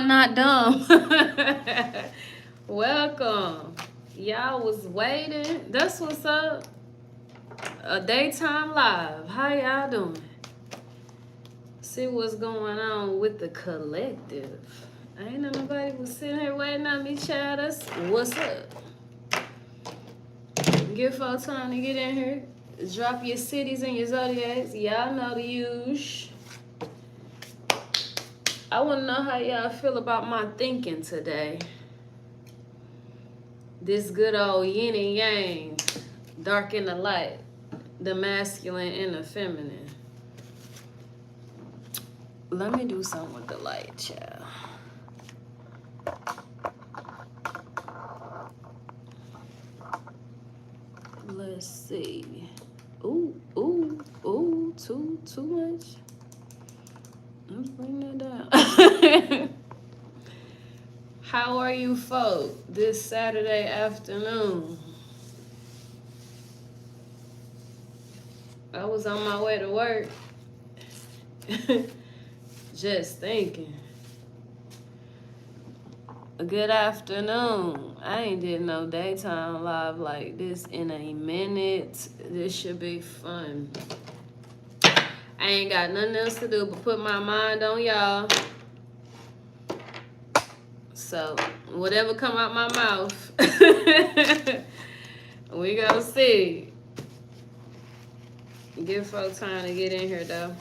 I'm not dumb. Welcome. Y'all was waiting. That's what's up. A daytime live. How y'all doing? See what's going on with the collective. Ain't nobody was sitting here waiting on me, child. That's what's up. Give folks time to get in here. Drop your cities and your zodiacs. Y'all know the use. I want to know how y'all feel about my thinking today. This good old yin and yang, dark and the light, the masculine and the feminine. Let me do something with the light, child. Let's see. Ooh, too much. Let's bring that down. How are you folk this Saturday afternoon? I was on my way to work. Just thinking. Good afternoon. I ain't did no daytime live like this in a minute. This should be fun. I ain't got nothing else to do but put my mind on y'all. So, whatever come out my mouth, we gonna see. Give folks time to get in here, though.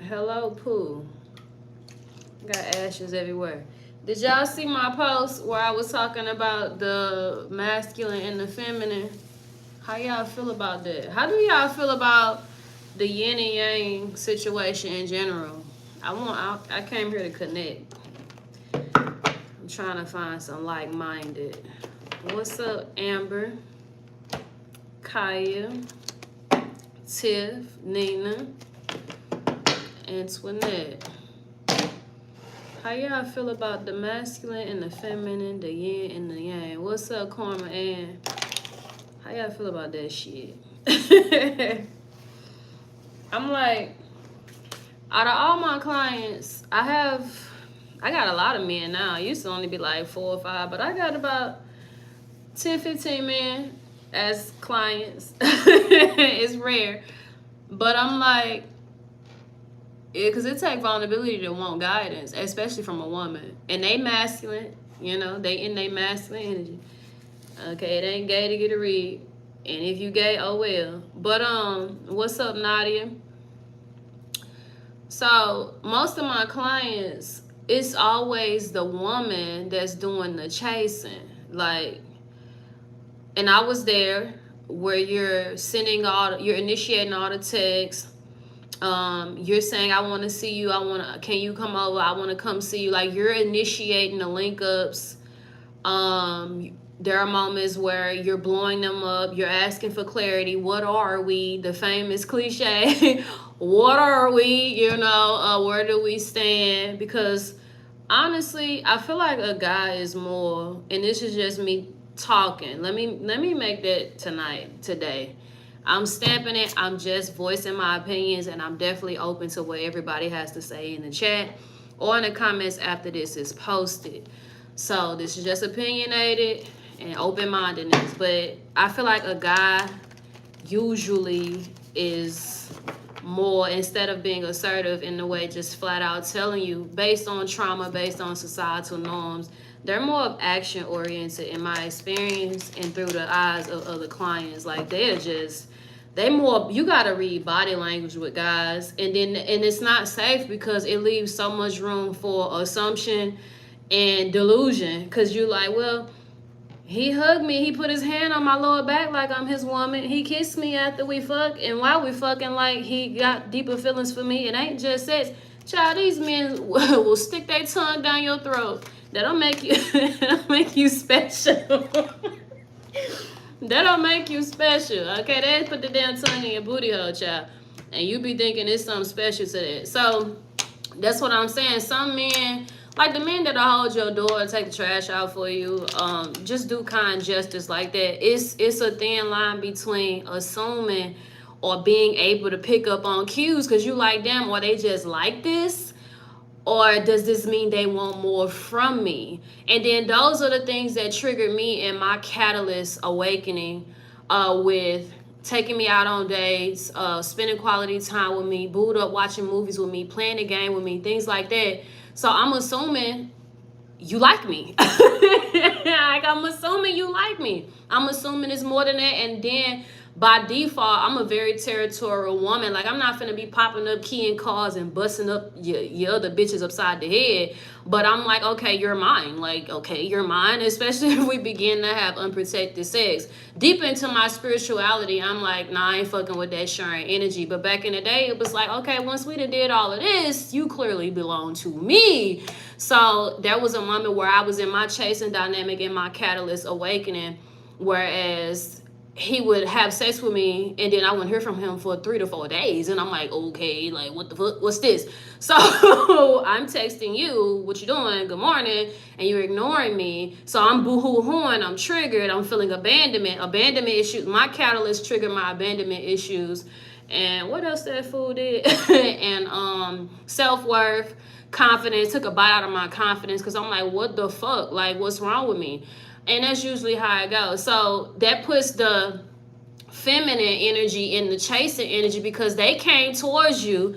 Hello, Pooh. Got ashes everywhere. Did y'all see my post where I was talking about the masculine and the feminine? How y'all feel about that? How do y'all feel about the yin and yang situation in general? I came here to connect. I'm trying to find some like-minded. What's up, Amber, Kaya, Tiff, Nina, Antoinette? How y'all feel about the masculine and the feminine, the yin and the yang? What's up, Karma Ann? How y'all feel about that shit? I'm like, out of all my clients, I got a lot of men now. I used to only be like 4 or 5, but I got about 10, 15 men as clients. It's rare. But I'm like, because it takes vulnerability to want guidance, especially from a woman. And they masculine, you know, they in their masculine energy. Okay, it ain't gay to get a read. And if you gay, oh well. But what's up, Nadia? So most of my clients, it's always the woman that's doing the chasing. Like, and I was there where you're you're initiating all the texts. You're saying, I want to see you. Can you come over? I want to come see you. Like, you're initiating the link ups. There are moments where you're blowing them up. You're asking for clarity. What are we? The famous cliche. What are we? You know, where do we stand? Because honestly, I feel like a guy is more, and this is just me talking. Let me make that today. I'm stamping it. I'm just voicing my opinions, and I'm definitely open to what everybody has to say in the chat or in the comments after this is posted. So this is just opinionated and open-mindedness. But I feel like a guy usually is more, instead of being assertive in the way just flat out telling you based on trauma, based on societal norms, they're more of action oriented in my experience and through the eyes of other clients. Like, you gotta read body language with guys, and it's not safe because it leaves so much room for assumption and delusion. Because you're like, well, he hugged me, he put his hand on my lower back like I'm his woman, he kissed me after we fuck, and while we fucking, like, he got deeper feelings for me. It ain't just sex. Child, these men will stick their tongue down your throat. That'll make you special. That don't make you special, okay? They put the damn tongue in your booty hole, child. And you be thinking it's something special to that. So, that's what I'm saying. Some men, like the men that'll hold your door and take the trash out for you, just do kind gestures like that. It's a thin line between assuming or being able to pick up on cues, because you like, damn, are they just like this? Or does this mean they want more from me? And then those are the things that triggered me in my catalyst awakening, with taking me out on dates, spending quality time with me, booed up watching movies with me, playing the game with me, things like that. So I'm assuming you like me. Like, I'm assuming you like me. I'm assuming it's more than that. And then by default, I'm a very territorial woman. Like, I'm not finna be popping up keying cars and busting up your other bitches upside the head. But I'm like, okay, you're mine. Like, okay, you're mine. Especially if we begin to have unprotected sex. Deep into my spirituality, I'm like, nah, I ain't fucking with that sharing energy. But back in the day, it was like, okay, once we did all of this, you clearly belong to me. So there was a moment where I was in my chasing dynamic, in my catalyst awakening, whereas he would have sex with me and then I wouldn't hear from him for 3 to 4 days. And I'm like, okay, like, what the fuck? What's this? So I'm texting you, what you doing? Good morning. And you're ignoring me. So I'm boo-hoo-hooing. I'm triggered. I'm feeling abandonment issues. My catalyst triggered my abandonment issues. And what else that fool did? And self-worth, confidence, took a bite out of my confidence, because I'm like, what the fuck? Like, what's wrong with me? And that's usually how it goes. So that puts the feminine energy in the chasing energy, because they came towards you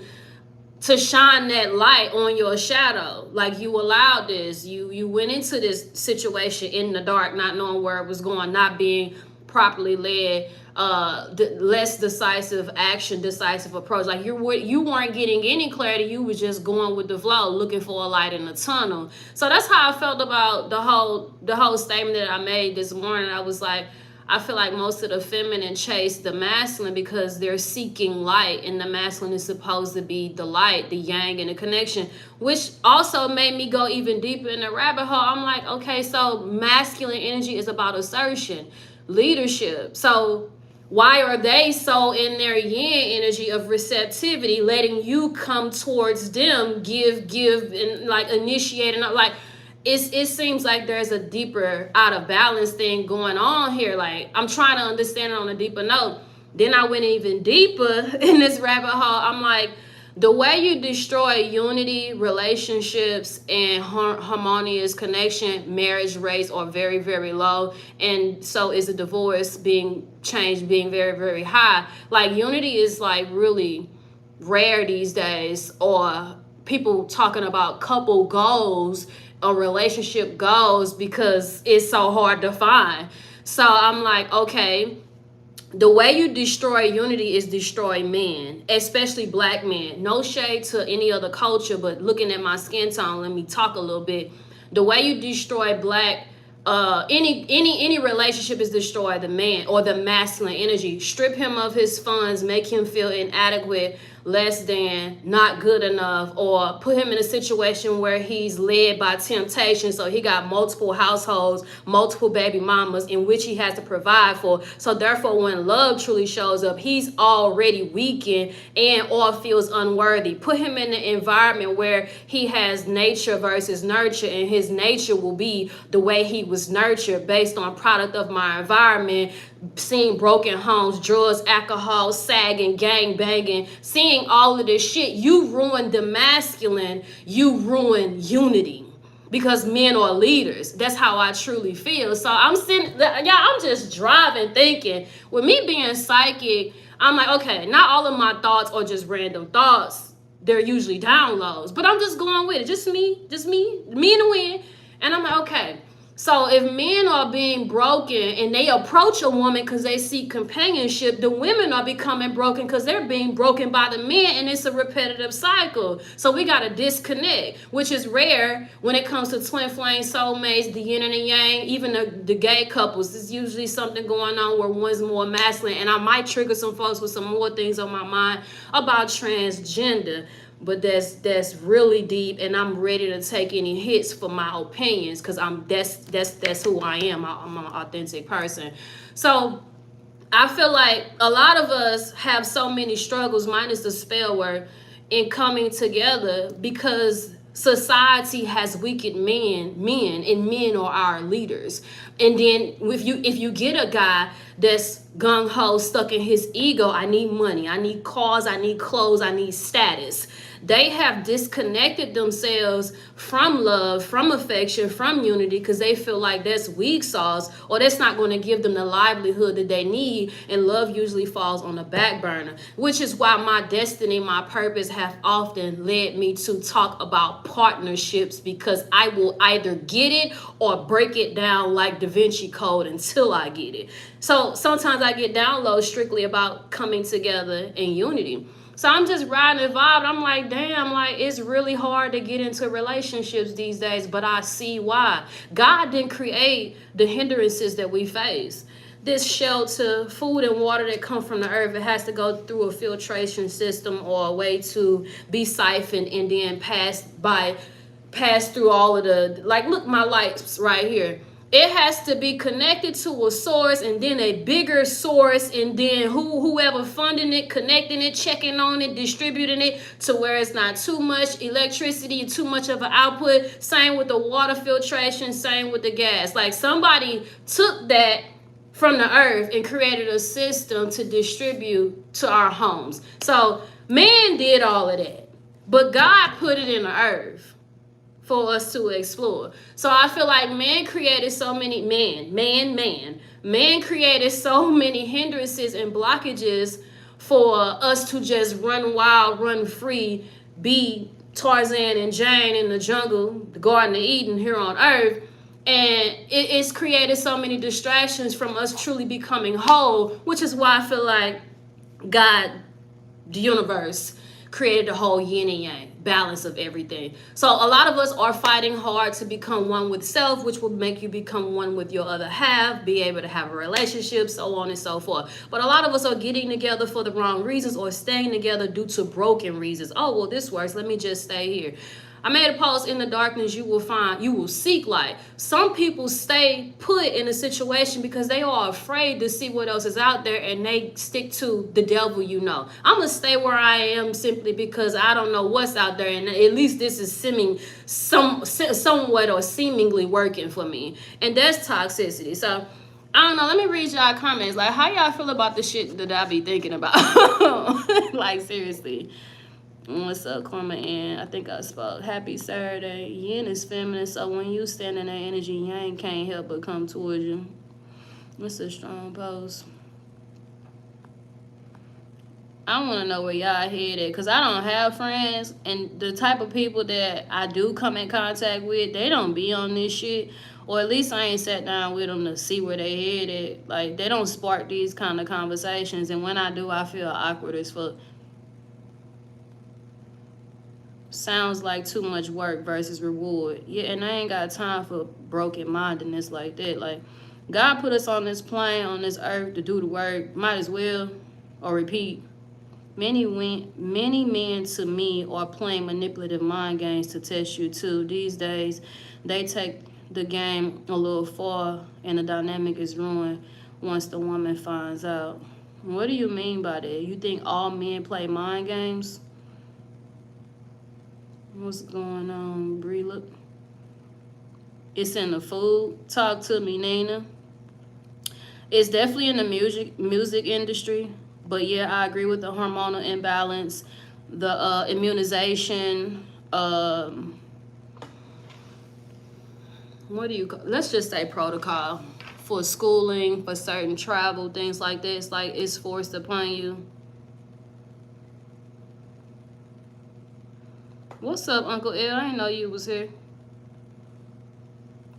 to shine that light on your shadow. Like, you allowed this. You went into this situation in the dark, not knowing where it was going, not being properly led, less decisive action, decisive approach. Like, you weren't getting any clarity. You was just going with the flow, looking for a light in the tunnel. So that's how I felt about the whole statement that I made this morning. I was like, I feel like most of the feminine chase the masculine because they're seeking light, and the masculine is supposed to be the light, the yang, and the connection, which also made me go even deeper in the rabbit hole. I'm like, okay, so masculine energy is about assertion, leadership. So why are they so in their yin energy of receptivity, letting you come towards them, give, and like initiate, and like, it seems like there's a deeper out of balance thing going on here. Like, I'm trying to understand it on a deeper note. Then I went even deeper in this rabbit hole. I'm like, the way you destroy unity, relationships, and harmonious connection, marriage rates are very, very low. And so is the divorce being very, very high. Like, unity is like really rare these days, or people talking about couple goals or relationship goals, because it's so hard to find. So I'm like, okay, the way you destroy unity is destroy men, especially black men. No shade to any other culture, but looking at my skin tone, let me talk a little bit. The way you destroy black, any relationship is destroy the man or the masculine energy. Strip him of his funds, make him feel inadequate, less than, not good enough, or put him in a situation where he's led by temptation. So he got multiple households, multiple baby mamas in which he has to provide for. So therefore, when love truly shows up, he's already weakened and or feels unworthy. Put him in an environment where he has nature versus nurture, and his nature will be the way he was nurtured based on product of my environment, seeing broken homes, drugs, alcohol, sagging, gang banging, seeing all of this shit. You ruin the masculine, you ruin unity, because men are leaders. That's how I truly feel. So I'm just driving thinking, with me being psychic, I'm like, okay, not all of my thoughts are just random thoughts. They're usually downloads, but I'm just going with it. Just me and the wind. And I'm like, okay, so if men are being broken and they approach a woman because they seek companionship, the women are becoming broken because they're being broken by the men, and it's a repetitive cycle. So we got to disconnect, which is rare when it comes to twin flame soulmates, the yin and the yang, even the gay couples. There's usually something going on where one's more masculine, and I might trigger some folks with some more things on my mind about transgender. But that's really deep, and I'm ready to take any hits for my opinions, because that's who I am. I'm an authentic person. So I feel like a lot of us have so many struggles, minus the spell word, in coming together, because society has wicked men, and men are our leaders. And then if you get a guy that's gung-ho, stuck in his ego, I need money, I need cars, I need clothes, I need status, they have disconnected themselves from love, from affection, from unity, because they feel like that's weak sauce, or that's not going to give them the livelihood that they need. And love usually falls on the back burner, which is why my destiny, my purpose have often led me to talk about partnerships, because I will either get it or break it down like Da Vinci Code until I get it. So sometimes I get downloads strictly about coming together in unity. So I'm just riding the vibe. I'm like, damn, like it's really hard to get into relationships these days, but I see why. God didn't create the hindrances that we face. This shelter, food and water that come from the earth, it has to go through a filtration system or a way to be siphoned and then pass through all of the, like, look, my lights right here. It has to be connected to a source, and then a bigger source, and then whoever funding it, connecting it, checking on it, distributing it to where it's not too much electricity and too much of an output. Same with the water filtration, same with the gas. Like, somebody took that from the earth and created a system to distribute to our homes. So man did all of that, but God put it in the earth for us to explore. So I feel like man created so many, man created so many hindrances and blockages for us to just run wild, run free, be Tarzan and Jane in the jungle, the Garden of Eden here on earth. And it's created so many distractions from us truly becoming whole, which is why I feel like God, the universe, created the whole yin and yang balance of everything. So a lot of us are fighting hard to become one with self, which will make you become one with your other half, be able to have a relationship, so on and so forth. But a lot of us are getting together for the wrong reasons, or staying together due to broken reasons. Oh, well, this works, let me just stay here. I made a post, in the darkness you will seek light. Some people stay put in a situation because they are afraid to see what else is out there, and they stick to the devil. I'm gonna stay where I am simply because I don't know what's out there, and at least this is somewhat or seemingly working for me. And that's toxicity. So I don't know. Let me read y'all comments. Like, how y'all feel about the shit that I be thinking about? Like, seriously. What's up, Karma? And I think I spoke. Happy Saturday. Yin is feminine, so when you stand in that energy, Yang can't help but come towards you. It's a strong post. I want to know where y'all head at, because I don't have friends, and the type of people that I do come in contact with, they don't be on this shit, or at least I ain't sat down with them to see where they head at. Like, they don't spark these kind of conversations, and when I do, I feel awkward as fuck. Sounds like too much work versus reward. Yeah, and I ain't got time for broken mindedness like that. Like, God put us on this plane, on this earth, to do the work. Might as well, or repeat. Many men to me are playing manipulative mind games to test you too. These days, they take the game a little far, and the dynamic is ruined once the woman finds out. What do you mean by that? You think all men play mind games? What's going on, Bree? Look, it's in the food. Talk to me, Nina. It's definitely in the music industry, but yeah, I agree with the hormonal imbalance, the immunization. What do you call? Let's just say protocol for schooling, for certain travel, things like this. Like, it's forced upon you. What's up, Uncle L? I didn't know you was here.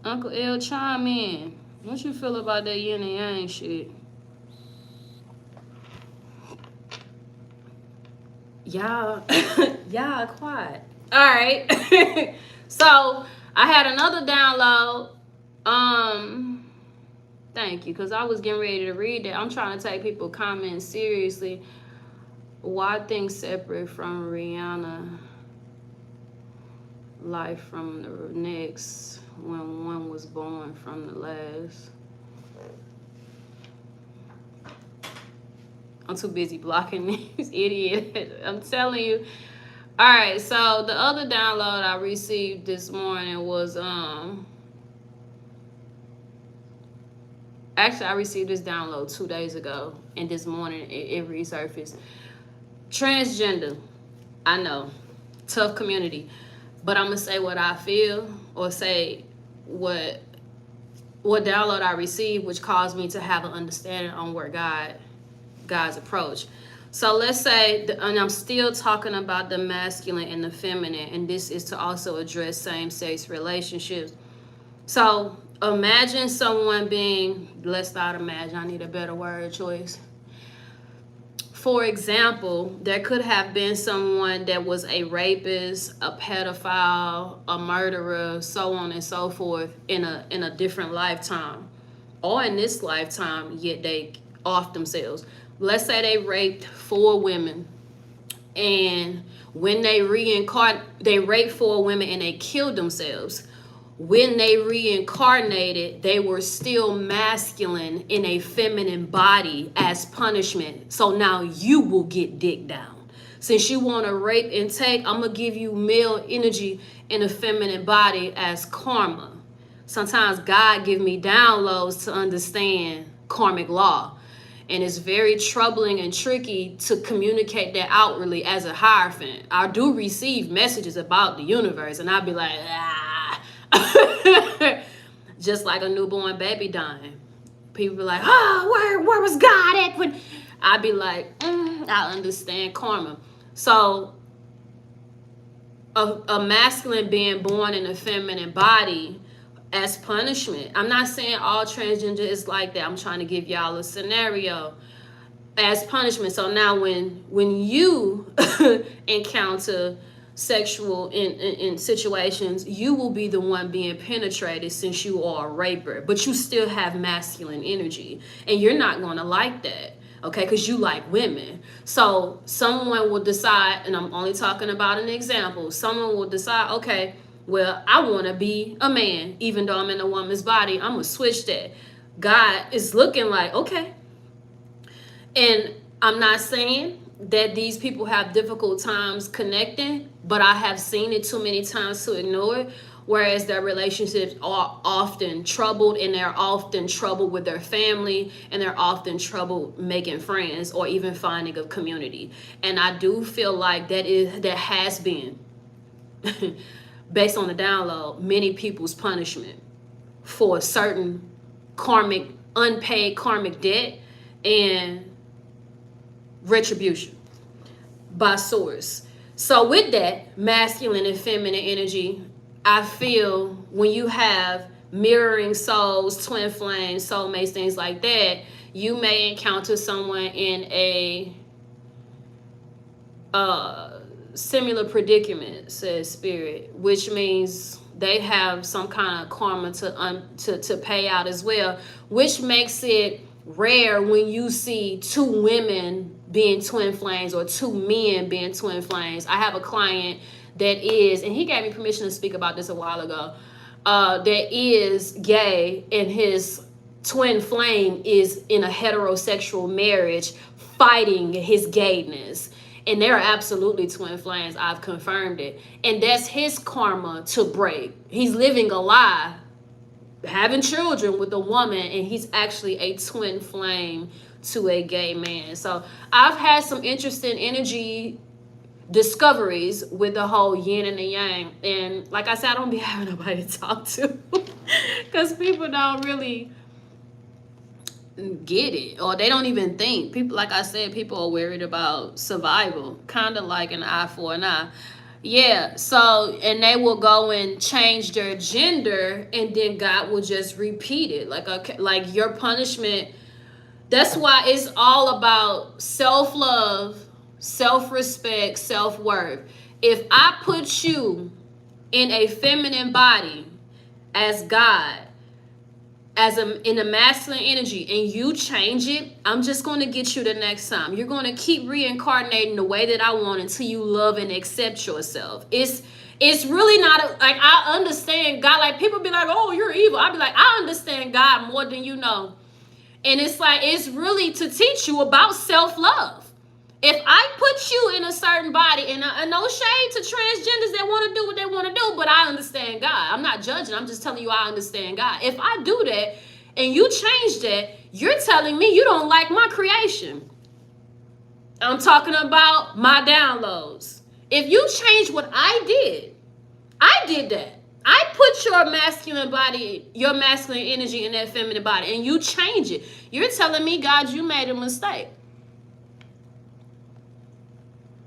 Uncle L, chime in. What you feel about that yin and yang shit? Y'all, y'all quiet. All right. So I had another download. Thank you, because I was getting ready to read it. I'm trying to take people's comments seriously. Why things separate from Rihanna? Life from the next, when one was born from the last. I'm too busy blocking these idiots. I'm telling you, All right, so the other download I received this morning was actually I received this download 2 days ago, and this morning it resurfaced. Transgender, I know, tough community, but I'm gonna say what I feel, or say what download I received, which caused me to have an understanding on where God's approach. So let's say, and I'm still talking about the masculine and the feminine, and this is to also address same-sex relationships. So imagine someone being, let's not imagine, I need a better word choice. For example, there could have been someone that was a rapist, a pedophile, a murderer, so on and so forth in a different lifetime, or in this lifetime, yet they off themselves. Let's say they raped 4 women, and when they raped 4 women and they killed themselves. When they reincarnated, they were still masculine in a feminine body as punishment. So now you will get dick down. Since you want to rape and take, I'm going to give you male energy in a feminine body as karma. Sometimes God give me downloads to understand karmic law. And it's very troubling and tricky to communicate that outwardly as a hierophant. I do receive messages about the universe, and I'll be like, just like a newborn baby dying. People be like, oh, where was God at? When I'd be like, I understand karma. So a masculine being born in a feminine body as punishment. I'm not saying all transgender is like that. I'm trying to give y'all a scenario as punishment. So now when you encounter sexual in situations, you will be the one being penetrated, since you are a raper, but you still have masculine energy, and you're not going to like that, okay, because you like women. So someone will decide, and I'm only talking about an example, someone will decide, okay, well, I want to be a man, even though I'm in a woman's body. I'm going to switch that. God is looking like, okay. And I'm not saying that these people have difficult times connecting, but I have seen it too many times to ignore it. Whereas their relationships are often troubled, and they're often troubled with their family, and they're often troubled making friends or even finding a community. And I do feel like that has been based on the download, many people's punishment for a certain unpaid karmic debt and retribution by source. So with that masculine and feminine energy, I feel when you have mirroring souls, twin flames, soulmates, things like that, you may encounter someone in a similar predicament, says spirit, which means they have some kind of karma to pay out as well, which makes it rare when you see 2 women being twin flames or 2 men being twin flames. I have a client that is, and he gave me permission to speak about this a while ago, that is gay, and his twin flame is in a heterosexual marriage fighting his gayness. And they're absolutely twin flames. I've confirmed it. And that's his karma to break. He's living a lie, having children with a woman, and he's actually a twin flame to a gay man. So I've had some interesting energy discoveries with the whole yin and the yang. And like I said, I don't be having nobody to talk to because people don't really get it, or they don't even think. People, like I said, people are worried about survival, kind of like an eye for an eye. Yeah, so, and they will go and change their gender, and then God will just repeat it. Like your punishment. That's why it's all about self-love, self-respect, self-worth. If I put you in a feminine body as God, in a masculine energy, and you change it, I'm just going to get you the next time. You're going to keep reincarnating the way that I want until you love and accept yourself. It's really not like, I understand God. Like, people be like, oh, you're evil. I be like, I understand God more than you know. And it's like, it's really to teach you about self-love. If I put you in a certain body, and no shade to transgenders that want to do what they want to do, but I understand God. I'm not judging. I'm just telling you I understand God. If I do that and you change that, you're telling me you don't like my creation. I'm talking about my downloads. If you change what I did that. I put your masculine body, your masculine energy in that feminine body, and you change it. You're telling me, God, you made a mistake.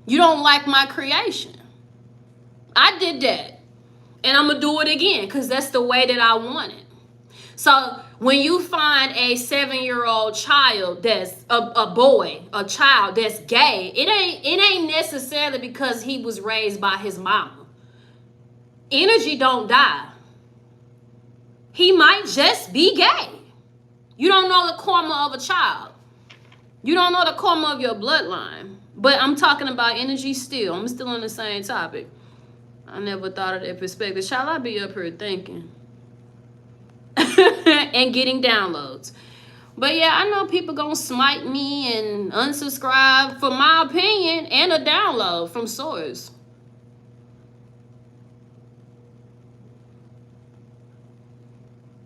You don't like my creation. I did that. And I'm going to do it again because that's the way that I want it. So when you find a 7-year-old child that's a boy, a child that's gay, it ain't necessarily because he was raised by his mama. Energy don't die. He might just be gay. You don't know the karma of a child. You don't know the karma of your bloodline. But I'm talking about energy still. I'm still on the same topic. I never thought of that perspective. Shall I be up here thinking? And getting downloads. But yeah, I know people gonna smite me and unsubscribe for my opinion and a download from source.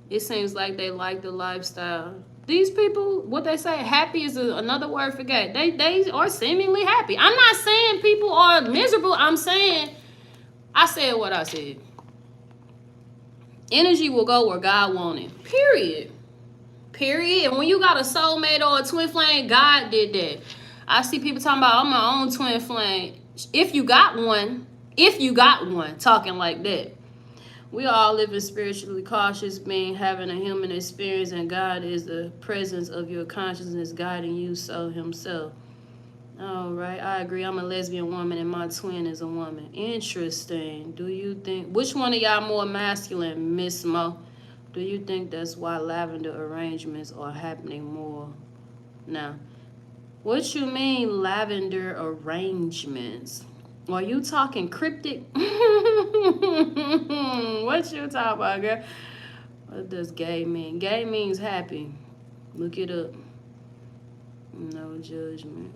It seems like they like the lifestyle. These people, what they say, happy is another word for gay. They are seemingly happy. I'm not saying people are miserable. I'm saying, I said what I said. Energy will go where God wanted. Period. And when you got a soulmate or a twin flame, God did that. I see people talking about, I'm my own twin flame. If you got one, talking like that. We all live in spiritually cautious being, having a human experience, and God is the presence of your consciousness guiding you, so himself. All right, I agree. I'm a lesbian woman and my twin is a woman. Interesting. Do you think, which one of y'all more masculine, Miss Mo? Do you think that's why lavender arrangements are happening more now? What you mean lavender arrangements? Are you talking cryptic? What you talking about, girl? What does gay mean? Gay means happy. Look it up. No judgment.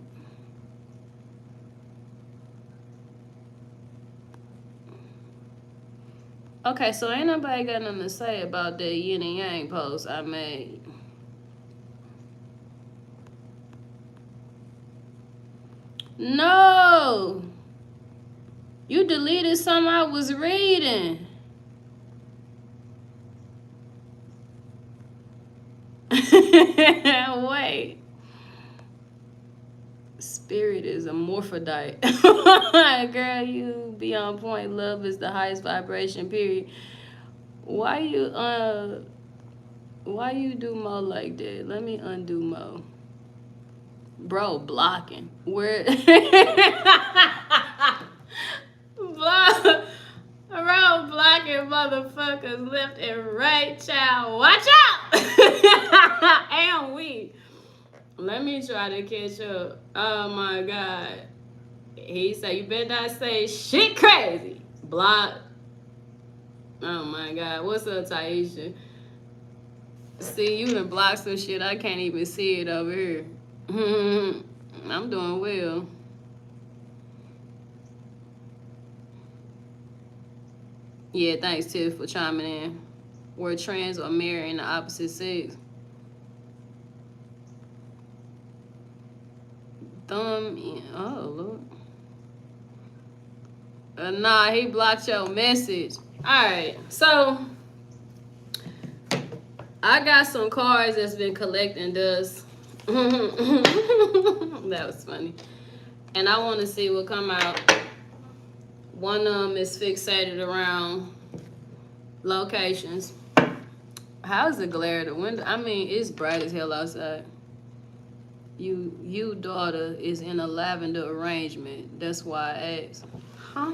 Okay, so ain't nobody got nothing to say about that yin and yang post I made. No! You deleted something I was reading. Wait. Spirit is a morphodite. Girl, you be on point. Love is the highest vibration, period. Why you do Mo like that? Let me undo Mo. Bro, blocking. Where Bro, blocking motherfuckers left and right, child. Watch out! And we. Let me try to catch up. Oh my God. He said, you better not say shit crazy. Block. Oh my God. What's up, Taisha? See, you done blocked some shit. I can't even see it over here. I'm doing well. Yeah, thanks, Tiff, for chiming in. We're trans or marrying the opposite sex. Thumb in. Oh, Lord. Nah, he blocked your message. Alright, so I got some cards that's been collecting dust. That was funny. And I want to see what come out. One of them is fixated around locations. How's the glare at the window? I mean, it's bright as hell outside. You daughter is in a lavender arrangement. That's why I asked. Huh?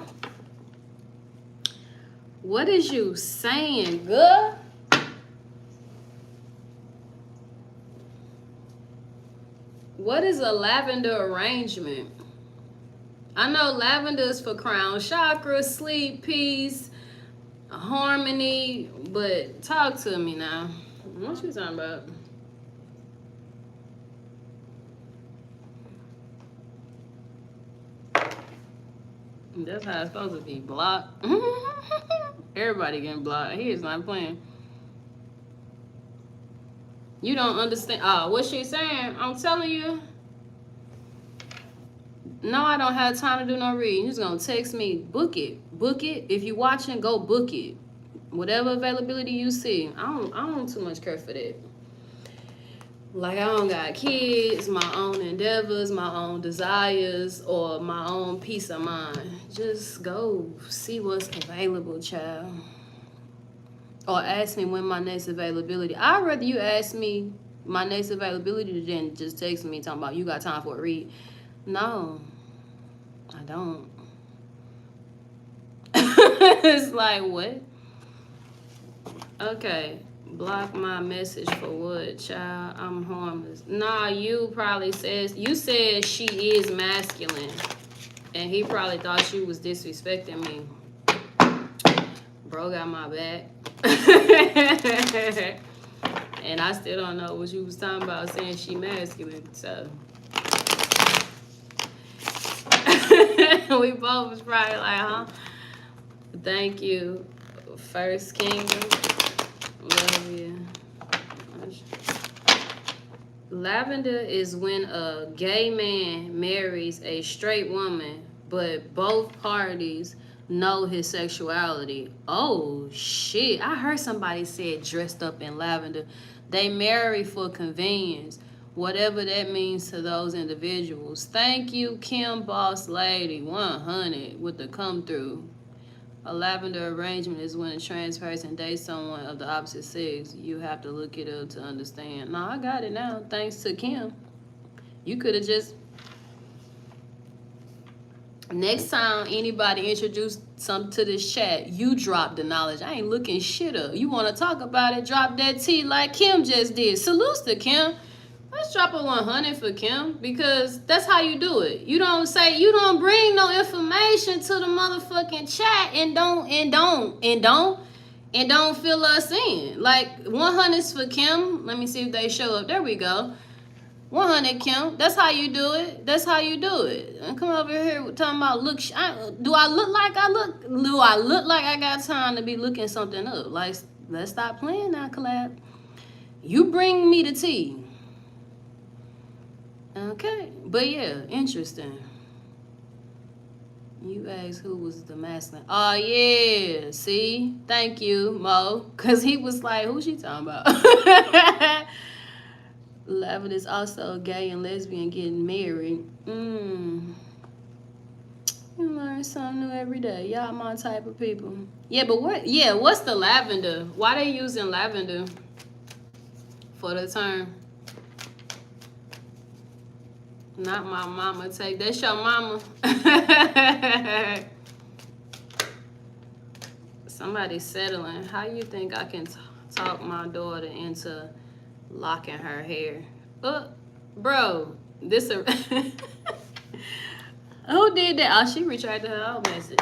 What is you saying, girl? What is a lavender arrangement? I know lavender is for crown chakra, sleep, peace, harmony, but talk to me now. What you talking about? That's how it's supposed to be. Blocked. Everybody getting blocked. He is not playing. You don't understand. What she's saying, I'm telling you. No, I don't have time to do no reading. You're just going to text me. Book it. Book it. If you're watching, go book it. Whatever availability you see. I don't too much care for that. Like, I don't got kids, my own endeavors, my own desires, or my own peace of mind. Just go see what's available, child. Or ask me when my next availability. I'd rather you ask me my next availability than just text me talking about you got time for a read. No, I don't. It's like, what? Okay. Block my message for what, child? I'm harmless. Nah, you probably said, you said she is masculine. And he probably thought you was disrespecting me. Bro got my back. And I still don't know what you was talking about saying she masculine. So we both was probably like, huh? Thank you. First Kingdom. Love you. Lavender is when a gay man marries a straight woman, but both parties know his sexuality. Oh, shit. I heard somebody said dressed up in lavender. They marry for convenience, whatever that means to those individuals. Thank you, Kim Boss Lady, 100 with the come through. A lavender arrangement is when a trans person dates someone of the opposite sex. You have to look it up to understand. No, I got it now, thanks to Kim. You could have just... Next time anybody introduce something to this chat, you drop the knowledge. I ain't looking shit up. You want to talk about it, drop that T like Kim just did. Salutes to Kim. Let's drop a 100 for Kim, because that's how you do it. You don't say, you don't bring no information to the motherfucking chat and don't fill us in. Like 100s for Kim. Let me see if they show up. There we go. 100 Kim. That's how you do it. That's how you do it. And come over here talking about look. Do I look like I got time to be looking something up? Like, let's stop playing now, collab. You bring me the tea. Okay, but yeah, interesting. You asked who was the masculine. Oh yeah, see, thank you, Mo, cause he was like, who she talking about? Lavender is also gay and lesbian getting married. You learn something new every day. Y'all my type of people. Yeah, but what? Yeah, what's the lavender? Why they using lavender for the term? Not my mama. Take that's your mama. Somebody's settling. How you think I can talk my daughter into locking her hair? Bro, this a who did that? Oh, she retracted her own message.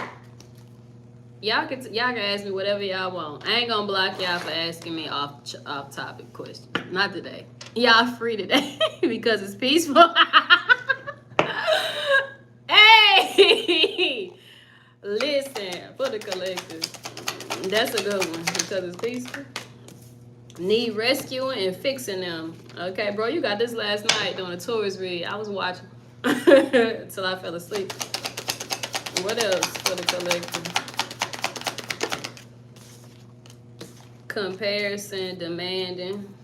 Y'all can ask me whatever y'all want. I ain't gonna block y'all for asking me off topic questions. Not today. Y'all free today because it's peaceful. Hey, listen, for the collective. That's a good one because it's peaceful. Need rescuing and fixing them. Okay, bro, you got this last night doing a tourist read. I was watching until I fell asleep. What else for the collective? Comparison, demanding.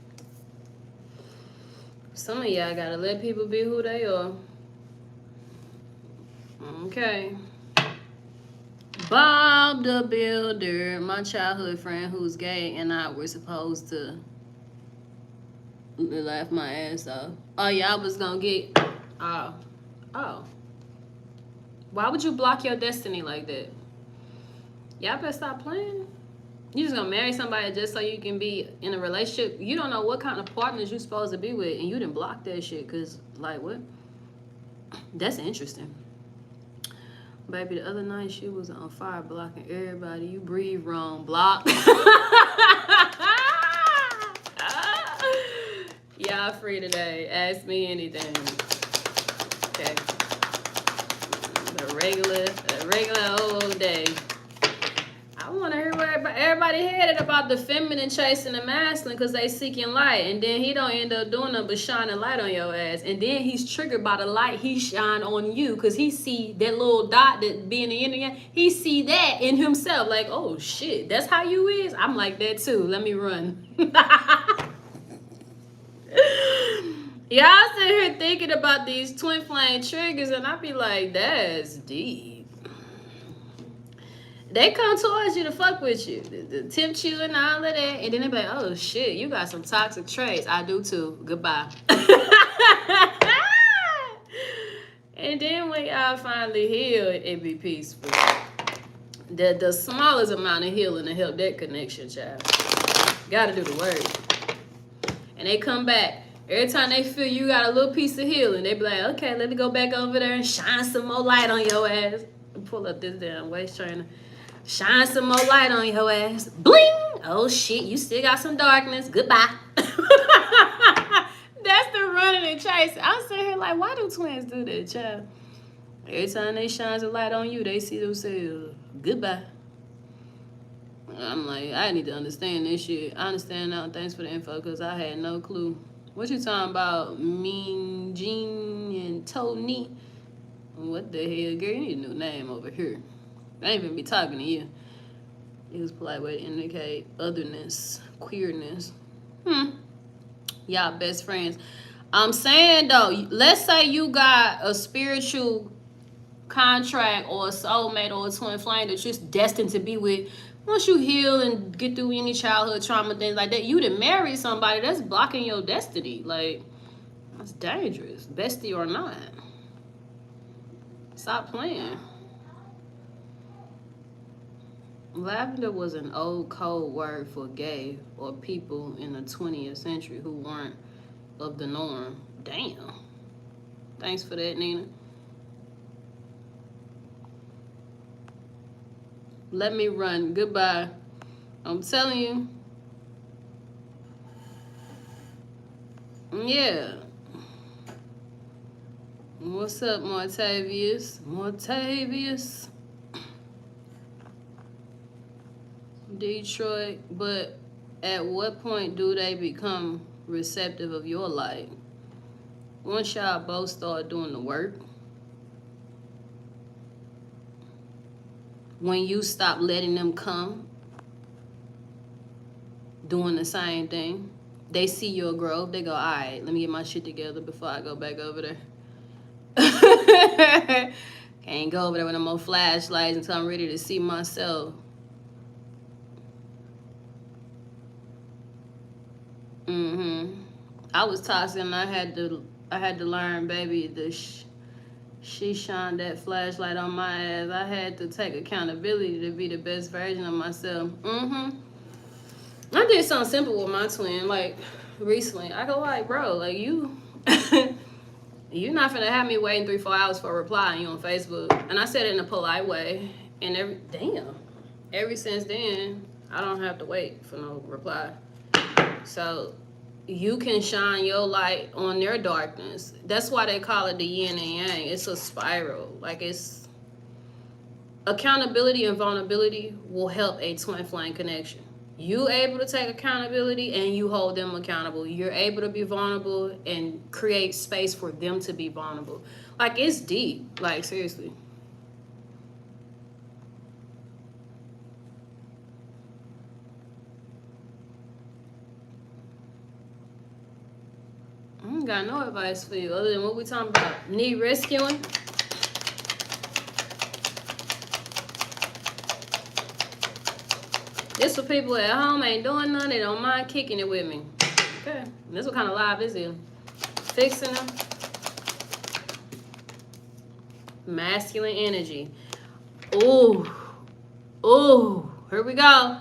Some of y'all gotta let people be who they are. Okay. Bob the Builder, my childhood friend who's gay and I were supposed to laugh my ass off. Oh, y'all was gonna get... Oh. Why would you block your destiny like that? Y'all better stop playing. You just gonna marry somebody just so you can be in a relationship? You don't know what kind of partners you're supposed to be with, and you didn't block that shit, because, like, what? That's interesting. Baby, the other night she was on fire blocking everybody. You breathe wrong. Block. Y'all free today. Ask me anything. Okay. The regular a regular old day. I want to hear what everybody headed about the feminine chasing the masculine because they seeking light. And then he don't end up doing nothing but shining light on your ass. And then he's triggered by the light he shine on you because he see that little dot that being the Indian. He see that in himself. Like, oh, shit, that's how you is? I'm like that, too. Let me run. Y'all sit here thinking about these twin flame triggers, and I be like, that's deep. They come towards you to fuck with you, to tempt you and all of that, and then they be like, oh shit, you got some toxic traits. I do too. Goodbye. And then when y'all finally heal, it be peaceful. The smallest amount of healing to help that connection, child. Gotta do the work. And they come back. Every time they feel you got a little piece of healing, they be like, okay, let me go back over there and shine some more light on your ass. Pull up this damn waist trainer. Shine some more light on your ass. Bling! Oh shit, you still got some darkness. Goodbye. That's the running and chasing. I'm sitting here like, why do twins do that, child? Every time they shine a light on you, they see themselves. Goodbye. I'm like, I need to understand this shit. I understand now. Thanks for the info, because I had no clue. What you talking about? Mean Jean and Tony? What the hell, girl? You need a new name over here. I ain't even be talking to you. Use polite way to indicate otherness, queerness. Y'all best friends. I'm saying though, let's say you got a spiritual contract or a soulmate or a twin flame that you're destined to be with. Once you heal and get through any childhood trauma, things like that, you done marry somebody that's blocking your destiny. Like, that's dangerous, bestie or not. Stop playing. Lavender was an old code word for gay or people in the 20th century who weren't of the norm. Damn. Thanks for that, Nina. Let me run. Goodbye. I'm telling you. Yeah. What's up, Martavius? Martavius. Detroit. But at what point do they become receptive of your light? Once y'all both start doing the work. When you stop letting them come, doing the same thing, they see your growth. They go, all right, let me get my shit together before I go back over there. Can't go over there with no more flashlights until I'm ready to see myself. I was toxic and I had to learn, baby, she shined that flashlight on my ass. I had to take accountability to be the best version of myself. I did something simple with my twin, like, recently. I go like, bro, like, you're not finna have me waiting 3-4 hours for a reply on you on Facebook. And I said it in a polite way. And ever since then, I don't have to wait for no reply. So you can shine your light on their darkness. That's why they call it the yin and yang. It's a spiral. Like, it's accountability and vulnerability will help a twin flame connection. You able to take accountability and you hold them accountable. You're able to be vulnerable and create space for them to be vulnerable. Like, it's deep. Like, seriously. I ain't got no advice for you other than what we talking about. Need rescuing? This for people at home ain't doing nothing. They don't mind kicking it with me. Okay. And this what kind of live this is. Fixing them. Masculine energy. Ooh. Ooh. Here we go.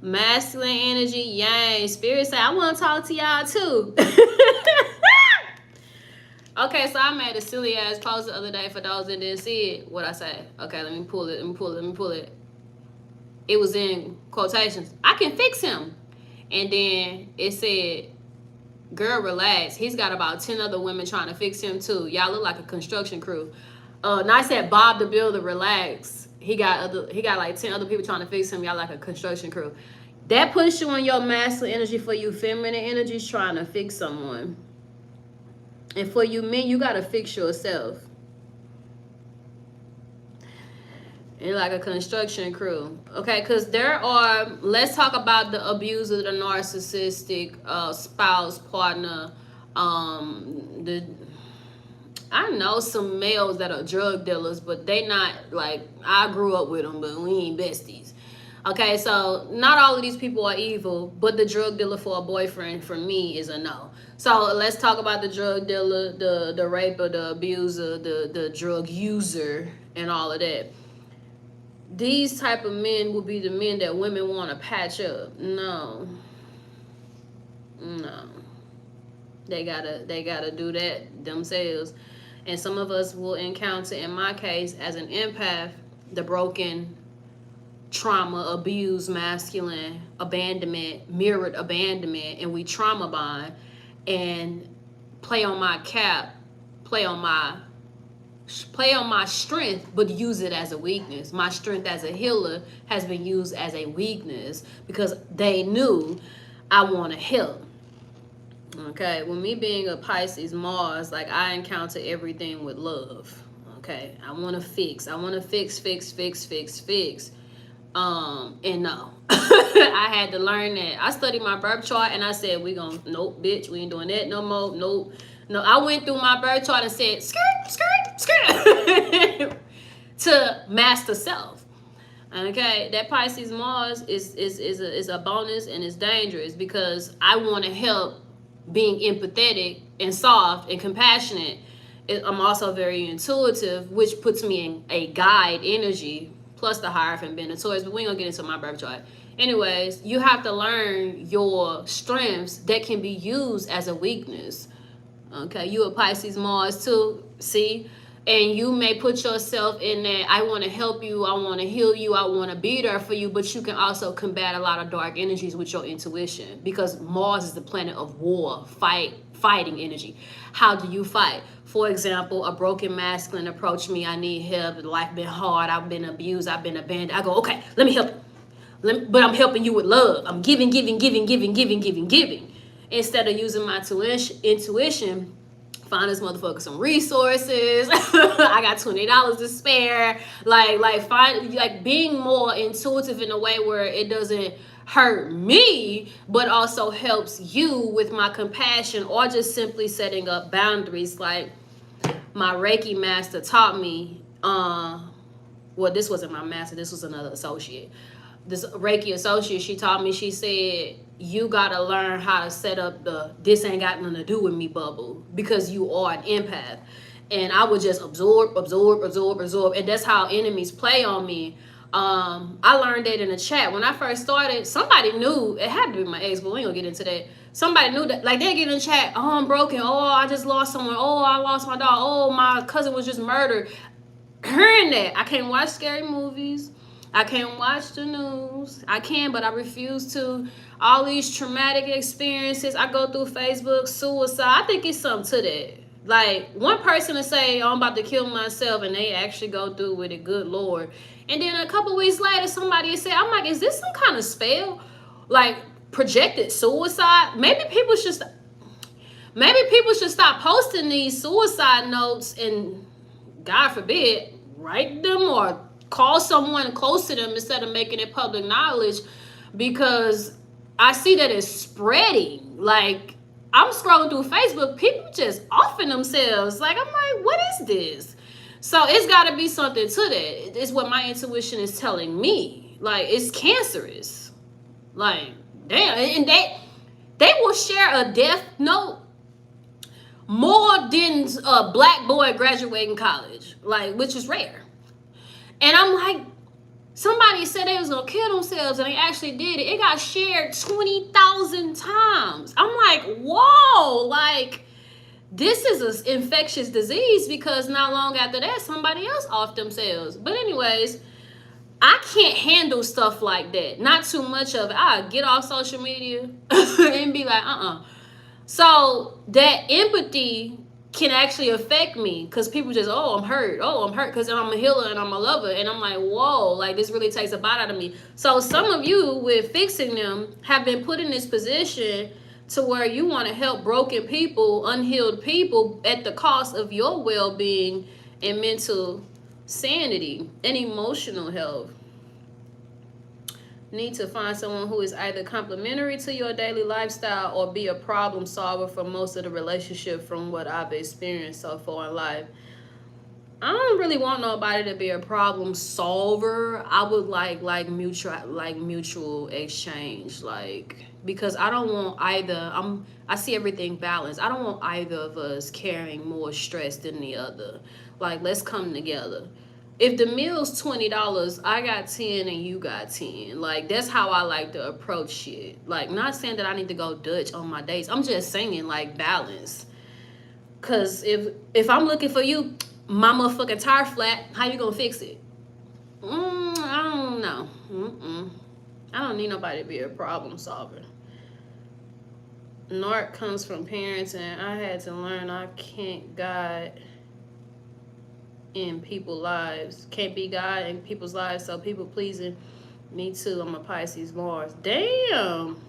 Masculine energy, yang. Spirit say, I want to talk to y'all too. Okay, so I made a silly ass post the other day for those that didn't see it. What I say? Okay, let me pull it. It was in quotations. I can fix him. And then it said, girl, relax. He's got about 10 other women trying to fix him too. Y'all look like a construction crew. And I said Bob the Builder, relax. He got like 10 other people trying to fix him. Y'all like a construction crew. That puts you in your masculine energy. For you feminine energies trying to fix someone. And for you men, you gotta fix yourself. And like a construction crew. Okay, because let's talk about the abuser, the narcissistic spouse, partner, I know some males that are drug dealers, but they not like, I grew up with them, but we ain't besties. Okay, so not all of these people are evil, but the drug dealer for a boyfriend for me is a no. So let's talk about the drug dealer, the raper, the abuser, the drug user, and all of that. These type of men will be the men that women want to patch up. No. They gotta do that themselves. And some of us will encounter, in my case, as an empath, the broken, trauma, abuse, masculine, abandonment, mirrored abandonment, and we trauma bond and play on my cap, play on my strength, but use it as a weakness. My strength as a healer has been used as a weakness because they knew I want to help. Okay, with me being a Pisces Mars, like I encounter everything with love. Okay, I want to fix. And no, I had to learn that. I studied my birth chart and I said, nope, bitch, we ain't doing that no more. Nope. No, I went through my birth chart and said, skirt, to master self. Okay, that Pisces Mars is a bonus and it's dangerous because I want to help being empathetic and soft and compassionate. I'm also very intuitive, which puts me in a guide energy, plus the Hierophant being a Taurus, but we ain't gonna get into my birth chart. Anyways, you have to learn your strengths that can be used as a weakness. Okay, you a Pisces Mars too, see? And you may put yourself in that, I want to help you, I want to heal you, I want to be there for you, but you can also combat a lot of dark energies with your intuition because Mars is the planet of war, fighting energy. How do you fight? For example, a broken masculine approach me, I need help, life been hard, I've been abused, I've been abandoned. I go, okay, let me help you. But I'm helping you with love. I'm giving. Instead of using my intuition, find this motherfucker some resources. I got $20 to spare. Like being more intuitive in a way where it doesn't hurt me, but also helps you with my compassion, or just simply setting up boundaries. Like my Reiki master taught me. Well, this wasn't my master. This was another associate. This Reiki associate, she taught me. She said, you gotta learn how to set up the "this ain't got nothing to do with me" bubble, because you are an empath. And I would just absorb, and that's how enemies play on me. I learned that in the chat when I first started. Somebody knew, it had to be my ex, but we ain't gonna get into that. Somebody knew that, like, they get in the chat, oh, I'm broken, oh, I just lost someone, oh, I lost my dog, oh, my cousin was just murdered. Hearing that, I can't watch scary movies, I can't watch the news. I can, but I refuse to. All these traumatic experiences, I go through Facebook, suicide. I think it's something to that. Like, one person to say, oh, I'm about to kill myself, and they actually go through with it, good Lord. And then a couple weeks later, somebody said, I'm like, is this some kind of spell? Like, projected suicide? Maybe people should stop posting these suicide notes and, God forbid, write them or call someone close to them instead of making it public knowledge, because I see that it's spreading. Like, I'm scrolling through Facebook, people just offing themselves. Like, I'm like, what is this? So it's got to be something to that. It's what my intuition is telling me. Like, it's cancerous. Like, damn. And they will share a death note more than a black boy graduating college, like, which is rare. And I'm like, somebody said they was gonna kill themselves, and they actually did it. It got shared 20,000 times. I'm like, whoa, like, this is an infectious disease, because not long after that, somebody else offed themselves. But anyways, I can't handle stuff like that. Not too much of it. I get off social media and be like, So that empathy can actually affect me, because people just, oh, I'm hurt because I'm a healer and I'm a lover, and I'm like, whoa, like this really takes a bite out of me. So some of you with fixing them have been put in this position to where you want to help broken people, unhealed people, at the cost of your well-being and mental sanity and emotional health. Need to find someone who is either complementary to your daily lifestyle or be a problem solver for most of the relationship, from what I've experienced so far in life. I don't really want nobody to be a problem solver. I would like mutual exchange, like, because I don't want either. I see everything balanced. I don't want either of us carrying more stress than the other. Like, let's come together. If the meal's $20, I got 10 and you got 10. Like, that's how I like to approach shit. Like, not saying that I need to go Dutch on my dates. I'm just saying, like, balance. Cause if I'm looking for you, my motherfucking tire flat, how you gonna fix it? I don't know. I don't need nobody to be a problem solver. Narc comes from parents, and I had to learn I can't guide in people's lives. Can't be God in people's lives, so people pleasing. Me too. I'm a Pisces Mars. Damn.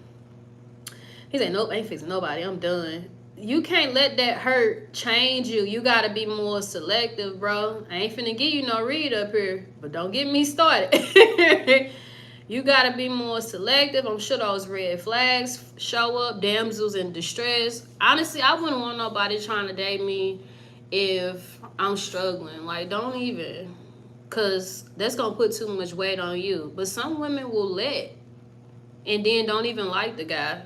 He said, nope, ain't fixing nobody. I'm done. You can't let that hurt change you. You gotta be more selective, bro. I ain't finna give you no read up here, but don't get me started. You gotta be more selective. I'm sure those red flags show up. Damsels in distress. Honestly, I wouldn't want nobody trying to date me if I'm struggling. Like, don't even, because that's gonna put too much weight on you. But some women will let, and then don't even like the guy.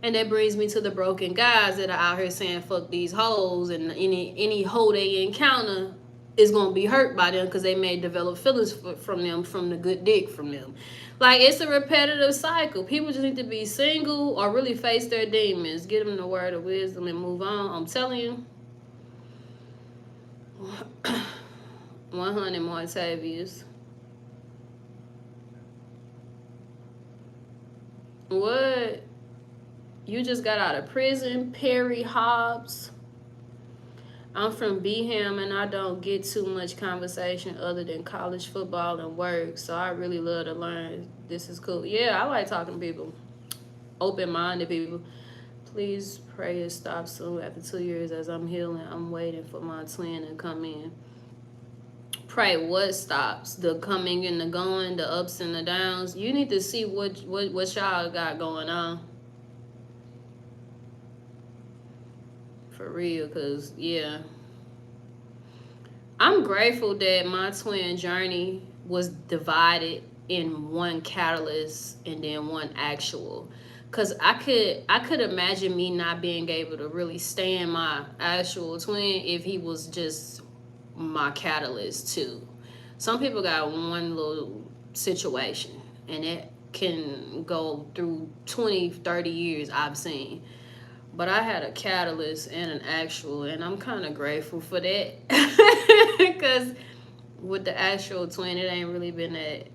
And that brings me to the broken guys that are out here saying fuck these hoes, and any hoe they encounter is gonna be hurt by them because they may develop feelings from them, from the good dick from them. Like, it's a repetitive cycle. People just need to be single or really face their demons, get them the word of wisdom, and move on. I'm telling you. 100 more Tavius. What? You just got out of prison, Perry Hobbs. I'm from Beham, and I don't get too much conversation other than college football and work, so I really love to learn. This is cool. Yeah, I like talking to people, open-minded people. Please pray it stops soon. After 2 years as I'm healing, I'm waiting for my twin to come in. Pray what stops? The coming and the going, the ups and the downs. You need to see what y'all got going on. For real, because, yeah. I'm grateful that my twin journey was divided in one catalyst and then one actual. Because I could imagine me not being able to really stand my actual twin if he was just my catalyst too. Some people got one little situation, and it can go through 20, 30 years, I've seen. But I had a catalyst and an actual, and I'm kind of grateful for that. Because with the actual twin, it ain't really been that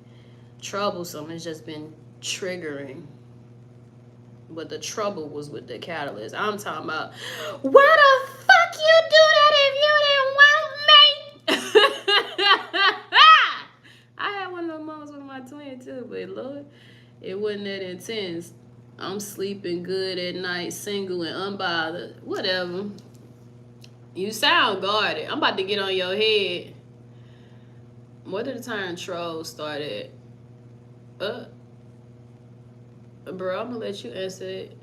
troublesome. It's just been triggering. But the trouble was with the catalyst. I'm talking about, why the fuck you do that if you didn't want me? I had one of those moments with my twin too, but Lord, it wasn't that intense. I'm sleeping good at night, single and unbothered. Whatever. You sound guarded. I'm about to get on your head. Where did the term troll start at? Bro, I'm gonna let you answer it.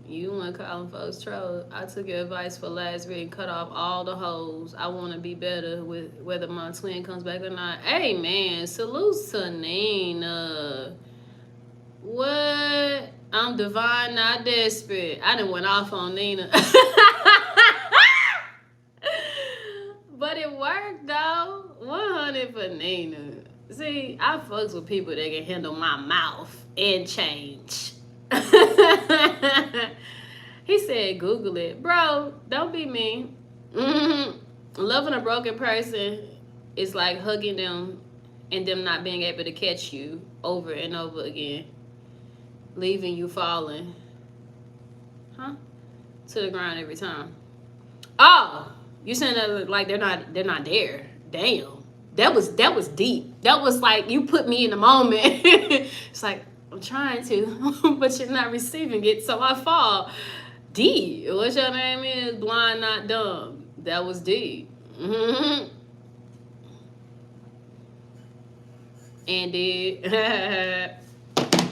You want calling folks troll. I took your advice for last week and cut off all the hoes. I want to be better with whether my twin comes back or not. Hey, man. Salute to Nina. What? I'm divine, not desperate. I done went off on Nina. But it worked, though. 100 for Nina. See, I fucks with people that can handle my mouth and change. He said, Google it. Bro, don't be mean. Loving a broken person is like hugging them and them not being able to catch you over and over again, leaving you falling. Huh? to the ground every time. Oh, you saying that like they're not there. Damn. That was deep. That was like you put me in the moment. It's like I'm trying to, but you're not receiving it, so I fall. D. What's your name is? Blind Not Dumb. That was D. Mm-hmm. And D.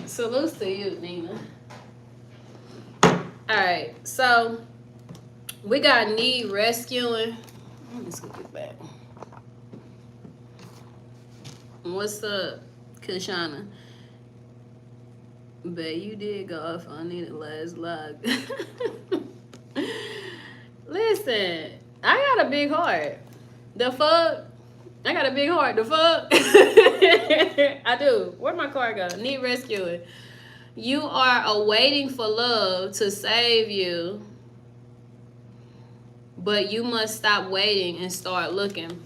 Salutes to you, Nina. Alright, so we got need rescuing. Let me just get back. What's up, Kashana? But you did go off on Nina last log. Listen, I got a big heart. The fuck? I got a big heart. The fuck? I do. Where'd my car go? Need rescuing. You are awaiting for love to save you, but you must stop waiting and start looking.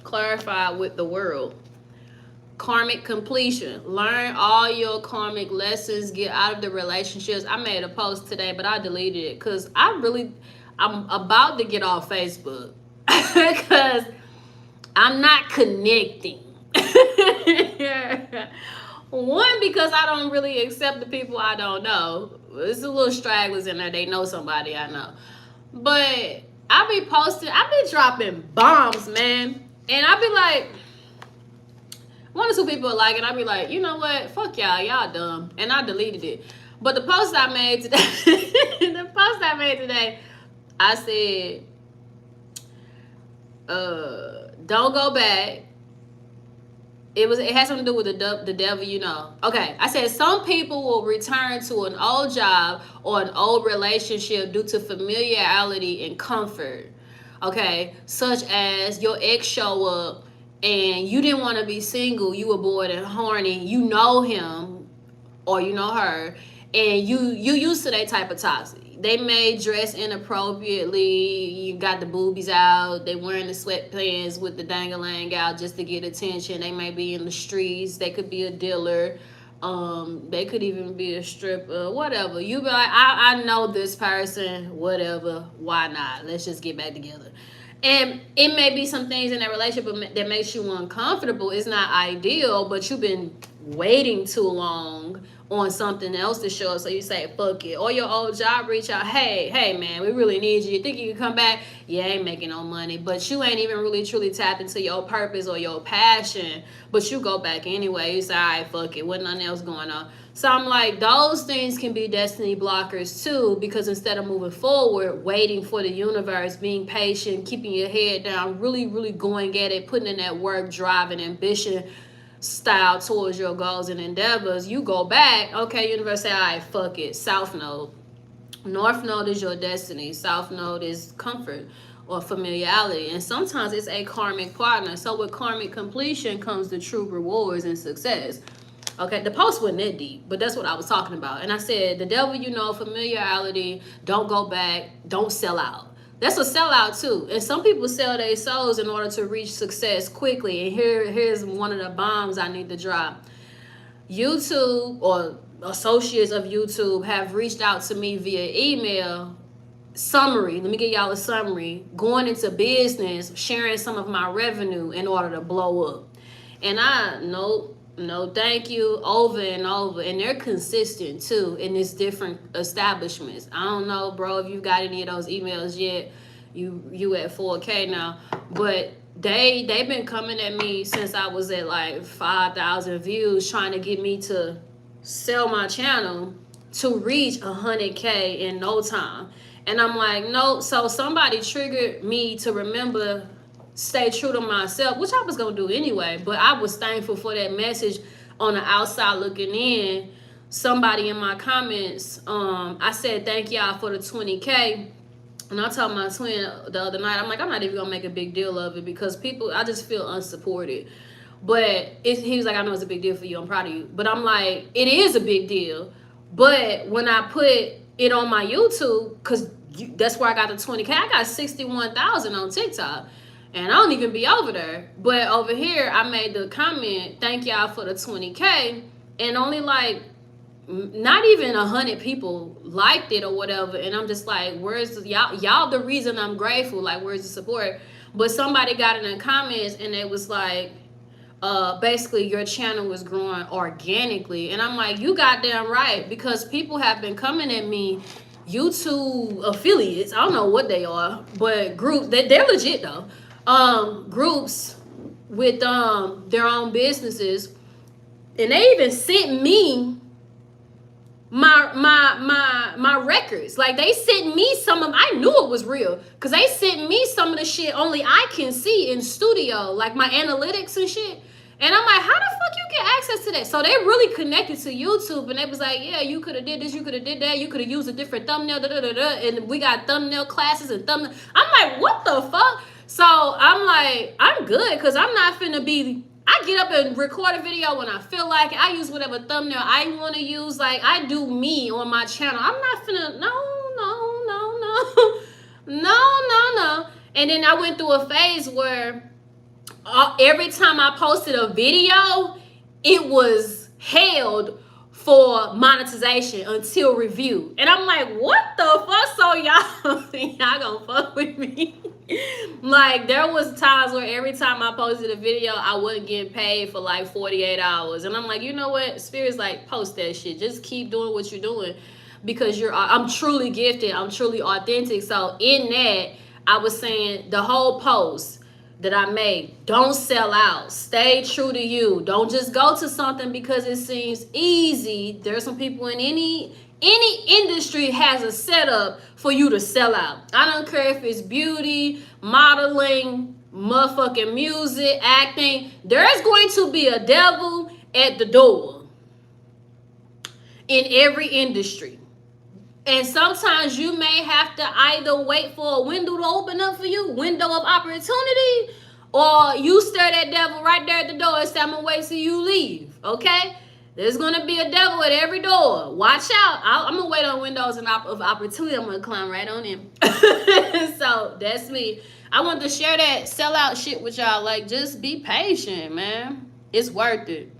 Clarify with the world. Karmic completion. Learn all your karmic lessons. Get out of the relationships. I made a post today, but I deleted it because I'm about to get off Facebook because I'm not connecting. One, because I don't really accept the people I don't know. There's a little stragglers in there. They know somebody I know. But I be posting, I be dropping bombs, man. And I be like, one or two people are like it. I be like, you know what? Fuck y'all. Y'all dumb. And I deleted it. But the post I made today, I said, don't go back. It had something to do with the devil, you know. Okay, I said some people will return to an old job or an old relationship due to familiarity and comfort. Okay, such as your ex show up and you didn't want to be single, you were bored and horny, you know him or you know her, and you used to that type of toxic. They may dress inappropriately. You got the boobies out. They wearing the sweatpants with the dang-a-lang out just to get attention. They may be in the streets. They could be a dealer. They could even be a stripper. Whatever. You be like, I know this person. Whatever. Why not? Let's just get back together. And it may be some things in that relationship that makes you uncomfortable. It's not ideal, but you've been waiting too long on something else to show up, so you say fuck it. Or your old job reach out, hey man, we really need you. You think you can come back? Yeah, I ain't making no money, but you ain't even really truly tapped into your purpose or your passion, but you go back anyway. You say, all right, fuck it, wasn't nothing else going on. So I'm like, those things can be destiny blockers too, because instead of moving forward, waiting for the universe, being patient, keeping your head down, really going at it, putting in that work, drive, and ambition style towards your goals and endeavors, you go back. Okay, universe say, all right, fuck it. South node. North node is your destiny. South node is comfort or familiarity. And sometimes it's a karmic partner. So with karmic completion comes the true rewards and success. Okay, the post wasn't that deep, but that's what I was talking about. And I said, the devil, you know, familiarity, don't go back, don't sell out. That's a sellout too. And some people sell their souls in order to reach success quickly. And here's one of the bombs I need to drop. YouTube or associates of YouTube have reached out to me via email. Summary. Let me give y'all a summary. Going into business, sharing some of my revenue in order to blow up. And I know, no thank you, over and over. And they're consistent too in these different establishments. I don't know, bro, if you got any of those emails yet. You at 4K now, but they've been coming at me since I was at like 5,000 views, trying to get me to sell my channel to reach 100K in no time. And I'm like, no. So somebody triggered me to remember, stay true to myself, which I was gonna do anyway, but I was thankful for that message on the outside looking in. Somebody in my comments, I said thank y'all for the 20K, and I told my twin the other night, I'm like, I'm not even gonna make a big deal of it because people, I just feel unsupported. But he was like, I know it's a big deal for you, I'm proud of you. But I'm like, it is a big deal. But when I put it on my YouTube, because that's where I got the 20K, I got 61,000 on TikTok. And I don't even be over there. But over here, I made the comment, thank y'all for the 20K. And only like not even 100 people liked it or whatever, and I'm just like, where's y'all the reason I'm grateful, like where's the support? But somebody got in the comments and it was like, basically your channel was growing organically, and I'm like, you goddamn right, because people have been coming at me, YouTube affiliates, I don't know what they are, but groups, they're legit though, groups with their own businesses, and they even sent me my records. Like, they sent me some of, I knew it was real because they sent me some of the shit only I can see in studio, like my analytics and shit. And I'm like, how the fuck you get access to that? So they really connected to YouTube, and they was like, yeah, you could have did this, you could have did that, you could have used a different thumbnail, and we got thumbnail classes and thumbnail. I'm like, what the fuck? So I'm like, I'm good, because I'm not finna be, I get up and record a video when I feel like it. I use whatever thumbnail I want to use. Like, I do me on my channel. I'm not finna, no. And then I went through a phase where every time I posted a video, it was held for monetization until review. And I'm like, what the fuck? So y'all gonna fuck with me? Like, there was times where every time I posted a video, I wasn't getting paid for like 48 hours. And I'm like, you know what? Spirit's like, post that shit. Just keep doing what you're doing, because I'm truly gifted. I'm truly authentic. So in that, I was saying the whole post that I made, don't sell out. Stay true to you. Don't just go to something because it seems easy. There's some people in any industry has a setup for you to sell out. I don't care if it's beauty, modeling, motherfucking music, acting. There's going to be a devil at the door in every industry. And sometimes you may have to either wait for a window to open up for you, window of opportunity, or you stare that devil right there at the door and say, I'm gonna wait till you leave, okay? There's gonna be a devil at every door. Watch out. I'm gonna wait on windows of opportunity. I'm gonna climb right on in. So that's me. I want to share that sellout shit with y'all. Like, just be patient, man. It's worth it.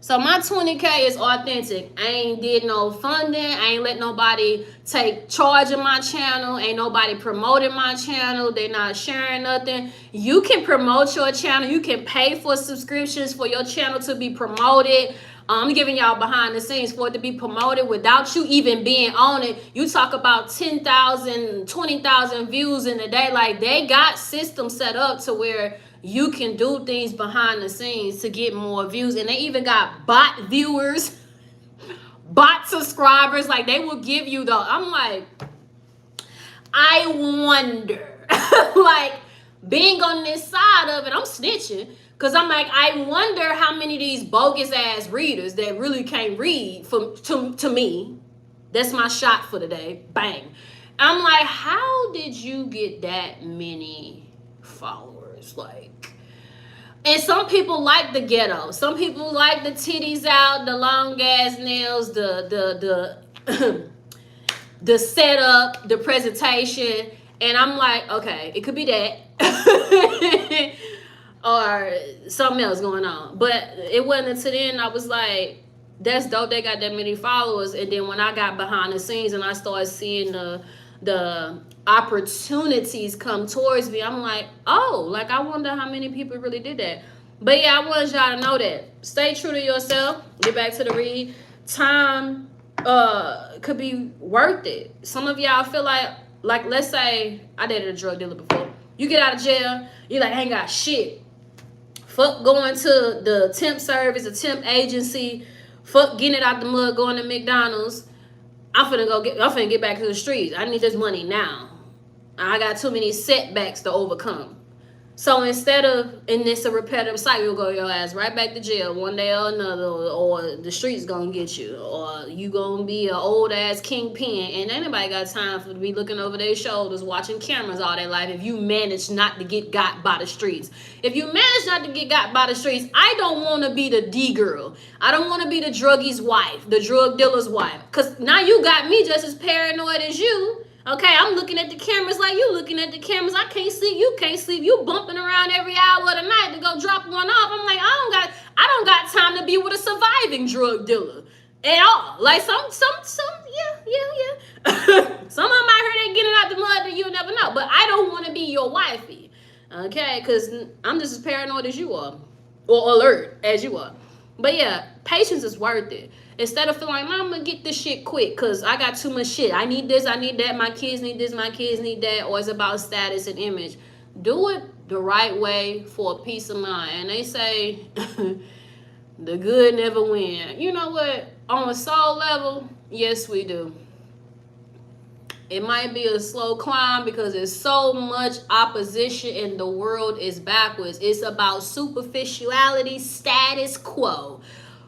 So my 20K is authentic. I ain't did no funding. I ain't let nobody take charge of my channel. Ain't nobody promoting my channel. They're not sharing nothing. You can promote your channel. You can pay for subscriptions for your channel to be promoted. I'm giving y'all behind the scenes for it to be promoted without you even being on it. You talk about 10,000, 20,000 views in a day. Like, they got systems set up to where you can do things behind the scenes to get more views. And they even got bot viewers, bot subscribers. Like, they will give you the, I'm like, I wonder, like, being on this side of it, I'm snitching. Because I'm like, I wonder how many of these bogus ass readers that really can't read to me. That's my shot for today. Bang. I'm like, how did you get that many followers? Like, and some people like the ghetto. Some people like the titties out, the long ass nails, the setup, the presentation. And I'm like, okay, it could be that. Or something else going on. But it wasn't until then I was like, that's dope, they got that many followers. And then when I got behind the scenes and I started seeing the opportunities come towards me, I'm like, oh, like, I wonder how many people really did that. But yeah, I want y'all to know that. Stay true to yourself. Get back to the read. Time could be worth it. Some of y'all feel like let's say I dated a drug dealer before. You get out of jail, you're like, I ain't got shit. Fuck going to the temp service, the temp agency. Fuck getting it out the mud, going to McDonald's. I'm finna get back to the streets. I need this money now. I got too many setbacks to overcome. So instead of, and it's a repetitive cycle, you'll go your ass right back to jail one day or another, or the streets gonna get you, or you gonna be an old ass kingpin, and anybody got time for to be looking over their shoulders, watching cameras all their life if you manage not to get got by the streets. If you manage not to get got by the streets, I don't want to be the D girl. I don't want to be the druggie's wife, the drug dealer's wife, because now you got me just as paranoid as you. Okay, I'm looking at the cameras like you looking at the cameras. I can't sleep. You can't sleep. You bumping around every hour of the night to go drop one off. I'm like, I don't got time to be with a surviving drug dealer. at all. Like yeah. Some of them out here they getting out the mud that you'll never know. But I don't want to be your wifey, okay? Because I'm just as paranoid as you are, or alert as you are. But yeah, patience is worth it. Instead of feeling like, I'm gonna get this shit quick because I got too much shit. I need this, I need that, my kids need this, my kids need that, or it's about status and image. Do it the right way for a peace of mind. And they say the good never win. You know what? On a soul level, yes, we do. It might be a slow climb because there's so much opposition and the world is backwards. It's about superficiality, status quo.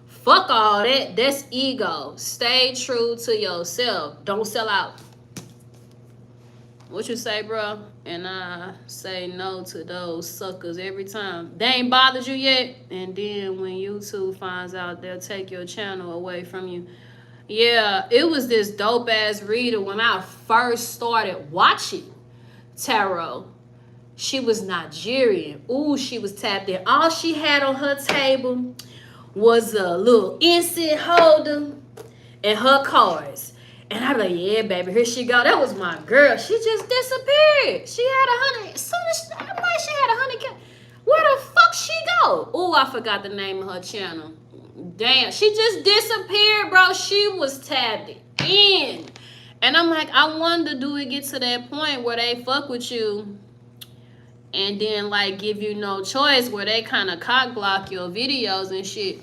Fuck all that. That's ego. Stay true to yourself. Don't sell out. What you say, bro? And I say no to those suckers every time. They ain't bothered you yet. And then when YouTube finds out, they'll take your channel away from you. Yeah, it was this dope ass reader when I first started watching tarot. She was Nigerian. Ooh, she was tapped in. All she had on her table was a little incense holder and her cards. And I be like, yeah, baby, here she go. That was my girl. She just disappeared. She had 100. As soon as I'm like, she had 100. Where the fuck she go? Ooh, I forgot the name of her channel. Damn, she just disappeared, bro. She was tapped in. And I'm like, I wonder, do it get to that point where they fuck with you and then like give you no choice, where they kind of cock block your videos and shit?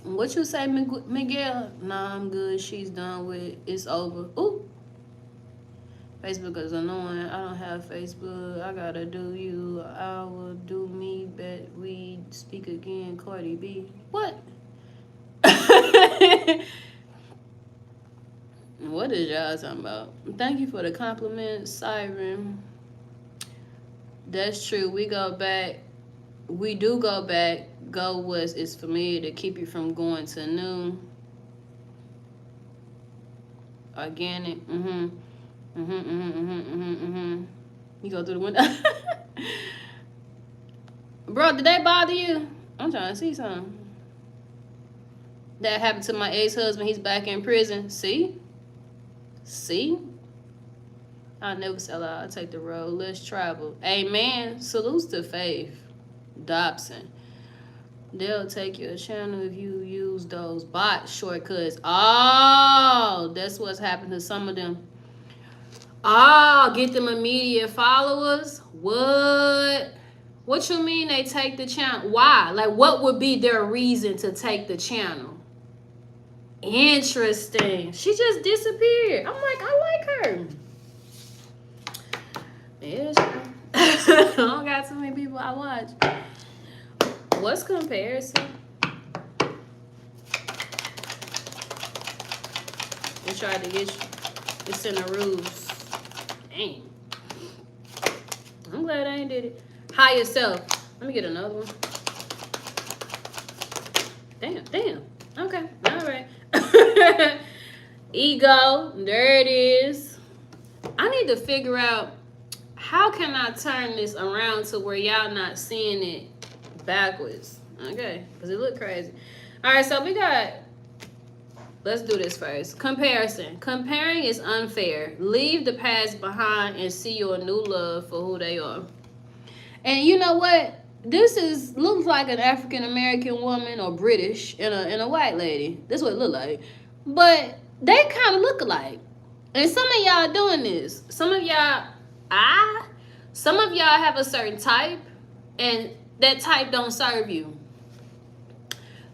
What you say, Miguel? Nah, I'm good. She's done with. It's over. Ooh. Facebook is annoying. I don't have Facebook. I gotta do you. I will do me. Bet we speak again. Cardi B. What? What is y'all talking about? Thank you for the compliment, Siren. That's true. We go back. We do go back. Go was is familiar to keep you from going to new. Organic. You go through the window. Bro, did they bother you? I'm trying to see something. That happened to my ex-husband. He's back in prison. See? I'll never sell out. I'll take the road. Let's travel. Amen. Salutes to Faith Dobson. They'll take your channel if you use those bot shortcuts. Oh, that's what's happened to some of them. Oh, get them immediate followers? What? What you mean they take the channel? Why? Like, what would be their reason to take the channel? Interesting. She just disappeared. I'm like, I like her. Yeah, I don't got too many people I watch. What's comparison? They tried to get you. It's in the rules. Dang. I'm glad I ain't did it. High yourself. Let me get another one. Damn. Okay. All right. Ego. There it is. I need to figure out how can I turn this around to where y'all not seeing it backwards. Okay. Because it look crazy. All right. So we got... Let's do this first. Comparison. Comparing is unfair. Leave the past behind and see your new love for who they are. And you know what? This looks like an African American woman or British and a white lady. That's what it look like. But they kind of look alike. And some of y'all doing this. Some of y'all have a certain type, and that type don't serve you.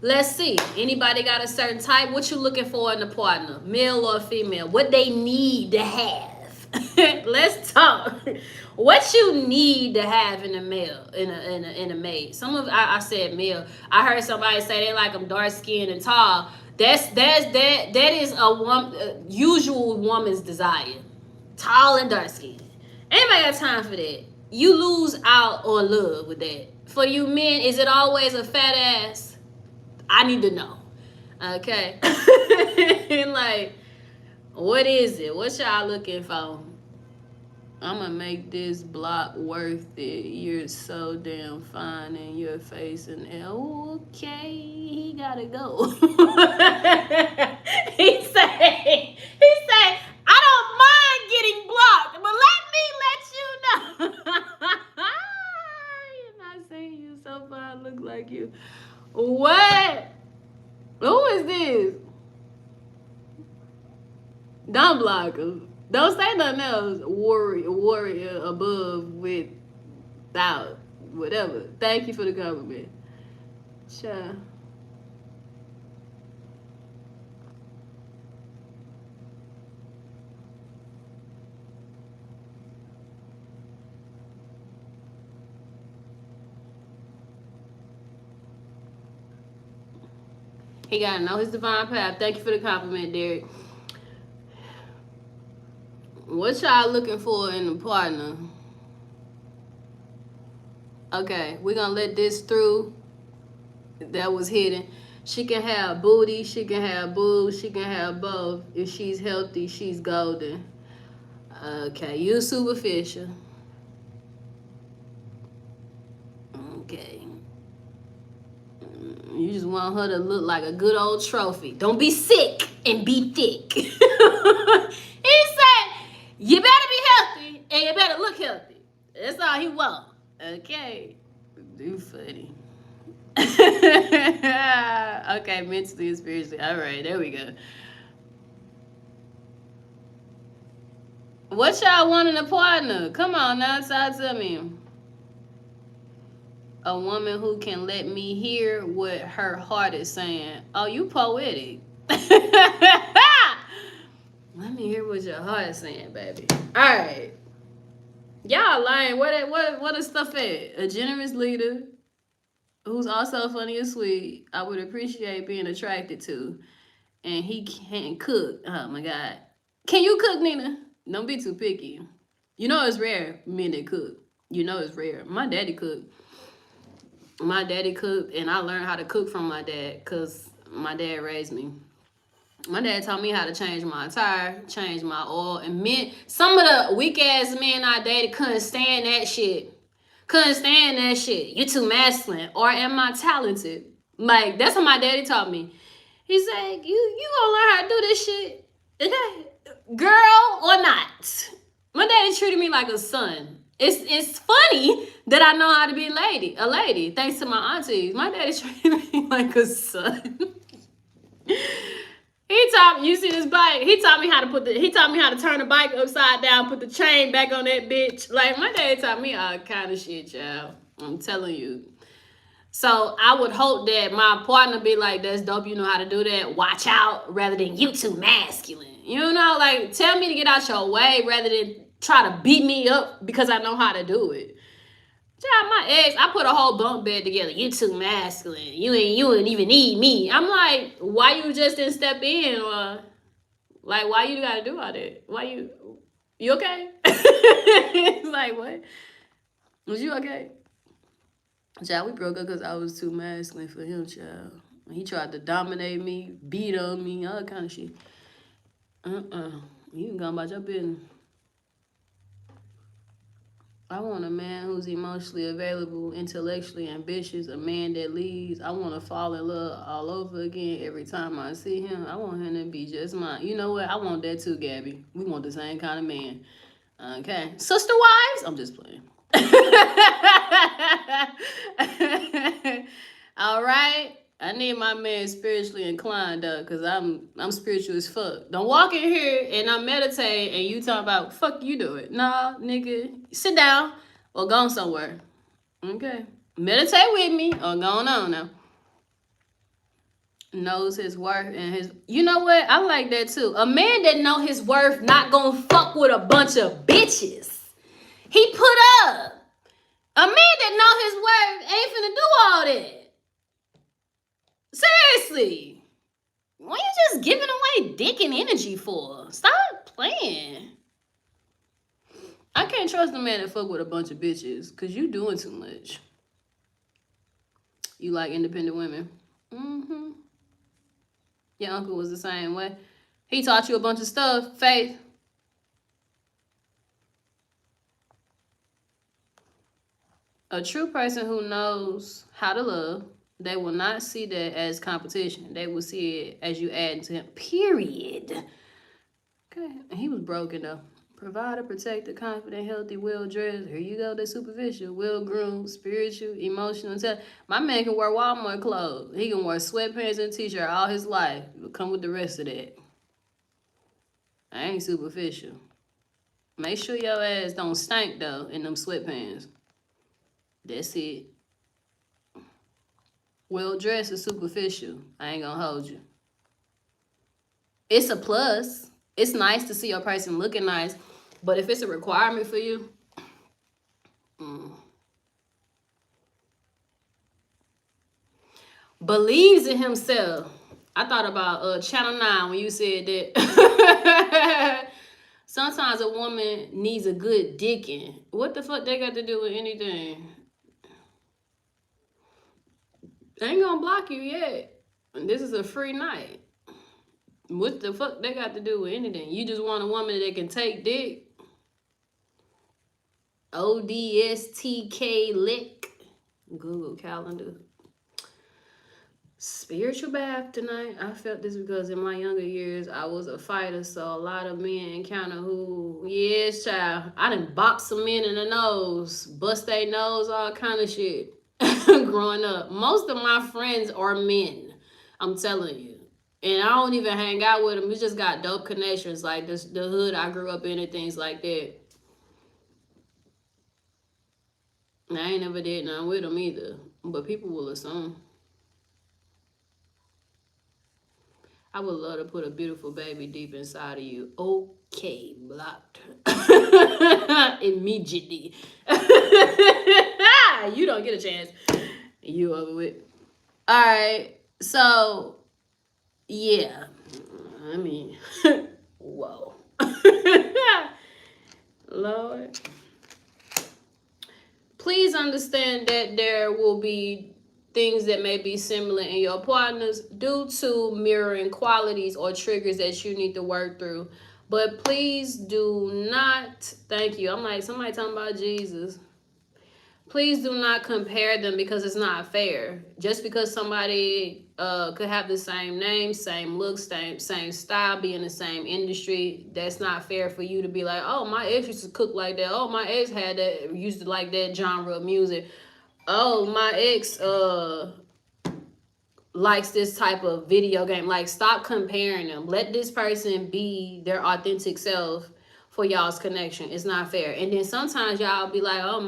Let's see. Anybody got a certain type? What you looking for in a partner? Male or female? What they need to have? Let's talk. What you need to have in a male, in a mate. I said male. I heard somebody say they like them dark skinned and tall. That is a usual woman's desire. Tall and dark skinned. Anybody got time for that? You lose out on love with that. For you men, is it always a fat ass? I need to know. Okay. Like, what is it? What y'all looking for? I'm gonna make this block worth it. You're so damn fine in your face, and okay, he gotta go. he say, I don't mind getting blocked, but let me let you know. You're not saying you so fine, look like you. What? Who is this? Don't block him. Don't say nothing else. Warrior above without whatever. Thank you for the compliment. Sure. He gotta know his divine path. Thank you for the compliment, Derek. What y'all looking for in a partner? Okay, we're gonna let this through. That was hidden. She can have booty, she can have boobs, she can have both. If she's healthy, she's golden. Okay, you superficial. Okay. You just want her to look like a good old trophy. Don't be sick and be thick. He said, you better be healthy and you better look healthy. That's all he want. Okay. Do funny. Okay, mentally and spiritually. All right, there we go. What y'all want in a partner? Come on now, talk to me. A woman who can let me hear what her heart is saying. Oh, you poetic. Let me hear what your heart is saying, baby. All right. Y'all lying. What is stuff at? A generous leader who's also funny and sweet. I would appreciate being attracted to. And he can't cook. Oh my God. Can you cook, Nina? Don't be too picky. You know it's rare men that cook. You know it's rare. My daddy cooked. My daddy cooked, and I learned how to cook from my dad because my dad raised me. My dad taught me how to change my tire, change my oil, and men. Some of the weak ass men I dated couldn't stand that shit. Couldn't stand that shit. You too masculine, or am I talented? Like that's what my daddy taught me. He said, "You gonna learn how to do this shit, okay, girl or not?" My daddy treated me like a son. It's funny that I know how to be a lady, thanks to my aunties. My daddy treated me like a son. He taught me, you see this bike? He taught me how to turn the bike upside down, put the chain back on that bitch. Like my daddy taught me all kind of shit, y'all. I'm telling you. So I would hope that my partner be like, that's dope, you know how to do that. Watch out, rather than you too masculine. You know, like tell me to get out your way rather than try to beat me up because I know how to do it. Child, my ex, I put a whole bunk bed together. You too masculine. You ain't even need me. I'm like, why you just didn't step in? Or like, why you gotta do all that? Why you okay? It's like, what? Was you okay? Child, we broke up because I was too masculine for him, child. He tried to dominate me, beat on me, all kind of shit. You can go about your business. I want a man who's emotionally available, intellectually ambitious, a man that leads. I want to fall in love all over again every time I see him. I want him to be just mine. You know what? I want that too, Gabby. We want the same kind of man. Okay. Sister wives? I'm just playing. All right. I need my man spiritually inclined though, cause I'm spiritual as fuck. Don't walk in here and I meditate and you talk about fuck you do it. Nah, nigga, sit down or go somewhere. Okay, meditate with me or go on now. Knows his worth and his. You know what? I like that too. A man that know his worth not gonna fuck with a bunch of bitches. He put up. A man that know his worth ain't finna do all that. Seriously. What you just giving away dick and energy for? Stop playing. I can't trust a man that fuck with a bunch of bitches because you doing too much. You like independent women. Mm-hmm. Your uncle was the same way. He taught you a bunch of stuff, Faith. A true person who knows how to love, they will not see that as competition. They will see it as you add to him. Period. Okay. And he was broken though. Provider, protector, confident, healthy, well dressed. Here you go, the superficial, well groomed, spiritual, emotional. My man can wear Walmart clothes. He can wear sweatpants and t-shirt all his life. It'll come with the rest of that. I ain't superficial. Make sure your ass don't stink though in them sweatpants. That's it. Well dressed is superficial. I ain't gonna hold you. It's a plus. It's nice to see your person looking nice, but if it's a requirement for you, believes in himself. I thought about Channel 9 when you said that. Sometimes a woman needs a good dicking. What the fuck they got to do with anything? They ain't gonna block you yet. This is a free night. What the fuck they got to do with anything? You just want a woman that can take dick? ODSTK lick. Google Calendar. Spiritual bath tonight. I felt this because in my younger years I was a fighter, so a lot of men encounter who, yes, child, I done bopped some men in the nose, bust their nose, all kind of shit. Growing up, most of my friends are men. I'm telling you, and I don't even hang out with them. We just got dope connections, like this, the hood I grew up in and things like that. And I ain't never did nothing with them either, but people will assume. I would love to put a beautiful baby deep inside of you. Okay, blocked. Immediately. You don't get a chance. You over with. All right. So, yeah. I mean, whoa. Lord. Please understand that there will be things that may be similar in your partners due to mirroring qualities or triggers that you need to work through. But please do not, thank you. I'm like, somebody talking about Jesus. Please do not compare them because it's not fair. Just because somebody could have the same name, same looks, same style, be in the same industry, that's not fair for you to be like, oh, my ex used to cook like that. Oh, my ex had that, used to like that genre of music. Oh, my ex likes this type of video game. Like, stop comparing them. Let this person be their authentic self for y'all's connection. It's not fair. And then sometimes y'all be like, oh,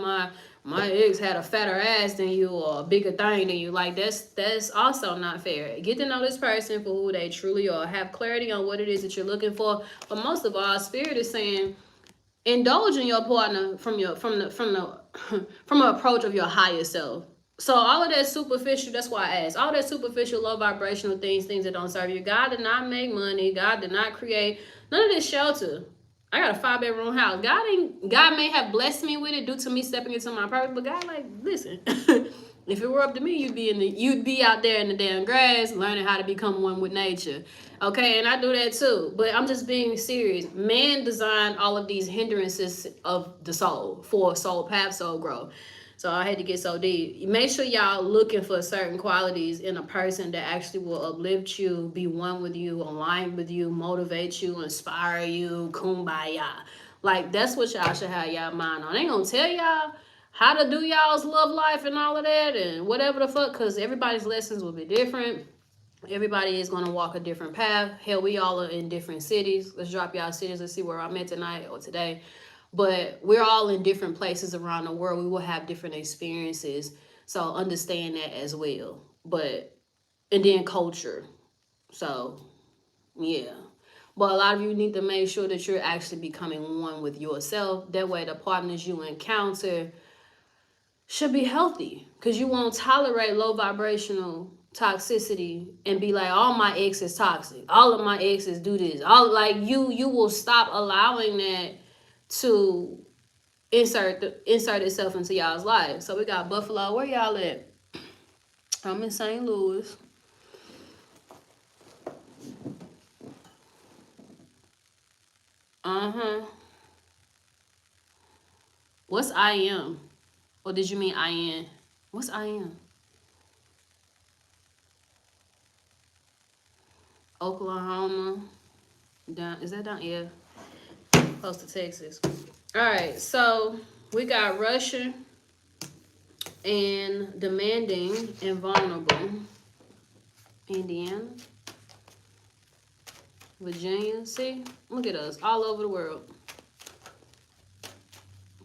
my ex had a fatter ass than you or a bigger thing than you. Like, that's also not fair. Get to know this person for who they truly are. Have clarity on what it is that you're looking for. But most of all, Spirit is saying, indulge in your partner from an approach of your higher self. So all of that superficial, that's why I asked, all that superficial, low vibrational things that don't serve you. God did not make money. God did not create none of this shelter. I got a 5-bedroom house. God may have blessed me with it due to me stepping into my purpose, but God, like, listen, if it were up to me, you'd be out there in the damn grass learning how to become one with nature. Okay, and I do that too. But I'm just being serious. Man designed all of these hindrances of the soul for soul path, soul growth. So I had to get so deep. Make sure y'all looking for certain qualities in a person that actually will uplift you, be one with you, align with you, motivate you, inspire you, kumbaya. Like, that's what y'all should have y'all mind on. I ain't gonna tell y'all how to do y'all's love life and all of that and whatever the fuck, because everybody's lessons will be different. Everybody is going to walk a different path. Hell, we all are in different cities. Let's drop y'all cities. Let's see where I'm at tonight or today. But we're all in different places around the world. We will have different experiences. So understand that as well. And then culture. So, yeah. But a lot of you need to make sure that you're actually becoming one with yourself. That way the partners you encounter should be healthy. Because you won't tolerate low vibrational toxicity and be like, all my exes toxic. All of my exes do this. All like you will stop allowing that to insert itself into y'all's life. So we got Buffalo. Where y'all at? I'm in St. Louis. What's I am? Or did you mean IN? What's IN? Oklahoma. Down, is that down? Yeah. Close to Texas. All right, so we got Russia and demanding and vulnerable. Indiana. Virginia. See? Look at us. All over the world.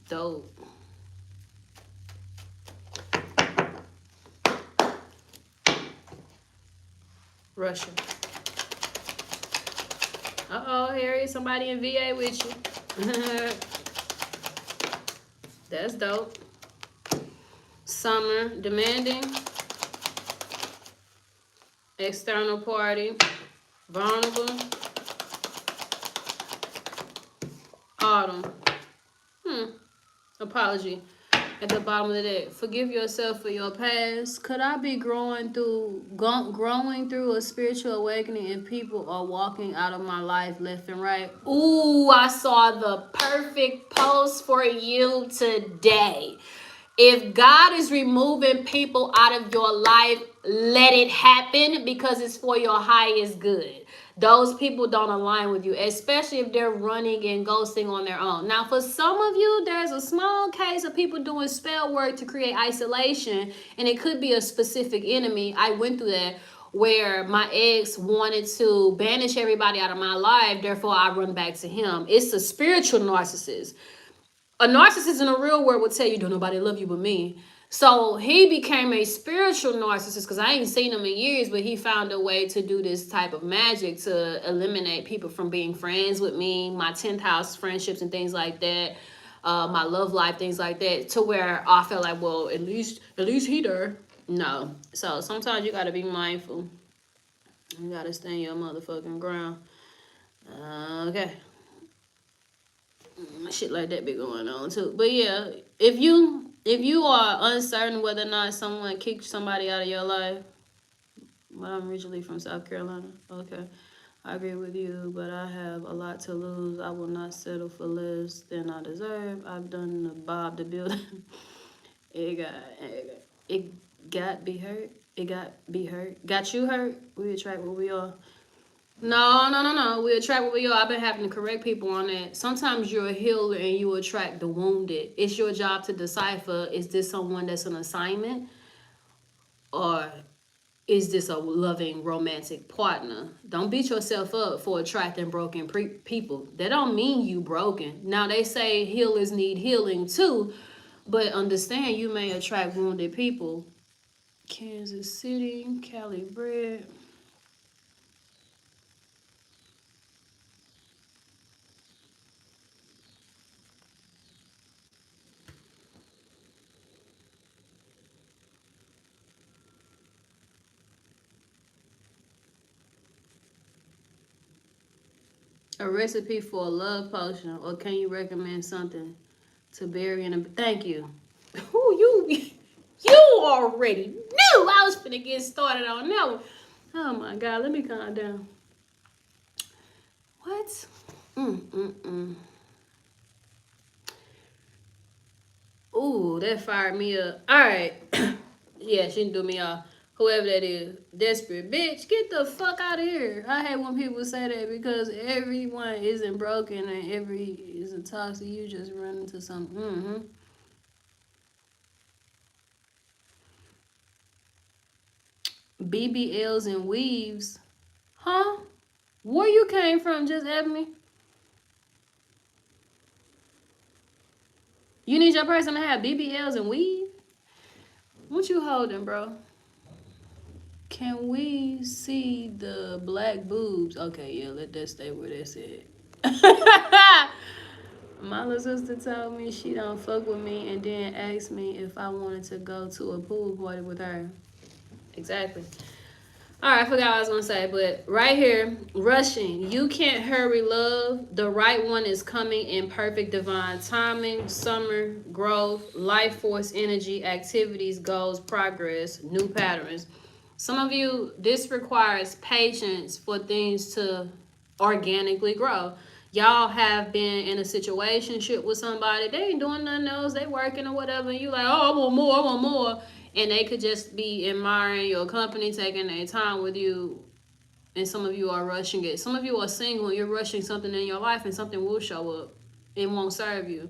Dope. Russia. Uh-oh, Harry. Somebody in VA with you. That's dope. Summer. Demanding. External party. Vulnerable. Autumn. Apology. At the bottom of the deck. Forgive yourself for your past. Could I be growing through a spiritual awakening and people are walking out of my life left and right? Ooh, I saw the perfect post for you today. If God is removing people out of your life, let it happen because it's for your highest good. Those people don't align with you, especially if they're running and ghosting on their own. Now, for some of you, there's a small case of people doing spell work to create isolation, and it could be a specific enemy. I went through that where my ex wanted to banish everybody out of my life, therefore I run back to him. It's a spiritual narcissist. A narcissist in the real world would tell you, don't nobody love you but me. So he became a spiritual narcissist because I ain't seen him in years, but he found a way to do this type of magic to eliminate people from being friends with me, my 10th house friendships and things like that, my love life, things like that, to where I felt like, well, at least he there. No. So sometimes you got to be mindful. You got to stand your motherfucking ground. Okay. Shit like that be going on too. But yeah, if you are uncertain whether or not someone kicked somebody out of your life, but I'm originally from South Carolina. Okay. I agree with you, but I have a lot to lose. I will not settle for less than I deserve. I've done the Bob the Builder. It got be hurt. It got be hurt. Got you hurt. We attract what we are. No. We attract what we are. I've been having to correct people on that. Sometimes you're a healer and you attract the wounded. It's your job to decipher, is this someone that's an assignment? Or is this a loving romantic partner? Don't beat yourself up for attracting broken people. That don't mean you broken. Now they say healers need healing too, but understand you may attract wounded people. Kansas City, Cali bread. A recipe for a love potion, or can you recommend something to bury in a... Thank you. Ooh, you already knew I was finna get started on that one. Oh my God, let me calm down. What? Ooh, that fired me up. All right. Yeah, she didn't do me off. Whoever that is, desperate bitch, get the fuck out of here. I hate when people say that because everyone isn't broken and every isn't toxic. You just run into something. BBLs and weaves, huh? Where you came from, just Ebony? You need your person to have BBLs and weave? What you holding, bro? Can we see the black boobs? Okay, yeah, let that stay where that's at. My little sister told me she don't fuck with me and then asked me if I wanted to go to a pool party with her. Exactly. All right, I forgot what I was going to say, but right here, rushing. You can't hurry love. The right one is coming in perfect divine timing. Summer, growth, life force, energy, activities, goals, progress, new patterns. Some of you, this requires patience for things to organically grow. y'all have been in a situationship with somebody, they ain't doing nothing else, they working or whatever, and you like, oh, I want more, I want more. And they could just be admiring your company, taking their time with you, and some of you are rushing it. Some of you are single and you're rushing something in your life, and something will show up. It won't serve you.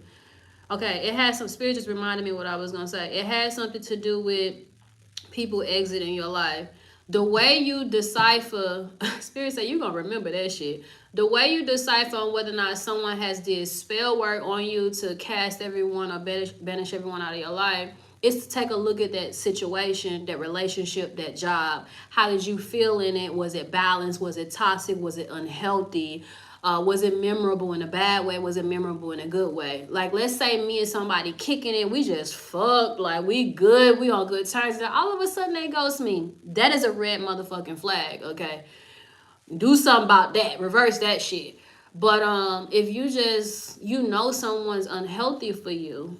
Okay, it has some, spirit just reminded me what I was gonna say. It has something to do with people exiting your life. The way you decipher, spirit say you gonna remember that shit. The way you decipher on whether or not someone has did spell work on you to cast everyone or banish everyone out of your life is to take a look at that situation, that relationship, that job. How did you feel in it? Was it balanced? Was it toxic? Was it unhealthy? Was it memorable in a bad way? Was it memorable in a good way? Like, let's say me and somebody kicking it, we just fucked, like we good, we on good terms, and all of a sudden they ghost me. That is a red motherfucking flag, okay? Do something about that. Reverse that shit. But if you just, you know someone's unhealthy for you,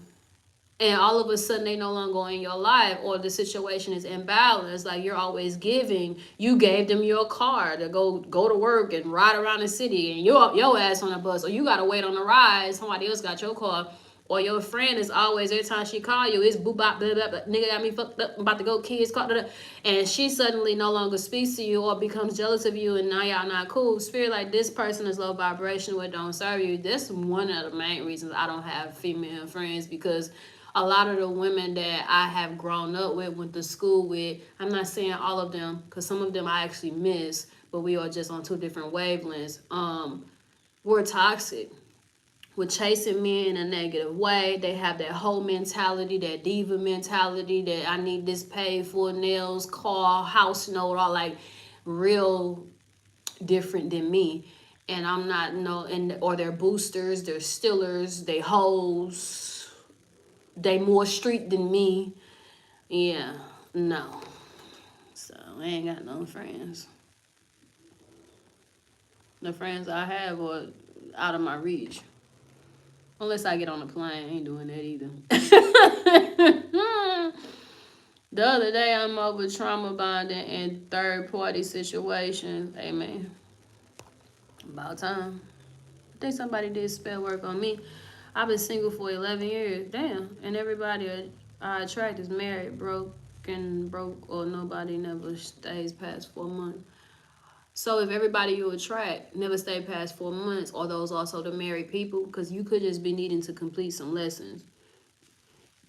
and all of a sudden they no longer in your life, or the situation is imbalanced, like you're always giving, you gave them your car to go to work and ride around the city, and your ass on a bus, or you gotta wait on the ride, somebody else got your car, or your friend is always, every time she call you, it's boop bop blah, blah, blah, nigga got me fucked up, I'm about to go kids call, blah, blah, and she suddenly no longer speaks to you or becomes jealous of you, and now y'all not cool. Spirit, like, this person is low vibration, what don't serve you. That's one of the main reasons I don't have female friends, because a lot of the women that I have grown up with, went to school with, I'm not saying all of them, because some of them I actually miss, but we are just on two different wavelengths. We're toxic. We're chasing men in a negative way. They have that whole mentality, that diva mentality, that I need this paid for, nails, car, house note, all like real different than me. And I'm not, no, and or they're boosters, they're stillers, they hoes, they more street than me. Yeah, no. So I ain't got no friends. The friends I have are out of my reach. Unless I get on a plane, I ain't doing that either. The other day, I'm over trauma bonding and third party situations. Amen. About time. I think somebody did spell work on me. I've been single for 11 years. Damn. And everybody I attract is married, broke, or nobody never stays past 4 months. So if everybody you attract never stay past 4 months, are those also the married people? Because you could just be needing to complete some lessons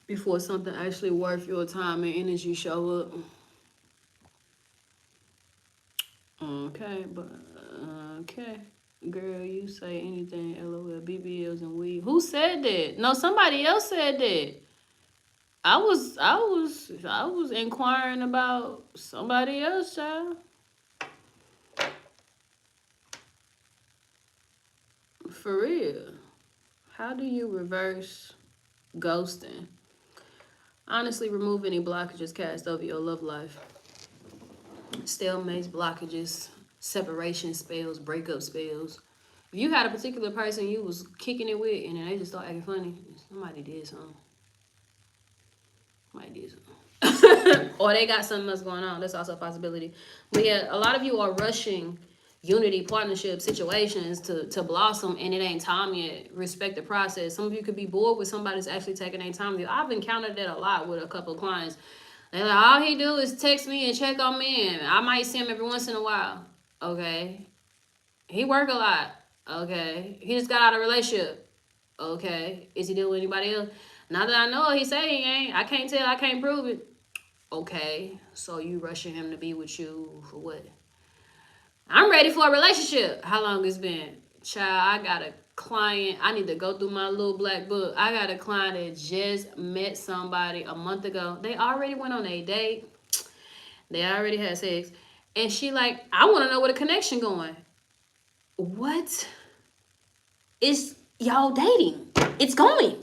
before something actually worth your time and energy show up. Okay, but okay. Girl, you say anything, LOL, BBLs and weed. Who said that? No, somebody else said that. I was inquiring about somebody else, child. For real. How do you reverse ghosting? Honestly, remove any blockages cast over your love life. Stalemates, blockages, separation spells, breakup spells. If you had a particular person you was kicking it with and then they just start acting funny, somebody did something. Somebody did something. Or they got something else going on. That's also a possibility. But yeah, a lot of you are rushing unity, partnership situations to blossom, and it ain't time yet. Respect the process. Some of you could be bored with somebody that's actually taking their time with you. I've encountered that a lot with a couple of clients. They're like, all he do is text me and check on me, and I might see him every once in a while. Okay. He work a lot. Okay. He just got out of a relationship. Okay. Is he dealing with anybody else? Now that I know it, he say he ain't. I can't tell. I can't prove it. Okay. So you rushing him to be with you for what? I'm ready for a relationship. How long it's been? Child, I got a client. I need to go through my little black book. I got a client that just met somebody a month ago. They already went on a date. They already had sex. And she like, I want to know where the connection going. What? Is y'all dating? It's going.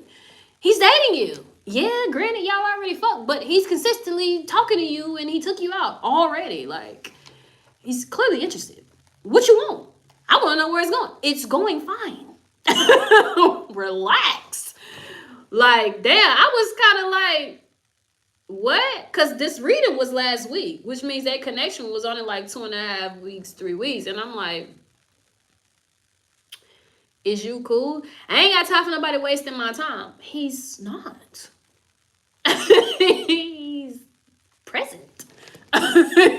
He's dating you. Yeah, granted, y'all already fucked, but he's consistently talking to you and he took you out already. Like, he's clearly interested. What you want? I want to know where it's going. It's going fine. Relax. Like, damn, I was kind of like, what? Because this reading was last week, which means that connection was only like 2.5 weeks, 3 weeks. And I'm like, Is you cool? I ain't got time for nobody wasting my time. He's not. He's present.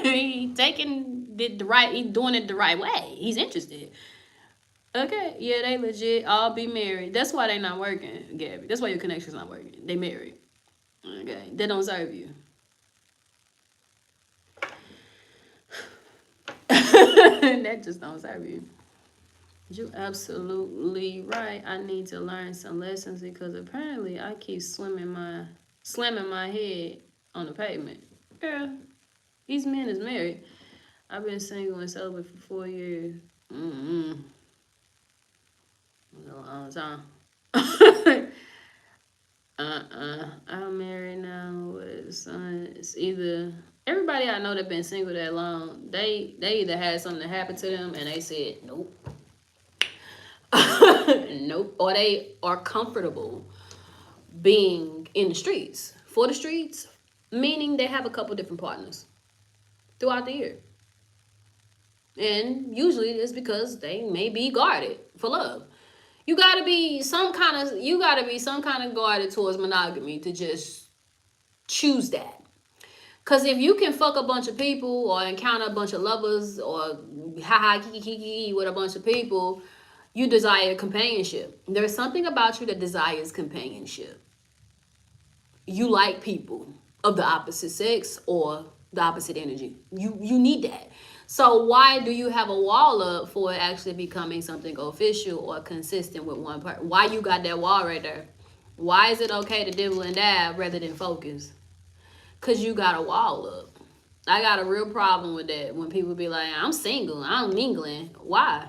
He taking it the right. He doing it the right way. He's interested. Okay, yeah, they legit all be married. That's why they not working, Gabby. That's why your connection's not working. They married. Okay, they don't serve you. That just don't serve you. You absolutely right. I need to learn some lessons because apparently I keep slamming my head on the pavement. Girl, these men is married. I've been single and celibate for 4 years. A long time. I'm married now with a son. It's either everybody I know that been single that long, they either had something happen to them and they said nope. Nope. Or they are comfortable being in the streets. For the streets, meaning they have a couple different partners throughout the year. And usually it's because they may be guarded for love. You gotta be some kind of guarded towards monogamy to just choose that. Cause if you can fuck a bunch of people or encounter a bunch of lovers or kiki with a bunch of people, you desire companionship. There's something about you that desires companionship. You like people of the opposite sex or the opposite energy. You need that. So why do you have a wall up for it actually becoming something official or consistent with one part? Why you got that wall right there? Why is it okay to dibble and dab rather than focus? Because you got a wall up. I got a real problem with that when people be like, I'm single, I'm mingling. Why?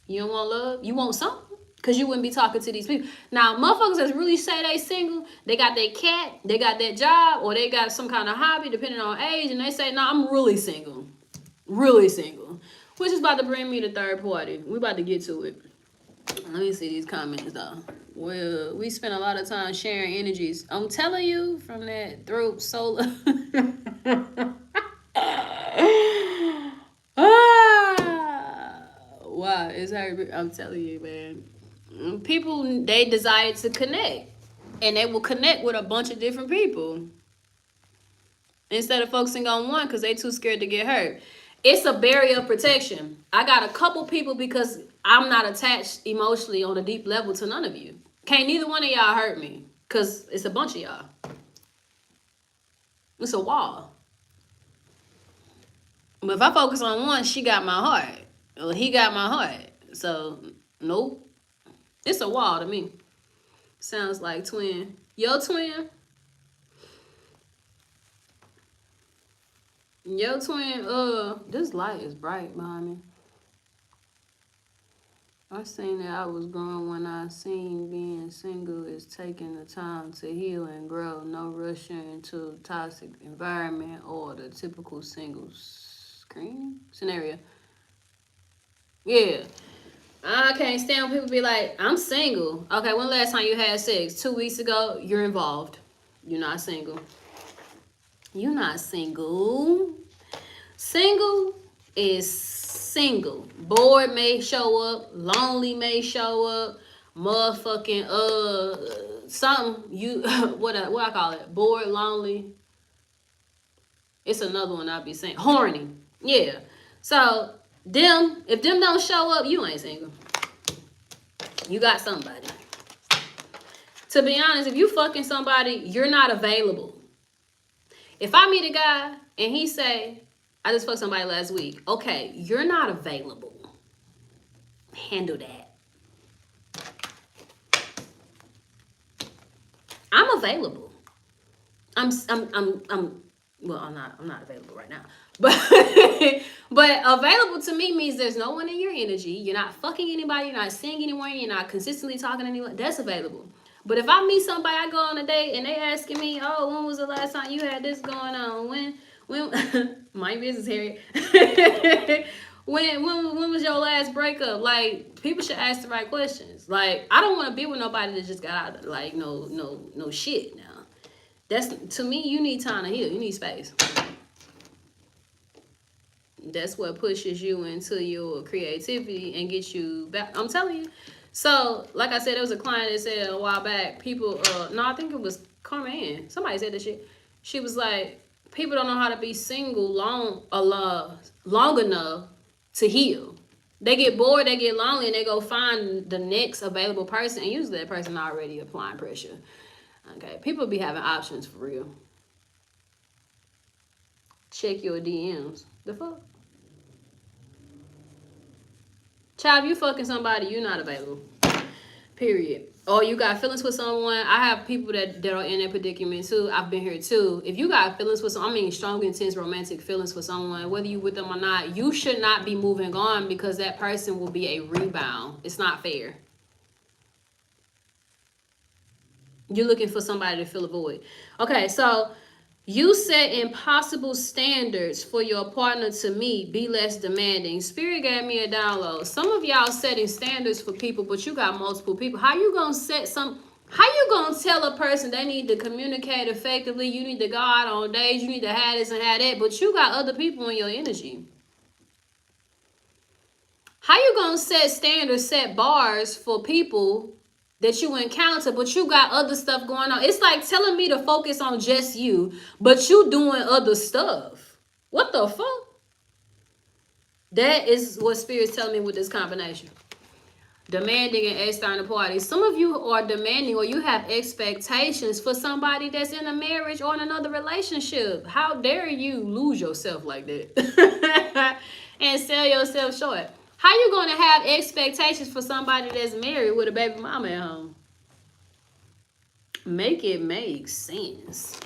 You don't want love? You want something? Because you wouldn't be talking to these people. Now, motherfuckers that really say they single, they got that cat, they got that job, or they got some kind of hobby, depending on age, and they say, no, I'm really single. Really single. Which is about to bring me to third party. We about to get to it. Let me see these comments, though. Well, we spent a lot of time sharing energies. I'm telling you, from that throat solar. Wow, it's hard. I'm telling you, man. People, they desire to connect. And they will connect with a bunch of different people. Instead of focusing on one because they too scared to get hurt. It's a barrier of protection. I got a couple people because I'm not attached emotionally on a deep level to none of you. Can't neither one of y'all hurt me because it's a bunch of y'all. It's a wall. But if I focus on one, she got my heart. Or he got my heart. So, nope. It's a wall to me. Sounds like twin. Yo, twin. Yo, twin, this light is bright behind me. I seen that I was growing when I seen being single is taking the time to heal and grow. No rushing into a toxic environment or the typical single screen scenario. Yeah. I can't stand when people be like, I'm single. Okay, when last time you had sex? 2 weeks ago, you're involved. You're not single. You're not single. Single is single. Bored may show up. Lonely may show up. Motherfucking something you what I call it? Bored, lonely. It's another one I'll be saying. Horny. Yeah. So if them don't show up, you ain't single. You got somebody. To be honest, if you fucking somebody, you're not available. If I meet a guy and he say, I just fucked somebody last week. Okay, you're not available. Handle that. I'm available. I'm not available right now. But but available to me means there's no one in your energy. You're not fucking anybody, you're not seeing anyone, you're not consistently talking to anyone. That's available. But if I meet somebody, I go on a date and they asking me, oh, when was the last time you had this going on? When my business, Harry. when was your last breakup? Like, people should ask the right questions. Like, I don't want to be with nobody that just got out of, like, no shit now. That's, to me, you need time to heal. You need space. That's what pushes you into your creativity and gets you back. I'm telling you. So, like I said, there was a client that said a while back, people, no, I think it was Carmen. Somebody said this shit. She was like, people don't know how to be single long enough to heal. They get bored, they get lonely, and they go find the next available person, and usually that person already applying pressure. Okay, people be having options for real. Check your DMs. The fuck? Child, if you fucking somebody, you're not available. Period. Or you got feelings with someone. I have people that are in that predicament too. I've been here too. If you got feelings with someone, I mean strong, intense, romantic feelings for someone, whether you with them or not, you should not be moving on because that person will be a rebound. It's not fair. You're looking for somebody to fill a void. Okay, so you set impossible standards for your partner to meet. Be less demanding. Spirit gave me a download. Some of y'all setting standards for people, but you got multiple people. How you gonna how you gonna tell a person they need to communicate effectively? You need to go out on dates. You need to have this and have that, but you got other people in your energy. How you gonna set standards, set bars for people that you encounter, but you got other stuff going on? It's like telling me to focus on just you, but you doing other stuff. What the fuck? That is what Spirit's telling me with this combination. Demanding and external parties. Some of you are demanding or you have expectations for somebody that's in a marriage or in another relationship. How dare you lose yourself like that and sell yourself short? How you going to have expectations for somebody that's married with a baby mama at home? Make it make sense.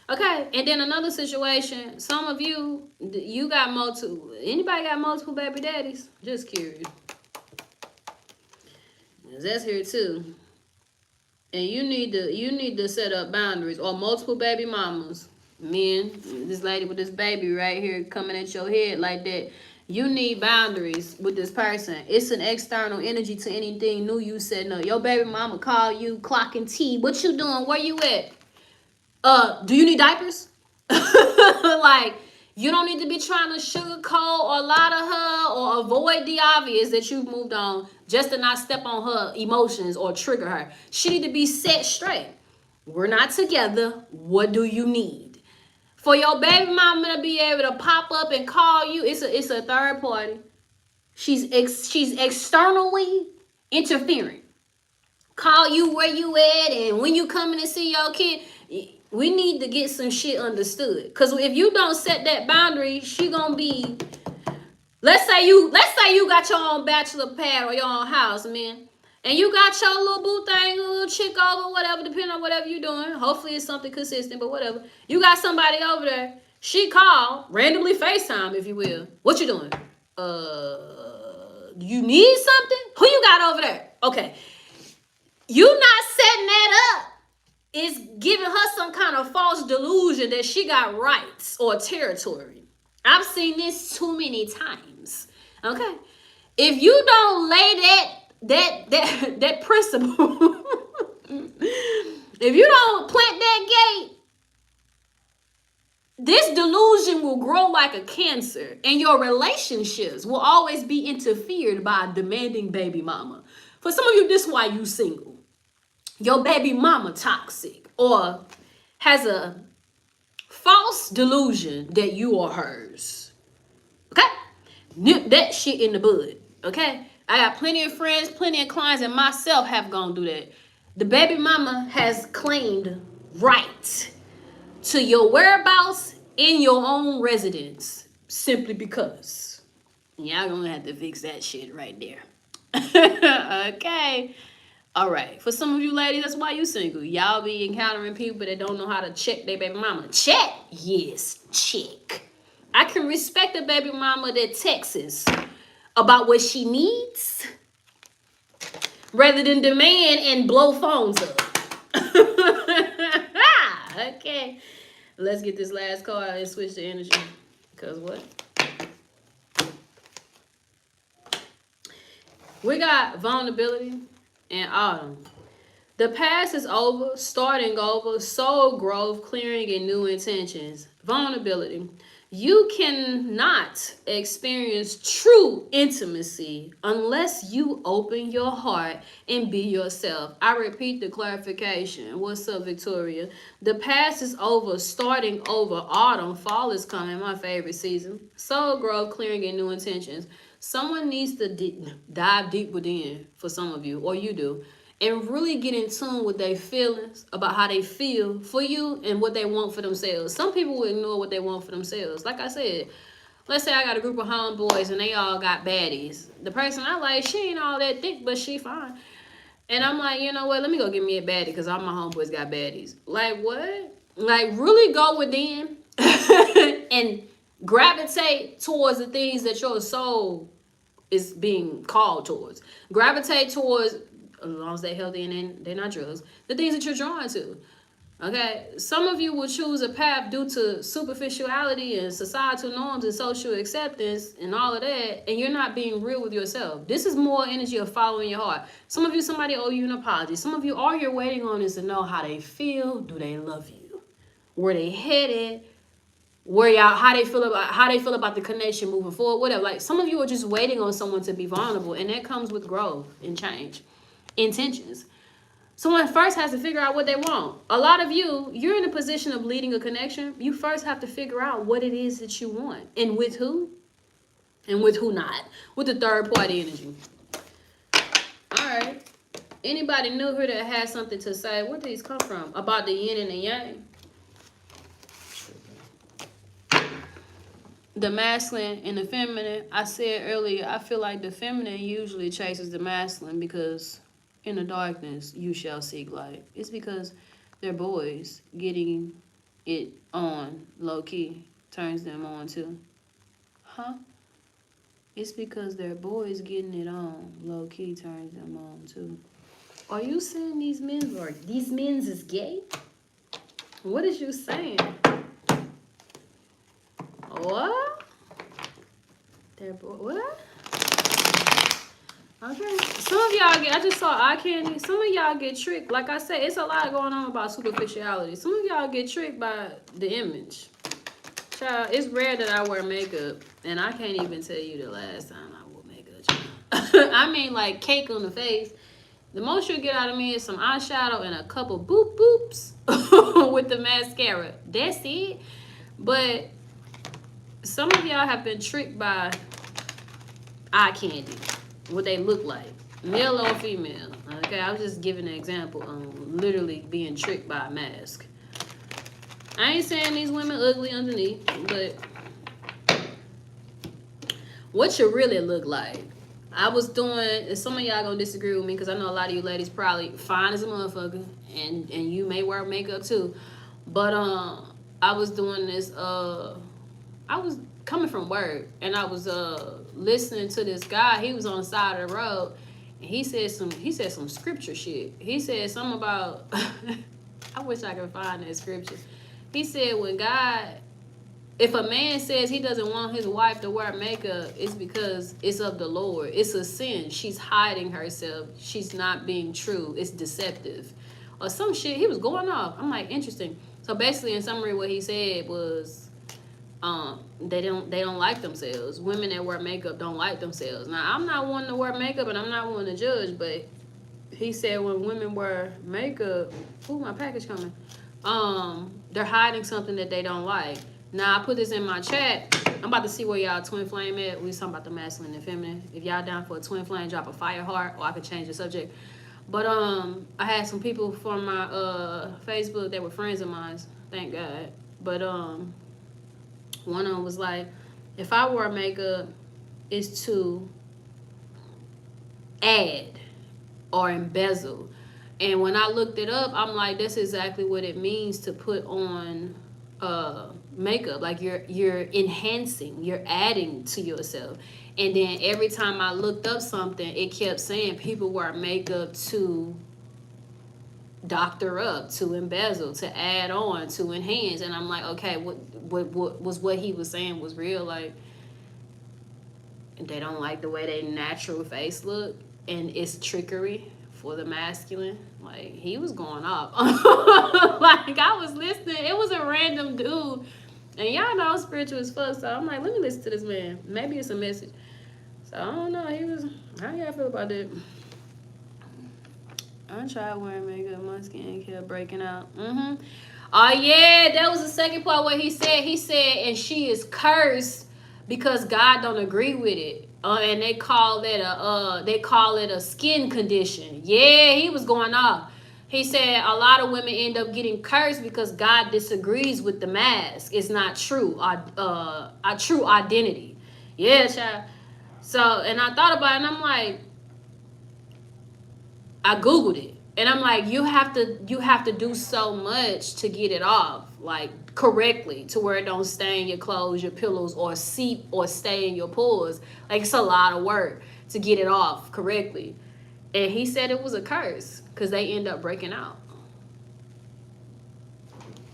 Okay, and then another situation. Some of you, you got multiple. Anybody got multiple baby daddies? Just curious. That's here too. And you need to set up boundaries, or multiple baby mamas. Men, this lady with this baby right here coming at your head like that. You need boundaries with this person. It's an external energy to anything new you setting up. Your baby mama call you clocking tea. What you doing? Where you at? Do you need diapers? Like, you don't need to be trying to sugarcoat or lie to her or avoid the obvious that you've moved on just to not step on her emotions or trigger her. She need to be set straight. We're not together. What do you need? For your baby mama to be able to pop up and call you, it's a third party. She's externally interfering. Call you where you at and when you coming to see your kid. We need to get some shit understood. Because if you don't set that boundary, she gonna be. Let's say you got your own bachelor pad or your own house, man. And you got your little boo thing, a little chick over, whatever, depending on whatever you're doing. Hopefully it's something consistent, but whatever. You got somebody over there. She called, randomly FaceTime, if you will. What you doing? You need something? Who you got over there? Okay. You not setting that up. Is giving her some kind of false delusion that she got rights or territory. I've seen this too many times. Okay. If you don't lay that principle, if you don't plant that gate, this delusion will grow like a cancer, and your relationships will always be interfered by a demanding baby mama. For some of you, this is why you single. Your baby mama toxic or has a false delusion that you are hers. Okay? Nip that shit in the bud. Okay? I got plenty of friends, plenty of clients, and myself have gone through that. The baby mama has claimed right to your whereabouts in your own residence simply because. Y'all gonna have to fix that shit right there. Okay? All right. For some of you ladies, that's why you single. Y'all be encountering people that don't know how to check their baby mama. Check? Yes, check. I can respect a baby mama that texts about what she needs rather than demand and blow phones up. Okay. Let's get this last card and switch the energy. Because what? We got vulnerability and autumn. The past is over, starting over, soul growth, clearing, and new intentions. Vulnerability. You cannot experience true intimacy unless you open your heart and be yourself. I repeat the clarification. What's up, Victoria? The past is over, starting over. Autumn, fall is coming, my favorite season. Soul growth, clearing, and new intentions. Someone needs to dive deep within for some of you, or you do, and really get in tune with their feelings about how they feel for you and what they want for themselves. Some people will ignore what they want for themselves. Like I said, let's say I got a group of homeboys and they all got baddies. The person I like, she ain't all that thick, but she fine. And I'm like, you know what? Let me go get me a baddie because all my homeboys got baddies. Like, what? Like, really go within and gravitate towards the things that your soul is being called towards. Gravitate towards, as long as they're healthy and they're not drugs, the things that you're drawn to. Okay, some of you will choose a path due to superficiality and societal norms and social acceptance and all of that, and you're not being real with yourself. This is more energy of following your heart. Some of you, somebody owe you an apology. Some of you, all you're waiting on is to know how they feel. Do they love you? Where they headed? Where y'all, how they feel about the connection moving forward, whatever. Like, some of you are just waiting on someone to be vulnerable, and that comes with growth and change, intentions. Someone first has to figure out what they want. A lot of you, you're in a position of leading a connection. You first have to figure out what it is that you want, and with who not, with the third party energy. All right, anybody new here that has something to say? Where did these come from about the yin and the yang? The masculine and the feminine. I said earlier, I feel like the feminine usually chases the masculine because in the darkness you shall seek light. It's because they're boys. Getting it on low key turns them on too. Huh? It's because they're boys. Getting it on low key turns them on too. Are you saying these men is gay? What is you saying? What? They're what? Okay. Some of y'all get, I just saw eye candy. Some of y'all get tricked. Like I said, it's a lot going on about superficiality. Some of y'all get tricked by the image. Child, it's rare that I wear makeup, and I can't even tell you the last time I wore makeup. I mean, like cake on the face. The most you'll get out of me is some eyeshadow and a couple boop boops with the mascara. That's it. But some of y'all have been tricked by eye candy, what they look like, male or female. Okay, I was just giving an example on literally being tricked by a mask. I ain't saying these women ugly underneath, but what you really look like. I was doing, and some of y'all gonna disagree with me because I know a lot of you ladies probably fine as a motherfucker, and you may wear makeup too. But I was doing this. I was coming from work, and I was listening to this guy. He was on the side of the road, and he said some scripture shit. He said something about I wish I could find that scripture. He said when God, if a man says he doesn't want his wife to wear makeup, it's because it's of the Lord. It's a sin. She's hiding herself. She's not being true. It's deceptive. Or some shit. He was going off. I'm like, interesting. So basically, in summary, what he said was they don't like themselves. Women that wear makeup don't like themselves. Now, I'm not one to wear makeup, and I'm not one to judge, but he said when women wear makeup, ooh, my package coming, they're hiding something that they don't like. Now, I put this in my chat. I'm about to see where y'all twin flame at. We was talking about the masculine and feminine. If y'all down for a twin flame, drop a fire heart, or I could change the subject. But I had some people from my Facebook that were friends of mine, thank God. But one of them was like, if I wear makeup, it's to add or embezzle. And when I looked it up, I'm like, that's exactly what it means to put on makeup. Like you're enhancing, you're adding to yourself. And then every time I looked up something, it kept saying people wear makeup to doctor up, to embezzle, to add on, to enhance. And I'm like, okay, what was what he was saying was real? Like, they don't like the way their natural face look, and it's trickery for the masculine. Like, he was going off. Like, I was listening. It was a random dude And y'all know I'm spiritual as fuck, so I'm like, let me listen to this man. Maybe it's a message. So I don't know. How y'all feel about that? I tried wearing makeup. My skin kept breaking out. Oh yeah, that was the second part where he said, and she is cursed because God don't agree with it. And they call it a skin condition. Yeah, he was going off. He said a lot of women end up getting cursed because God disagrees with the mask. It's not true. A true identity. Yeah, child. So, and I thought about it, and I'm like, I Googled it. And I'm like, you have to do so much to get it off, like correctly, to where it don't stain your clothes, your pillows, or seep or stay in your pores. Like, it's a lot of work to get it off correctly. And he said it was a curse because they end up breaking out.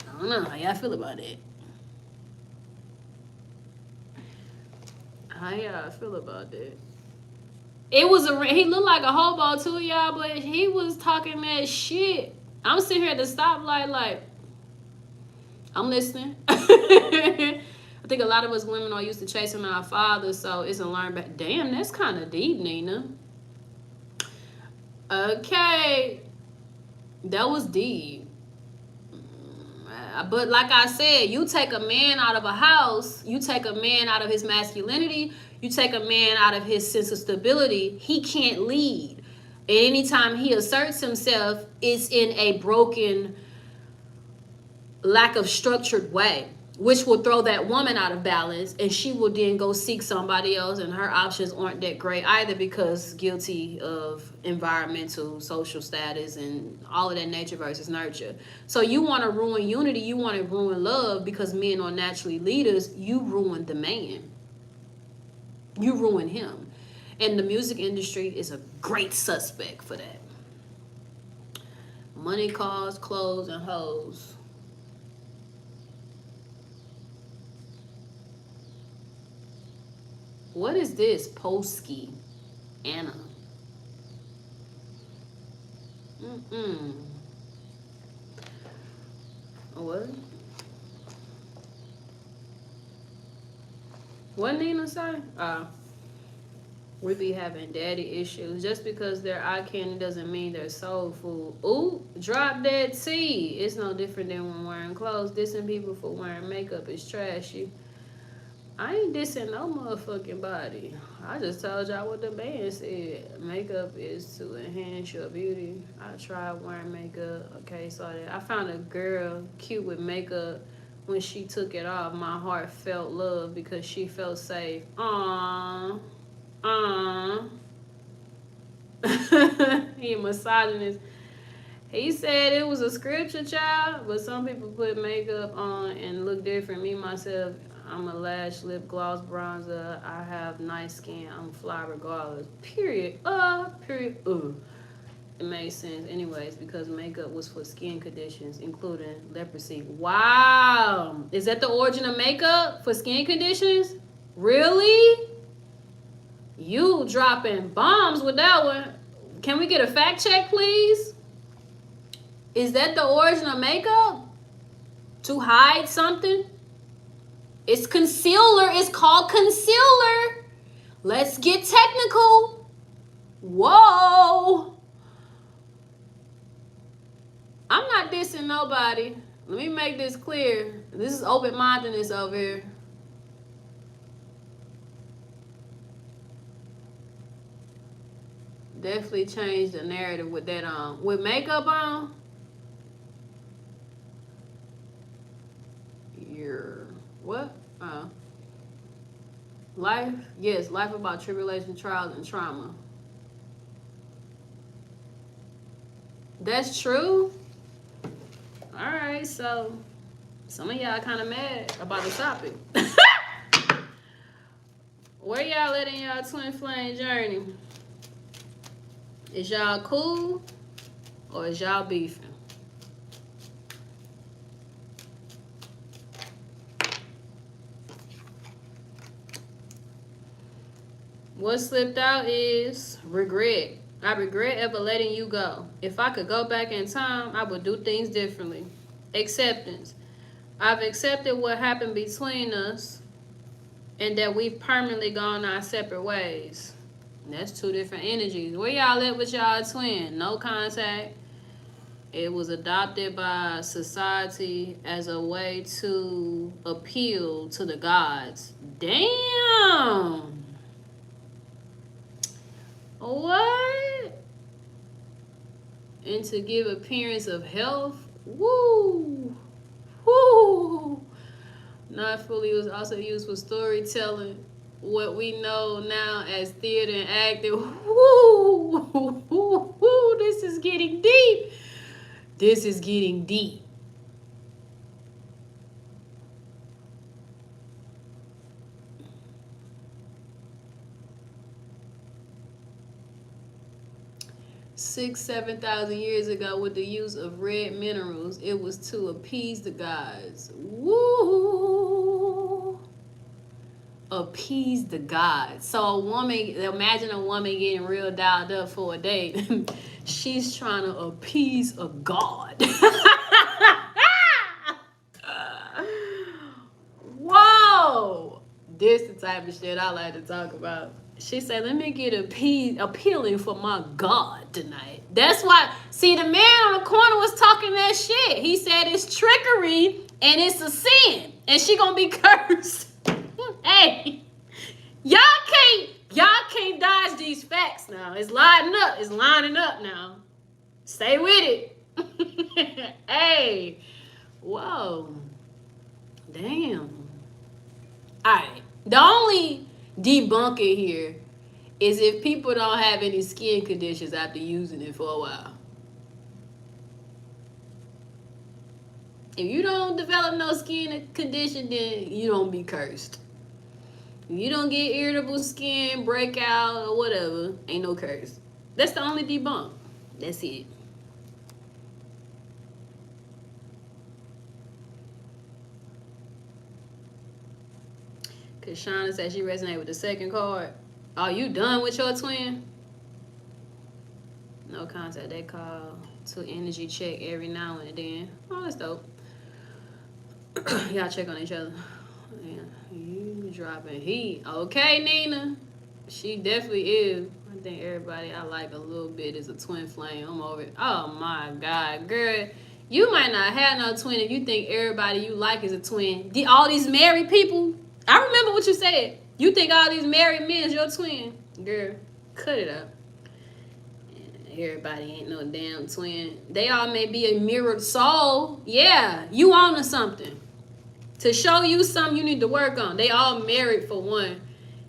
I don't know how y'all feel about it. How y'all feel about that? He looked like a hobo too, y'all, but he was talking that shit. I'm sitting here at the stoplight like, I'm listening. I think a lot of us women are used to chasing our fathers, so it's a learn back. Damn, that's kind of deep, Nina. Okay. That was deep. But like I said, you take a man out of a house, you take a man out of his masculinity, you take a man out of his sense of stability, he can't lead. And anytime he asserts himself, it's in a broken, lack of structured way, which will throw that woman out of balance, and she will then go seek somebody else, and her options aren't that great either because guilty of environmental, social status, and all of that nature versus nurture. So you want to ruin unity, you want to ruin love because men are naturally leaders. You ruin the man. You ruin him. And the music industry is a great suspect for that. Money, cars, clothes, and hoes. What is this? Polsky. Anna. What? What Nina say? We be having daddy issues. Just because they're eye candy doesn't mean they're soul food. Ooh, drop that T. It's no different than when wearing clothes. Dissing people for wearing makeup is trashy. I ain't dissing no motherfucking body. I just told y'all what the band said. Makeup is to enhance your beauty. I tried wearing makeup. Okay, so I found a girl cute with makeup. When she took it off, my heart felt love because she felt safe. Aww. He a misogynist. He said it was a scripture, child, but some people put makeup on and look different. Me, myself, I'm a lash, lip gloss, bronzer. I have nice skin. I'm fly regardless. Period. Period. It made sense anyways because makeup was for skin conditions, including leprosy. Wow. Is that the origin of makeup for skin conditions? Really? You dropping bombs with that one. Can we get a fact check, please? Is that the origin of makeup? To hide something? It's concealer. It's called concealer. Let's get technical. Whoa. I'm not dissing nobody. Let me make this clear. This is open-mindedness over here. Definitely changed the narrative with that on. With makeup on? What? Life? Yes, life about tribulation, trials, and trauma. That's true? Alright, so some of y'all kind of mad about the topic. Where y'all at in y'all twin flame journey? Is y'all cool or is y'all beefing? What slipped out is regret. I regret ever letting you go. If I could go back in time, I would do things differently. Acceptance. I've accepted what happened between us and that we've permanently gone our separate ways. And that's two different energies. Where y'all at with y'all twin? No contact. It was adopted by society as a way to appeal to the gods. Damn. What? And to give appearance of health. Woo. Woo. Not fully was also used for storytelling. What we know now as theater and acting. Woo. Woo. This is getting deep. This is getting deep. Six, 7,000 years ago, with the use of red minerals, it was to appease the gods. Woo! Appease the gods. So a woman, imagine a woman getting real dialed up for a date. She's trying to appease a god. Whoa! This the type of shit I like to talk about. She said, let me get appealing for my God tonight. That's why, see, the man on the corner was talking that shit. He said it's trickery and it's a sin. And she gonna be cursed. Hey, y'all can't dodge these facts now. It's lining up. It's lining up now. Stay with it. Hey. Whoa. Damn. Alright. The only debunker here is if people don't have any skin conditions after using it for a while. If you don't develop no skin condition, then you don't be cursed. If you don't get irritable skin, breakout, or whatever, ain't no curse. That's the only debunk. That's it. Cause Shauna said she resonated with the second card. Are you done with your twin? No contact. They call to energy check every now and then. Oh, that's dope. Y'all check on each other. Yeah, you dropping heat. Okay, Nina. She definitely is. I think everybody I like a little bit is a twin flame. I'm over it. Oh my God, girl. You might not have no twin if you think everybody you like is a twin. All these married people. I remember what you said. You think all these married men is your twin. Girl, cut it up. Everybody ain't no damn twin. They all may be a mirrored soul. Yeah, you on to something. To show you something you need to work on. They all married for one.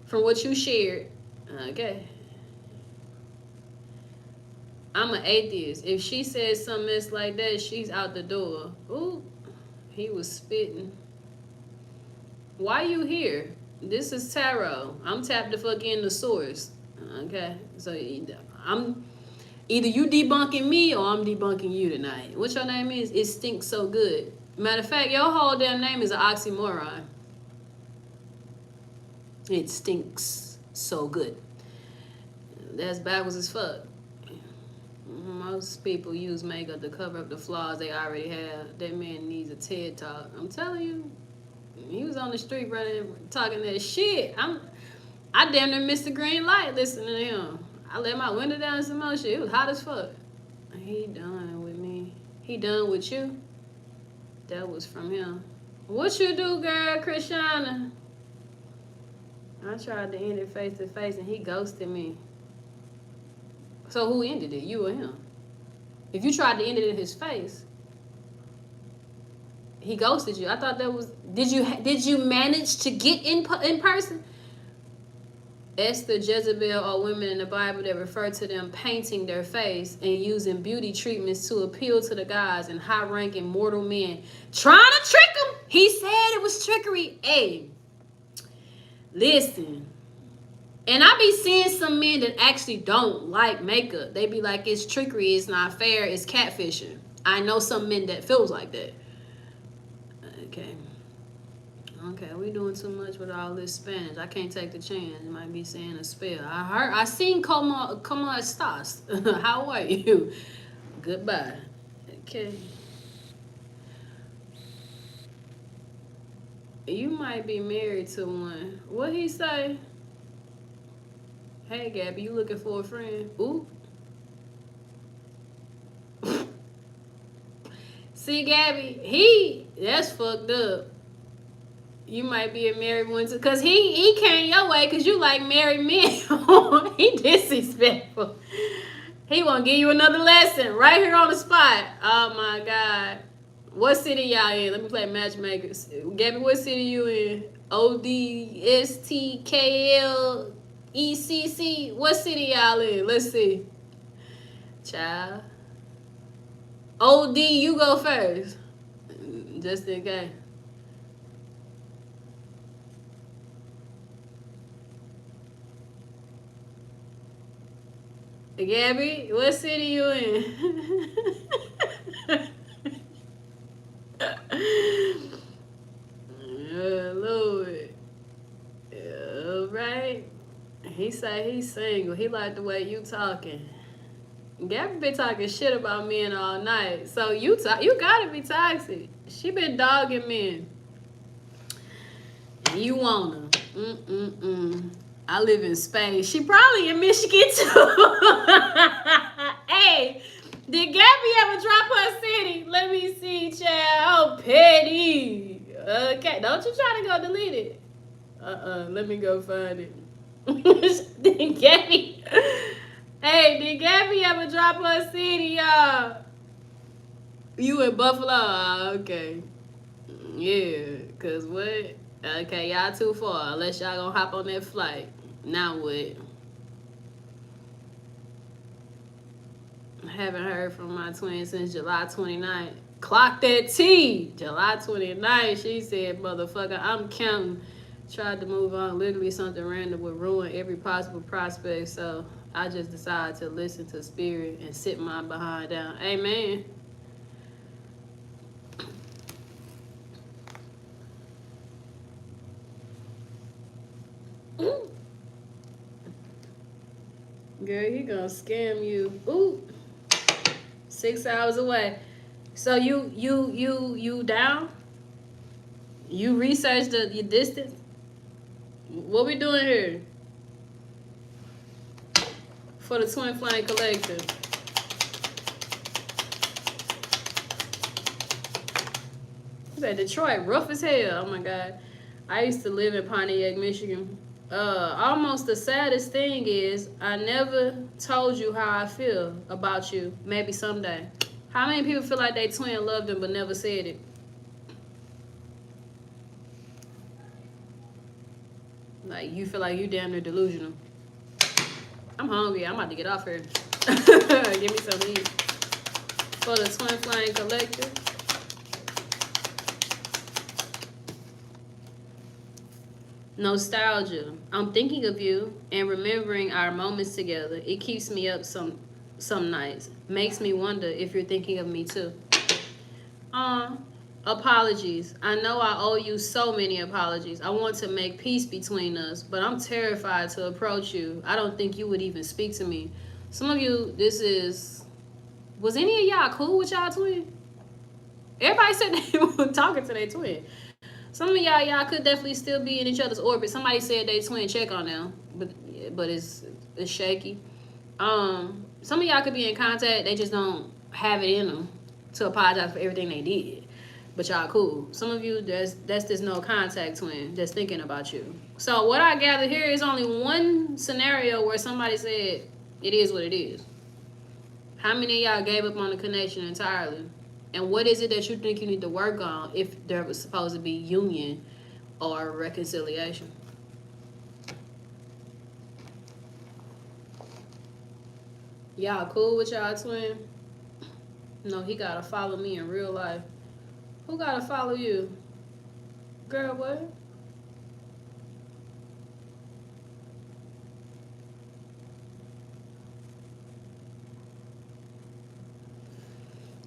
From what you shared. Okay. I'm an atheist. If she says something that's like that, she's out the door. Ooh, he was spitting. Why you here? This is tarot. I'm tapped the fuck in the source. Okay, so I'm either you debunking me or I'm debunking you tonight. What your name is? It stinks so good. Matter of fact, your whole damn name is an oxymoron. It stinks so good. That's backwards as fuck. Most people use makeup to cover up the flaws they already have. That man needs a TED Talk. I'm telling you. He was on the street running, talking that shit. I damn near missed the green light listening to him. I let my window down and some more shit. It was hot as fuck. He done with me. He done with you? That was from him. What you do, girl, Krishana? I tried to end it face to face and he ghosted me. So who ended it? You or him? If you tried to end it in his face, he ghosted you. I thought that was. Did you manage to get in person? Esther, Jezebel are women in the Bible that refer to them painting their face and using beauty treatments to appeal to the gods and high-ranking mortal men, trying to trick them. He said it was trickery. Hey, listen. And I be seeing some men that actually don't like makeup. They be like, it's trickery, it's not fair, it's catfishing. I know some men that feels like that. Okay, we doing too much with all this Spanish. I can't take the chance. You might be saying a spell. I seen como estás. How are you? Goodbye. Okay. You might be married to one. What he say? Hey, Gabby, you looking for a friend? Ooh. See, Gabby, that's fucked up. You might be a married one too, cause he came your way, cause you like married men. He disrespectful. He won't give you another lesson right here on the spot. Oh my God. What city y'all in? Let me play matchmakers. Gabby, what city you in? ODSTKLECC. What city y'all in? Let's see. Child. OD, you go first. Just in case. Gabby, what city you in? Oh, Lord. All right. He say he's single. He like the way you talking. Gabby been talking shit about men all night. So you gotta be toxic. She been dogging men. And you wanna. I live in space. She probably in Michigan too. Hey, did Gabby ever drop her city? Let me see, child. Oh, petty. Okay, don't you try to go delete it. Let me go find it. Did Gabby? Hey, did Gabby ever drop her city, y'all? You in Buffalo? Okay. Yeah, cause what? Okay, y'all too far. Unless y'all gonna hop on that flight. Now what? Haven't heard from my twin since July 29th. Clock that T. July 29th. She said, motherfucker, I'm counting. Tried to move on. Literally something random would ruin every possible prospect. So I just decided to listen to spirit and sit my behind down. Amen. Ooh. Girl, he gonna scam you. Ooh. 6 hours away. So you down? You researched your distance? What we doing here? For the Twin Flame Collective. That Detroit, rough as hell. Oh my God. I used to live in Pontiac, Michigan. Almost the saddest thing is I never told you how I feel about you. Maybe someday. How many people feel like they twin loved them but never said it? Like you feel like you damn near delusional. I'm hungry. I'm about to get off here. Give me some meat. For the Twin Flame Collective. Nostalgia. I'm thinking of you and remembering our moments together. It keeps me up some nights. Makes me wonder if you're thinking of me too. Apologies. I know I owe you so many apologies. I want to make peace between us, but I'm terrified to approach you. I don't think you would even speak to me. Some of you, was any of y'all cool with y'all twin? Everybody said they were talking to their twin. Some of y'all could definitely still be in each other's orbit. Somebody said they twin check on them, but it's shaky. Some of y'all could be in contact. They just don't have it in them to apologize for everything they did. But y'all cool. Some of you, that's this no contact twin that's thinking about you. So what I gather here is only one scenario where somebody said it is what it is. How many of y'all gave up on the connection entirely? And what is it that you think you need to work on if there was supposed to be union or reconciliation? Y'all cool with y'all twin? No, he gotta follow me in real life. Who gotta follow you? Girl, what?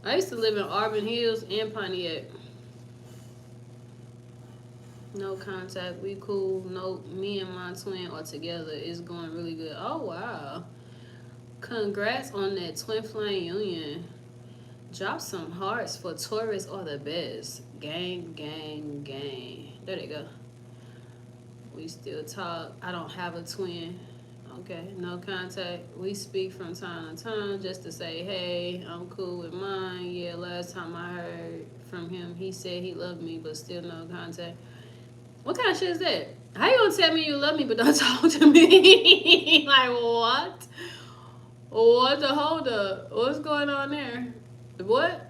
I used to live in Auburn Hills and Pontiac. No contact, we cool. No, me and my twin are together. It's going really good. Oh, wow. Congrats on that twin flame union. Drop some hearts for Taurus or the best. Gang, gang, gang. There they go. We still talk. I don't have a twin. Okay, no contact. We speak from time to time just to say, hey, I'm cool with mine. Yeah, last time I heard from him, he said he loved me, but still no contact. What kind of shit is that? How you gonna tell me you love me but don't talk to me? Like, what? What the hold up? What's going on there? What?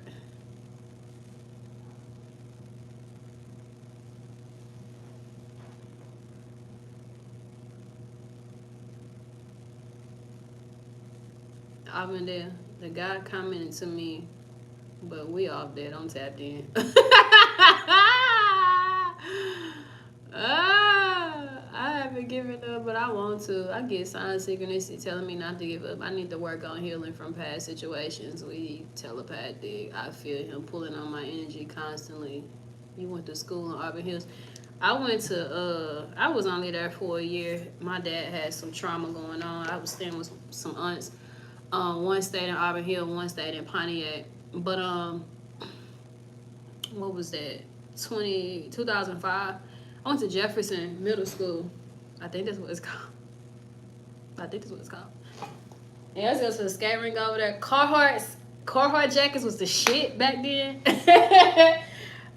I've been there. The guy commented to me, but we off there. Don't tap in. I haven't given up, but I want to. I get signs synchronicity telling me not to give up. I need to work on healing from past situations. We telepathic. I feel him pulling on my energy constantly. You went to school in Auburn Hills. I went to I was only there for a year. My dad had some trauma going on. I was staying with some aunts. One stayed in Auburn Hill, one stayed in Pontiac. But what was that? 2005. I went to Jefferson Middle School. I think that's what it's called. Yeah, let's go to the skate rink over there. Carhartt jackets was the shit back then.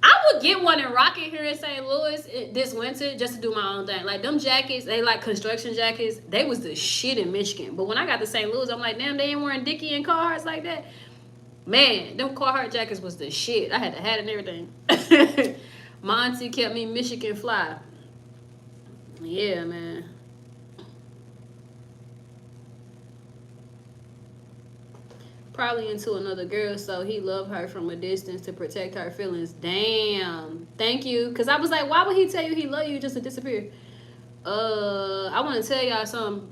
I would get one and rock it here in St. Louis this winter just to do my own thing. Like, them jackets, they like construction jackets. They was the shit in Michigan. But when I got to St. Louis, I'm like, damn, they ain't wearing Dickie and Carhartts like that. Man, them Carhartt jackets was the shit. I had the hat and everything. My auntie kept me Michigan fly. Yeah, man. Probably into another girl, so he loved her from a distance to protect her feelings. Damn. Thank you. Because I was like, why would he tell you he loved you just to disappear? I want to tell y'all something.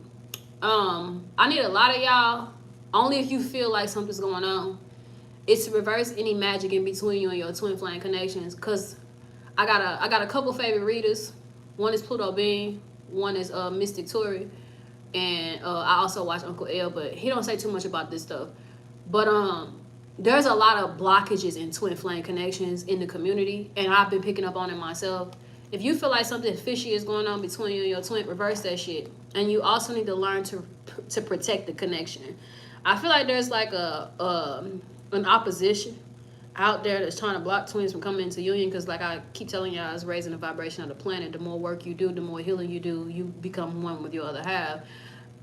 I need a lot of y'all, only if you feel like something's going on, is to reverse any magic in between you and your twin flame connections. Because I got a couple favorite readers. One is Pluto Bean. One is Mystic Tory. And I also watch Uncle L, but he don't say too much about this stuff. But there's a lot of blockages in twin flame connections in the community, and I've been picking up on it myself. If you feel like something fishy is going on between you and your twin, reverse that shit. And you also need to learn to protect the connection. I feel like there's like an opposition out there that's trying to block twins from coming into union, because like I keep telling y'all, it's raising the vibration of the planet. The more work you do, the more healing you do, you become one with your other half.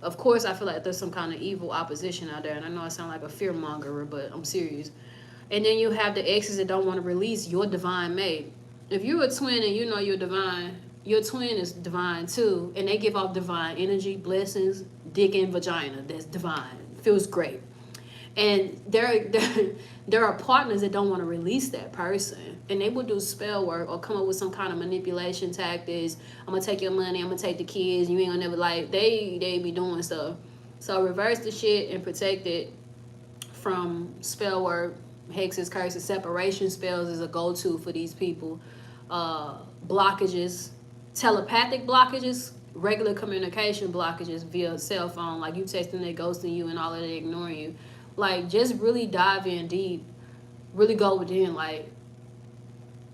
Of course, I feel like there's some kind of evil opposition out there, and I know I sound like a fear mongerer, but I'm serious. And then you have the exes that don't want to release your divine mate. If you're a twin and you know you're divine, your twin is divine too, and they give off divine energy, blessings, dick and vagina. That's divine. Feels great. And there are partners that don't want to release that person, and they will do spell work or come up with some kind of manipulation tactics. I'm gonna take your money, I'm gonna take the kids, you ain't gonna never, like, they be doing stuff. So reverse the shit and protect it from spell work, hexes, curses. Separation spells is a go-to for these people. Blockages, telepathic blockages, regular communication blockages via cell phone, like you texting, they ghosting you and all of that, ignoring you. Like, just really dive in deep, really go within. Like,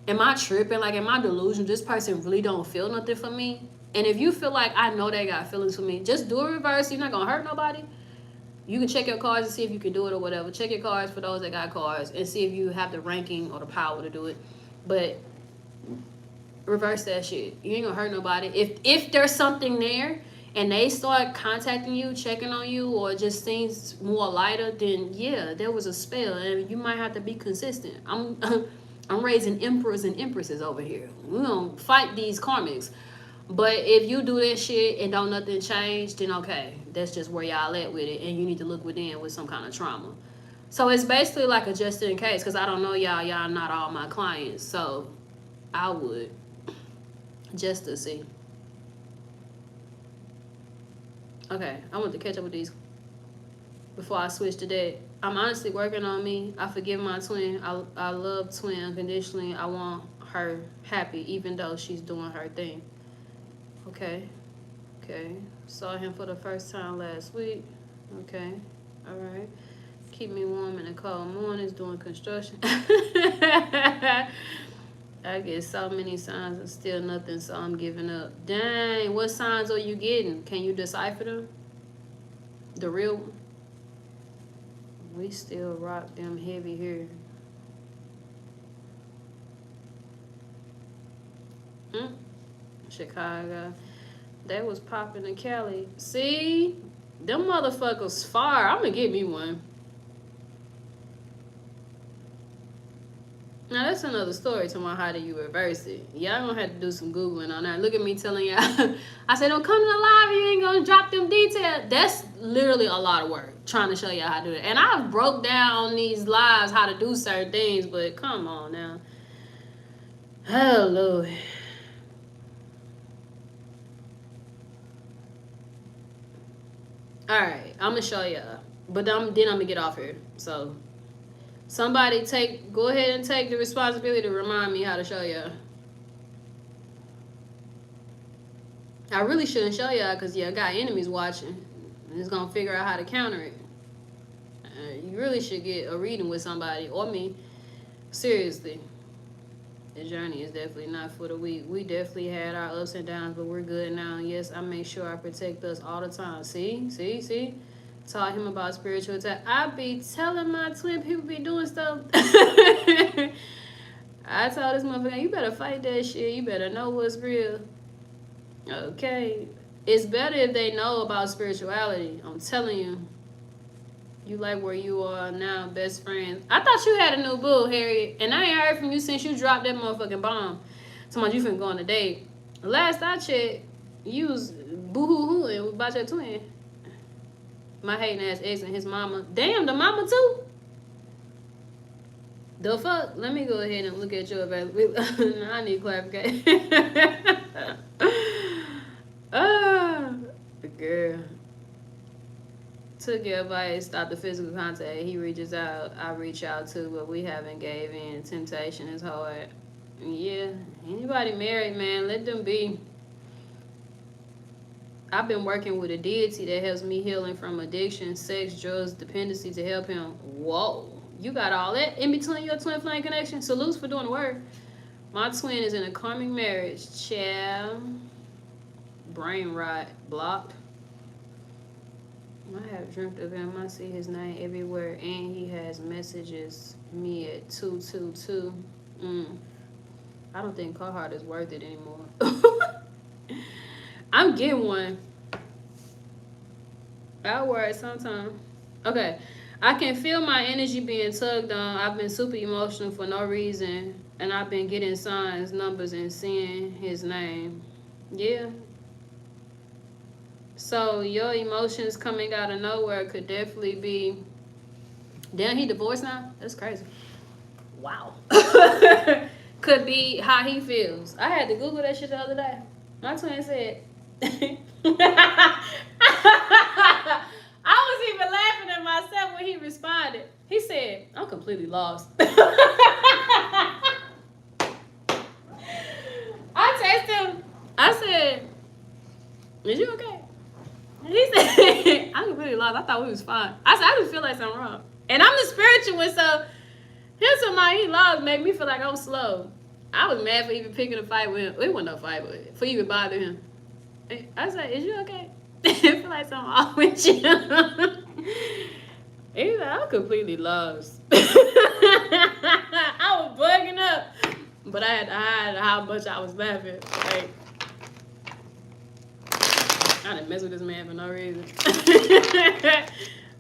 am I tripping? Like, am I delusional? This person really don't feel nothing for me. And if you feel like I know they got feelings for me, just do a reverse. You're not gonna hurt nobody. You can check your cards and see if you can do it or whatever. Check your cards for those that got cards and see if you have the ranking or the power to do it. But reverse that shit. You ain't gonna hurt nobody. If there's something there and they start contacting you, checking on you, or just things more lighter, then yeah, there was a spell, and you might have to be consistent. I'm raising emperors and empresses over here. We gonna fight these karmics. But if you do that shit and don't nothing change, then okay, that's just where y'all at with it, and you need to look within with some kind of trauma. So it's basically like a just in case, because I don't know y'all not all my clients, so I would just to see. Okay, I want to catch up with these before I switch to that. I'm honestly working on me. I forgive my twin. I love twin unconditionally. I want her happy, even though she's doing her thing. Okay. Saw him for the first time last week. Okay. All right. Keep me warm in the cold mornings doing construction. I get so many signs and still nothing, so I'm giving up. Dang, what signs are you getting? Can you decipher them? The real one? We still rock them heavy here. Chicago. They was popping in Cali. See? Them motherfuckers fire. I'm gonna get me one. Now that's another story to my how do you reverse it. Y'all gonna have to do some Googling on that. Look at me telling y'all. I said, don't come to the live, you ain't gonna drop them details. That's literally a lot of work trying to show y'all how to do that. And I've broke down on these lives how to do certain things, but come on now. Oh Lord. Alright, I'm gonna show y'all. But then I'm gonna get off here. So somebody go ahead and take the responsibility to remind me how to show y'all. I really shouldn't show y'all because y'all got enemies watching. And it's gonna figure out how to counter it. You really should get a reading with somebody or me. Seriously. The journey is definitely not for the weak. We definitely had our ups and downs, but we're good now. Yes, I make sure I protect us all the time. See? Taught him about spiritual attack. I be telling my twin people be doing stuff. I told this motherfucker, you better fight that shit. You better know what's real. Okay. It's better if they know about spirituality. I'm telling you. You like where you are now, best friends. I thought you had a new boo, Harriet. And I ain't heard from you since you dropped that motherfucking bomb. So much you finna go on a date. Last I checked, you was boo-hoo-hooing about your twin. My hating ass ex and his mama. Damn, the mama too? The fuck? Let me go ahead and look at your availability. I need clarification. Girl. Took your advice, stop the physical contact. He reaches out, I reach out too, but we haven't gave in. Temptation is hard. Yeah, anybody married, man, let them be. I've been working with a deity that helps me healing from addiction, sex, drugs, dependency to help him. Whoa, you got all that in between your twin flame connection. Salutes for doing the work. My twin is in a karmic marriage. Child. Brain rot. Blocked. I have dreamt of him. I see his name everywhere, and he has messages me at 222. I don't think Carhartt is worth it anymore. I'm getting one. I'll wear it sometime. Okay. I can feel my energy being tugged on. I've been super emotional for no reason, and I've been getting signs, numbers, and seeing his name. Yeah. So your emotions coming out of nowhere could definitely be. Damn, he divorced now? That's crazy. Wow. Could be how he feels. I had to Google that shit the other day. My twin said. I was even laughing at myself when he responded. He said, I'm completely lost. I texted him. I said, is you okay? He said, I'm completely lost. I thought we was fine. I said, I just feel like something wrong. And I'm the spiritualist, so him somebody he lost made me feel like I'm slow. I was mad for even picking a fight with him. It wasn't no fight, but for even bothering him. I said, is you okay? I feel like something wrong with you. He said, I'm completely lost. I was bugging up. But I had to hide how much I was laughing. Like, I didn't mess with this man for no reason.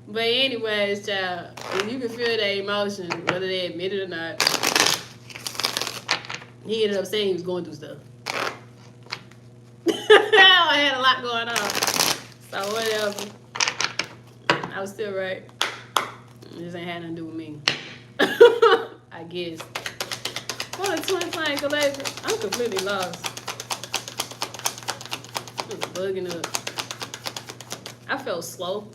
But anyways, child, you can feel the emotion, whether they admit it or not. He ended up saying he was going through stuff. I had a lot going on. So whatever. I was still right. It just ain't had nothing to do with me. I guess. What a twin flame collection. I'm completely lost. I'm bugging up. I felt slow.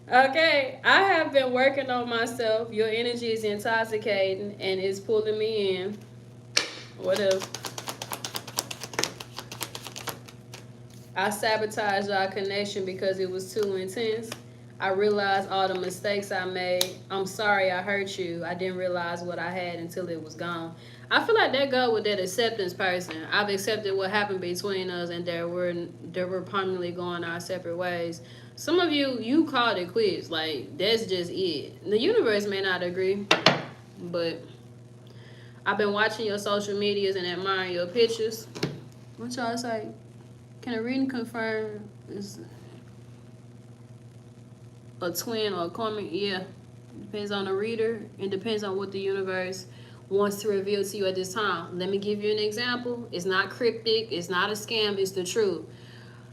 Okay, I have been working on myself. Your energy is intoxicating and it's pulling me in. What else? I sabotaged our connection because it was too intense. I realized all the mistakes I made. I'm sorry I hurt you. I didn't realize what I had until it was gone. I feel like that go with that acceptance person. I've accepted what happened between us, and that we're permanently going our separate ways. Some of you called it quits. Like, that's just it. The universe may not agree, but I've been watching your social medias and admiring your pictures. What y'all say? Can a reading confirm is a twin or a karmic? Yeah. Depends on the reader. It depends on what the universe wants to reveal to you at this time. Let me give you an example. It's not cryptic. It's not a scam. It's the truth.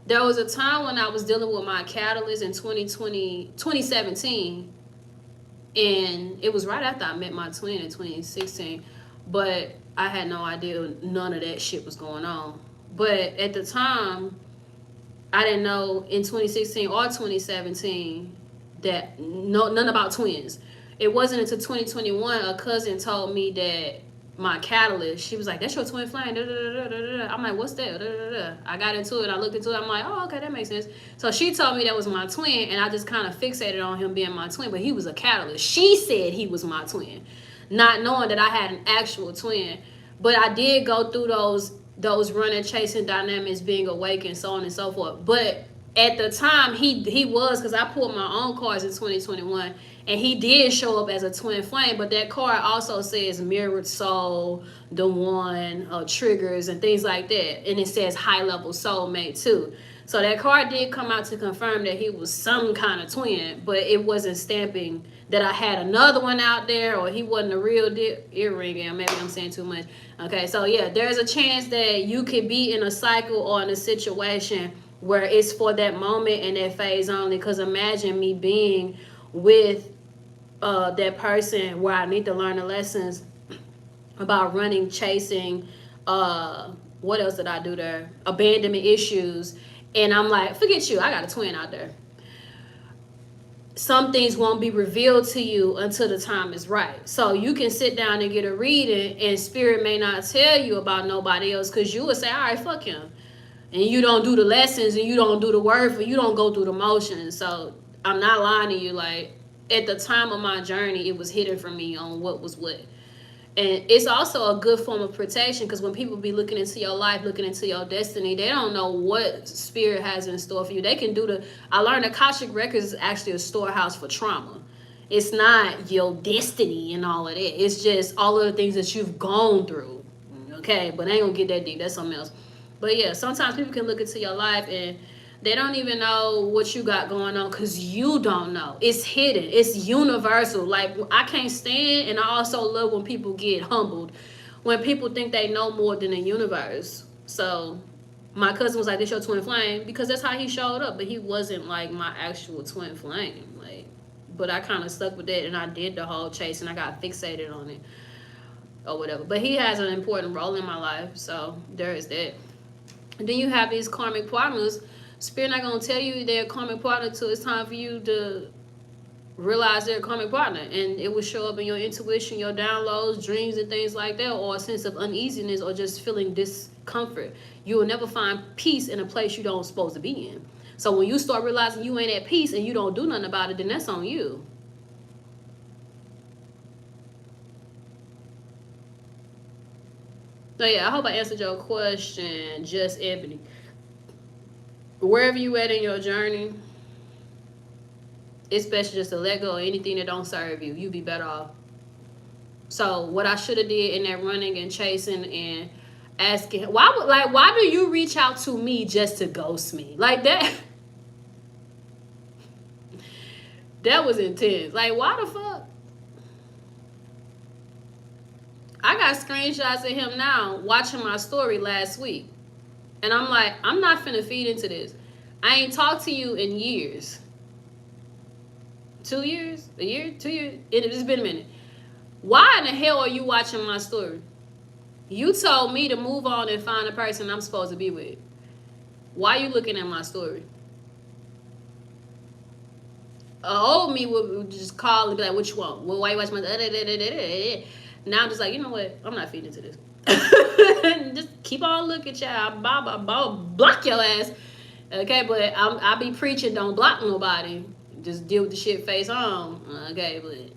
There was a time when I was dealing with my catalyst in 2017. And it was right after I met my twin in 2016. But I had no idea none of that shit was going on. But at the time, I didn't know in 2016 or 2017 that none about twins. It wasn't until 2021 a cousin told me that my catalyst, she was like, that's your twin flame. Da, da, da, da, da. I'm like, what's that? Da, da, da. I got into it. I looked into it. I'm like, oh, okay, that makes sense. So she told me that was my twin, and I just kind of fixated on him being my twin, but he was a catalyst. She said he was my twin, not knowing that I had an actual twin. But I did go through those running, chasing dynamics, being awakened, so on and so forth. But at the time, he was, because I pulled my own cards in 2021, and he did show up as a twin flame. But that card also says mirrored soul, the one, triggers, and things like that. And it says high level soulmate too. So that card did come out to confirm that he was some kind of twin, but it wasn't stamping that I had another one out there, or he wasn't a real earring. And maybe I'm saying too much. Okay, so yeah, there's a chance that you could be in a cycle or in a situation where it's for that moment and that phase only. Because imagine me being with that person where I need to learn the lessons about running, chasing, what else did I do there? Abandonment issues. And I'm like, forget you, I got a twin out there. Some things won't be revealed to you until the time is right. So you can sit down and get a reading, and spirit may not tell you about nobody else, because you would say, all right, fuck him. And you don't do the lessons, and you don't do the work, or you don't go through the motions. So I'm not lying to you. Like, at the time of my journey, it was hidden from me on what was what. And it's also a good form of protection, because when people be looking into your life, looking into your destiny, they don't know what spirit has in store for you. They can do I learned Akashic Records is actually a storehouse for trauma. It's not your destiny and all of that. It's just all of the things that you've gone through. Okay, but I ain't gonna get that deep. That's something else. But yeah, sometimes people can look into your life and they don't even know what you got going on, because you don't know. It's hidden. It's universal. Like, I can't stand, and I also love when people get humbled, when people think they know more than the universe. So my cousin was like, this your twin flame, because that's how he showed up. But he wasn't like my actual twin flame. Like, but I kind of stuck with that, and I did the whole chase, and I got fixated on it or whatever. But he has an important role in my life, so there is that. And then you have these karmic partners. Spirit not gonna tell you they're a karmic partner till it's time for you to realize they're a karmic partner, and it will show up in your intuition, your downloads, dreams, and things like that, or a sense of uneasiness, or just feeling discomfort. You will never find peace in a place you don't supposed to be in. So when you start realizing you ain't at peace and you don't do nothing about it, then that's on you. So yeah, I hope I answered your question, Just Ebony. Wherever you at in your journey, it's best just to let go of anything that don't serve you. You be better off. So what I should have did in that running and chasing and asking, why do you reach out to me just to ghost me? Like that? That was intense. Like, why the fuck? I got screenshots of him now watching my story last week. And I'm like, I'm not finna feed into this. I ain't talked to you in years. 2 years? A year? 2 years? It's been a minute. Why in the hell are you watching my story? You told me to move on and find a person I'm supposed to be with. Why are you looking at my story? Old me would just call and be like, what you want? Well, why you watching my... Now I'm just like, you know what? I'm not feeding into this. Just keep on looking, child. Block your ass. Okay, but I'll be preaching, don't block nobody. just deal with the shit face on. Okay, but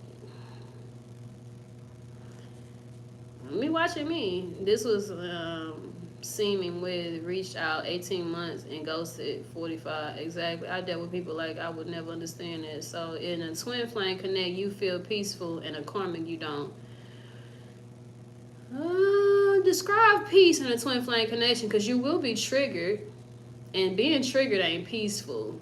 me watching me. This was seeming with reached out 18 months and ghosted 45. Exactly. I dealt with people like I would never understand it. So in a twin flame connect, you feel peaceful, and a karmic you don't. Describe peace in a twin flame connection, because you will be triggered, and being triggered ain't peaceful.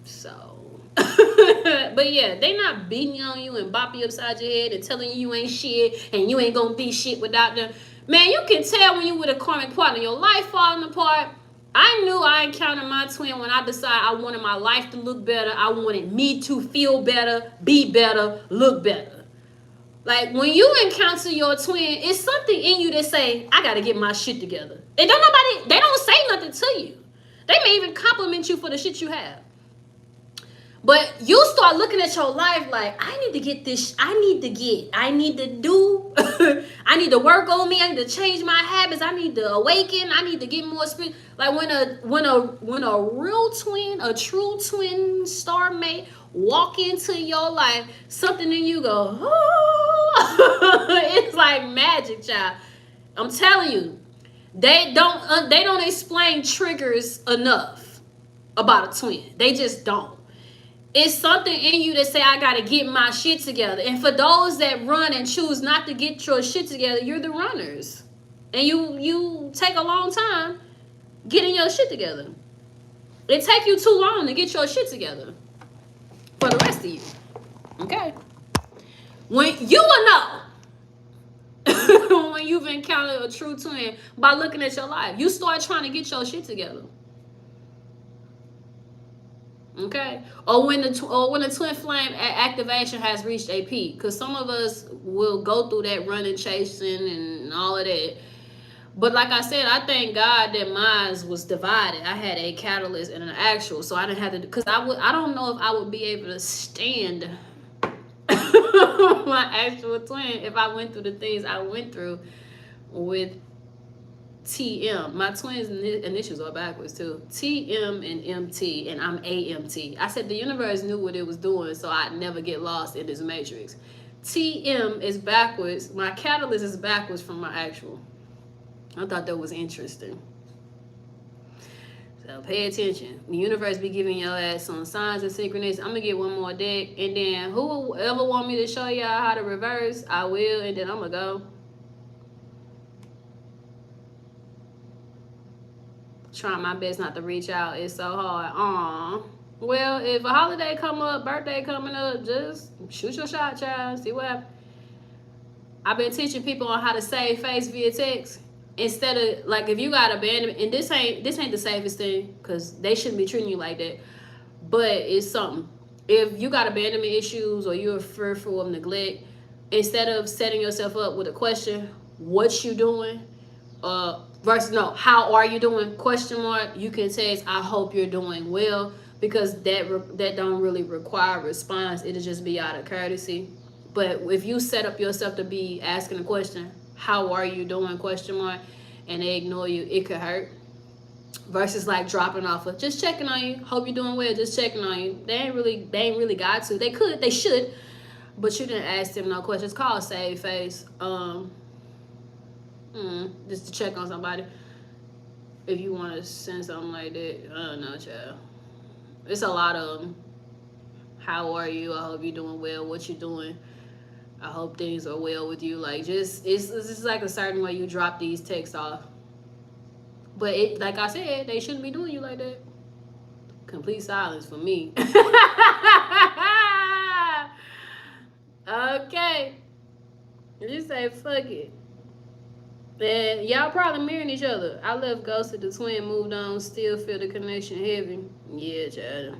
So but yeah, they not beating on you and bopping you upside your head and telling you ain't shit and you ain't gonna be shit without them. Man, you can tell when you with a karmic partner, your life falling apart. I knew I encountered my twin when I decided I wanted my life to look better. I wanted me to feel better, be better, look better. Like, when you encounter your twin, it's something in you that say, I gotta get my shit together. And they don't say nothing to you. They may even compliment you for the shit you have. But you start looking at your life like, I need to get this, I need to do, I need to work on me, I need to change my habits, I need to awaken, I need to get more spirit. Like when a real twin, a true twin star mate walk into your life, something in you go, oh, it's like magic, child. I'm telling you, they don't explain triggers enough about a twin. They just don't. It's something in you that say, I gotta get my shit together. And for those that run and choose not to get your shit together, you're the runners. And you take a long time getting your shit together. It take you too long to get your shit together for the rest of you. Okay? When you will know when you've encountered a true twin by looking at your life. You start trying to get your shit together. Okay, or when the twin flame activation has reached a peak, because some of us will go through that running, chasing, and all of that. But like I said, I thank God that mine was divided. I had a catalyst and an actual, so I didn't have to. Because I don't know if I would be able to stand my actual twin if I went through the things I went through with TM. My twins' initials are backwards too. TM and MT, and I'm AMT. I said the universe knew what it was doing, so I'd never get lost in this matrix. TM is backwards. My catalyst is backwards from my actual. I thought that was interesting. So pay attention. The universe be giving your ass some signs and synchronicities. I'm gonna get one more deck, and then whoever want me to show y'all how to reverse, I will, and then I'm gonna go. Trying my best not to reach out. It's so hard. Aww. Well, if a holiday come up, birthday coming up, just shoot your shot, child. See what happens. I've been teaching people on how to save face via text. Instead of, like, if you got abandonment, and this ain't the safest thing, because they shouldn't be treating you like that, but it's something. If you got abandonment issues or you're fearful of neglect, instead of setting yourself up with a question, what you doing, versus no, how are you doing, question mark, you can text, I hope you're doing well, because that don't really require a response. It'll just be out of courtesy. But if you set up yourself to be asking a question, how are you doing, question mark, and they ignore you, it could hurt. Versus like dropping off of just checking on you, hope you're doing well, just checking on you. They ain't really got to. They should, but you didn't ask them no questions. It's called save face. Just to check on somebody. If you want to send something like that, I don't know, child. It's a lot of them. How are you? I hope you're doing well. What you doing? I hope things are well with you. Like, just it's just like a certain way you drop these texts off. But it, like I said, they shouldn't be doing you like that. Complete silence for me. Okay. You say fuck it. And y'all probably mirroring each other. I left ghosted, the twin moved on, still feel the connection heavy. Yeah, child.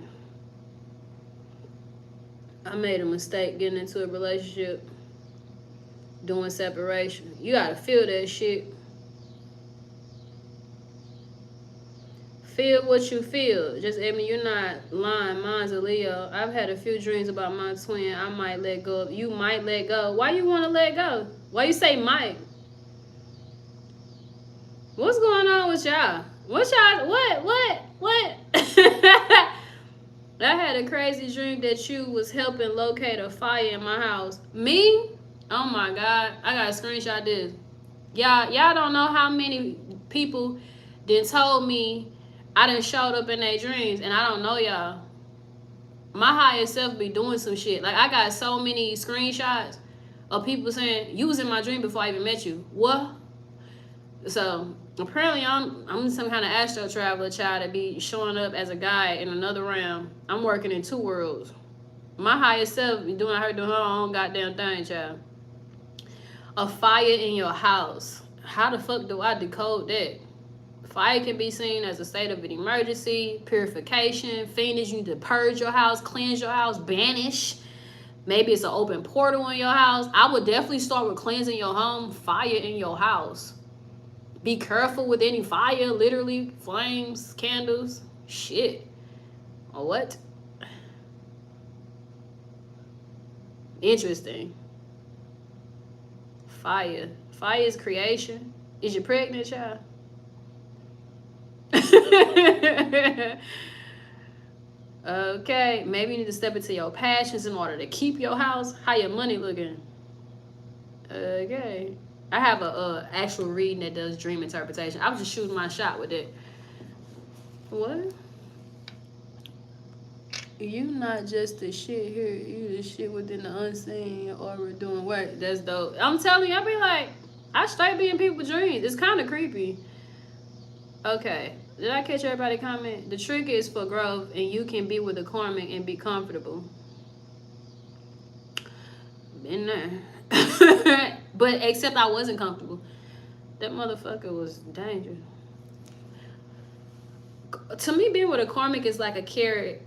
I made a mistake getting into a relationship, doing separation. You gotta feel that shit. Feel what you feel. Just, I mean, you're not lying. Mine's a Leo. I've had a few dreams about my twin. I might let go. You might let go. Why you want to let go? Why you say might? What's going on with y'all? What? I had had a crazy dream that you was helping locate a fire in my house. Me? Oh my God. I gotta screenshot this. Y'all don't know how many people then told me I done showed up in their dreams, and I don't know y'all. My higher self be doing some shit. Like, I got so many screenshots of people saying, you was in my dream before I even met you. What? So apparently I'm some kind of astro traveler child to be showing up as a guy in another realm. I'm working in two worlds. My higher self be doing her own goddamn thing, child. A fire in your house. How the fuck do I decode that? Fire can be seen as a state of an emergency, purification, fiendish. You need to purge your house, cleanse your house, banish. Maybe it's an open portal in your house. I would definitely start with cleansing your home, fire in your house. Be careful with any fire, literally, flames, candles, shit. Or what? Interesting. Fire. Fire is creation. Is you pregnant, child? Okay, maybe you need to step into your passions in order to keep your house. How your money looking? Okay, I have a actual reading that does dream interpretation. I was just shooting my shot with it. What? You not just the shit here. You the shit within the unseen, or we're doing work. That's dope. I'm telling you, I be like, I straight be in people's dreams. It's kind of creepy. Okay. Did I catch everybody comment? The trick is for growth, and you can be with the karmic and be comfortable. Been there. But except I wasn't comfortable. That motherfucker was dangerous. To me, being with a karmic is like a carrot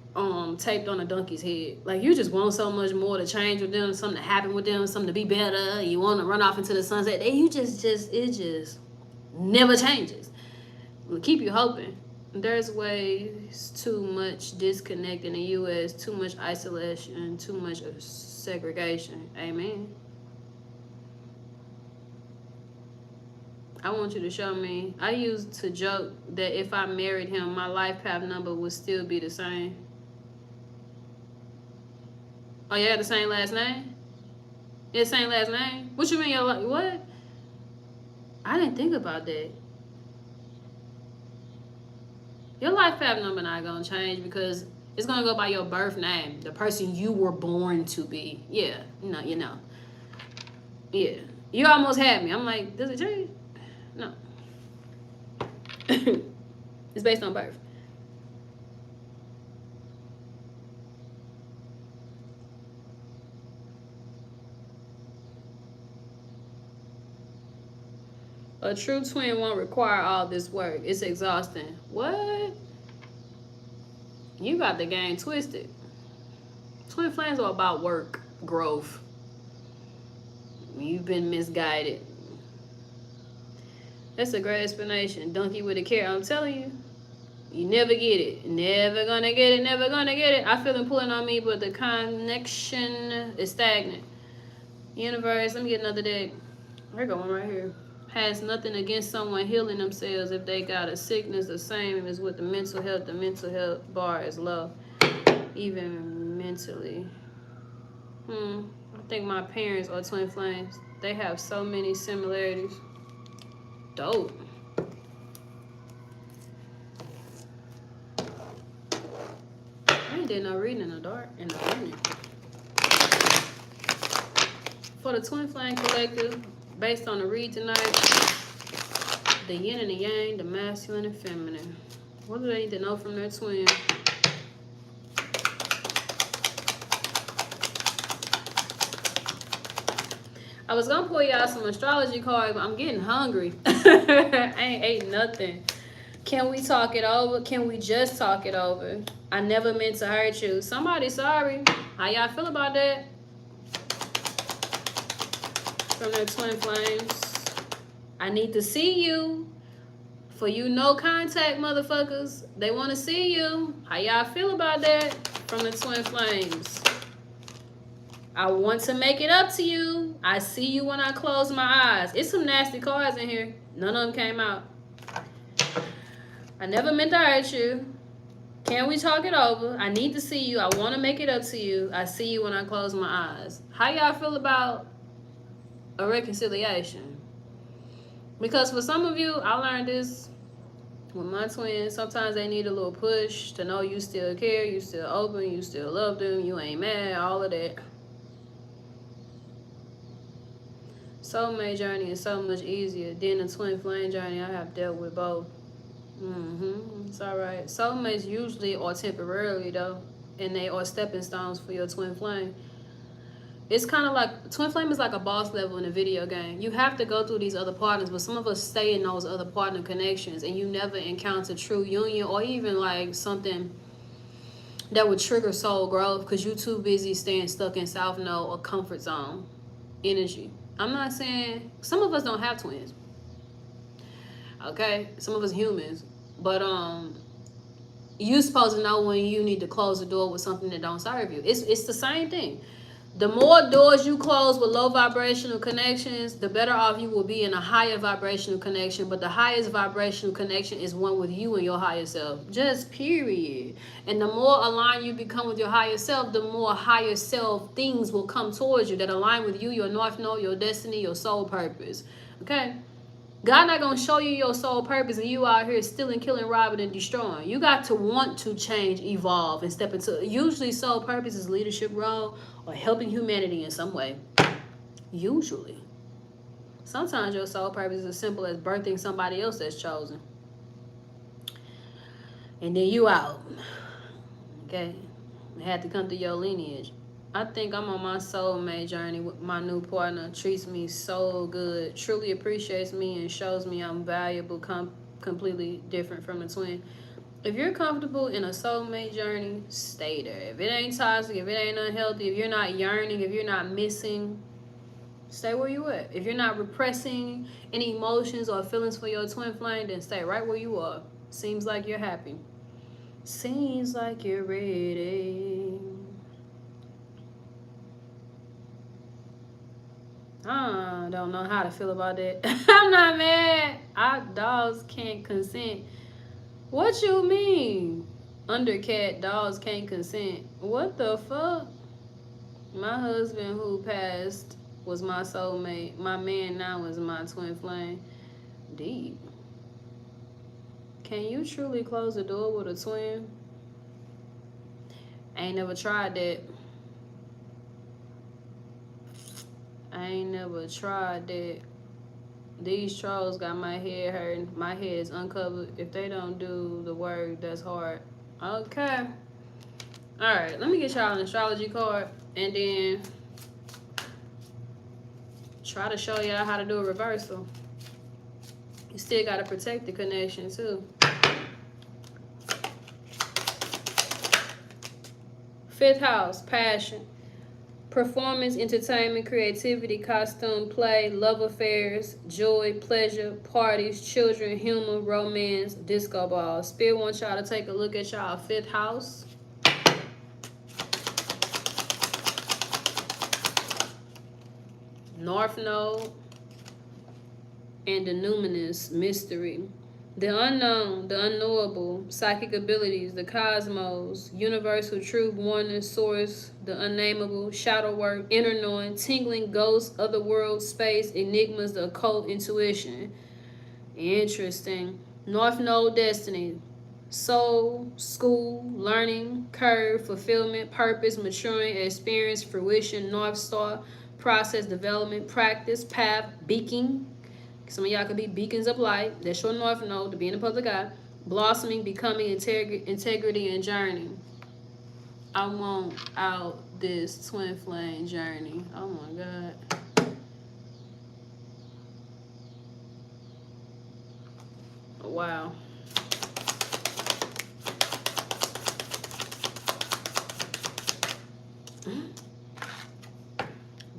taped on a donkey's head. Like, you just want so much more to change with them, something to happen with them, something to be better. You want to run off into the sunset. It just never changes. Will keep you hoping. There's ways too much disconnect in the U.S., too much isolation, too much segregation. Amen. I want you to show me. I used to joke that if I married him, my life path number would still be the same. Oh, you got the same last name? Yeah, same last name? What you mean your life? What? I didn't think about that. Your life path number not gonna change because it's gonna go by your birth name, the person you were born to be. Yeah, no, you know. Yeah, you almost had me. I'm like, does it change? No. It's based on birth. A true twin won't require all this work. It's exhausting. What? You got the game twisted. Twin flames are about work, growth. You've been misguided. That's a great explanation. Donkey with a carrot. I'm telling you, you never get it. Never gonna get it. Never gonna get it. I feel them pulling on me, but the connection is stagnant. Universe, let me get another deck. Here go one right here. Has nothing against someone healing themselves if they got a sickness the same as with the mental health. The mental health bar is low, even mentally. I think my parents are twin flames. They have so many similarities. Dope. I ain't did no reading in the dark in the morning. For the twin flame collective, based on the read tonight, the yin and the yang, the masculine and feminine. What do they need to know from their twin? I was gonna pull y'all some astrology cards, but I'm getting hungry. I ain't ate nothing. Can we talk it over? Can we just talk it over? I never meant to hurt you. Somebody sorry. How y'all feel about that? From their twin flames. I need to see you. For you no contact motherfuckers. They want to see you. How y'all feel about that? From the twin flames. I want to make it up to you. I see you when I close my eyes. It's some nasty cards in here. None of them came out. I never meant to hurt you. Can we talk it over? I need to see you. I want to make it up to you. I see you when I close my eyes. How y'all feel about a reconciliation? Because for some of you, I learned this with my twins. Sometimes they need a little push to know you still care, you still open, you still love them, you ain't mad, all of that. Soulmate journey is so much easier than the twin flame journey. I have dealt with both. It's all right. Soulmates usually are temporarily though, and they are stepping stones for your twin flame. It's kind of like twin flame is like a boss level in a video game. You have to go through these other partners, but some of us stay in those other partner connections, and you never encounter true union or even like something that would trigger soul growth because you're too busy staying stuck in South Node or comfort zone energy. I'm not saying some of us don't have twins. Okay, some of us humans, but you supposed to know when you need to close the door with something that don't serve you. It's the same thing. The more doors you close with low vibrational connections, the better off you will be in a higher vibrational connection. But the highest vibrational connection is one with you and your higher self. Just period. And the more aligned you become with your higher self, the more higher self things will come towards you that align with you, your North Node, your destiny, your soul purpose. Okay? God not gonna show you your soul purpose and you out here stealing, killing, robbing, and destroying. You got to want to change, evolve, and step into. Usually, soul purpose is leadership role or helping humanity in some way. Usually, sometimes your soul purpose is as simple as birthing somebody else that's chosen, and then you out. Okay, it had to come through your lineage. I think I'm on my soulmate journey with my new partner. Treats me so good, truly appreciates me, and shows me I'm valuable, completely different from the twin. If you're comfortable in a soulmate journey, stay there. If it ain't toxic, if it ain't unhealthy, if you're not yearning, if you're not missing, stay where you at. If you're not repressing any emotions or feelings for your twin flame, then stay right where you are. Seems like you're happy. Seems like you're ready. I don't know how to feel about that. I'm not mad. Our dogs can't consent. What you mean? Undercat dogs can't consent. What the fuck? My husband who passed was my soulmate. My man now is my twin flame. Deep. Can you truly close the door with a twin? I ain't never tried that. I ain't never tried that. These trolls got my head hurting. My head is uncovered. If they don't do the work, that's hard. Okay. Alright, let me get y'all an astrology card and then try to show y'all how to do a reversal. You still got to protect the connection too. Fifth house, passion. Performance, entertainment, creativity, costume, play, love affairs, joy, pleasure, parties, children, humor, romance, disco balls. Spirit wants y'all to take a look at y'all fifth house. North Node and the numinous mystery. The unknown, the unknowable, psychic abilities, the cosmos, universal truth, oneness, source, the unnameable, shadow work, inner knowing, tingling, ghosts, other world, space, enigmas, the occult, intuition. Interesting. North Node destiny. Soul, school, learning, curve, fulfillment, purpose, maturing, experience, fruition, North Star, process, development, practice, path, beacon. Some of y'all could be beacons of light. That's your North Node to be in the public eye. Blossoming, becoming, integrity, and journey. I want out this twin flame journey. Oh my God. Wow.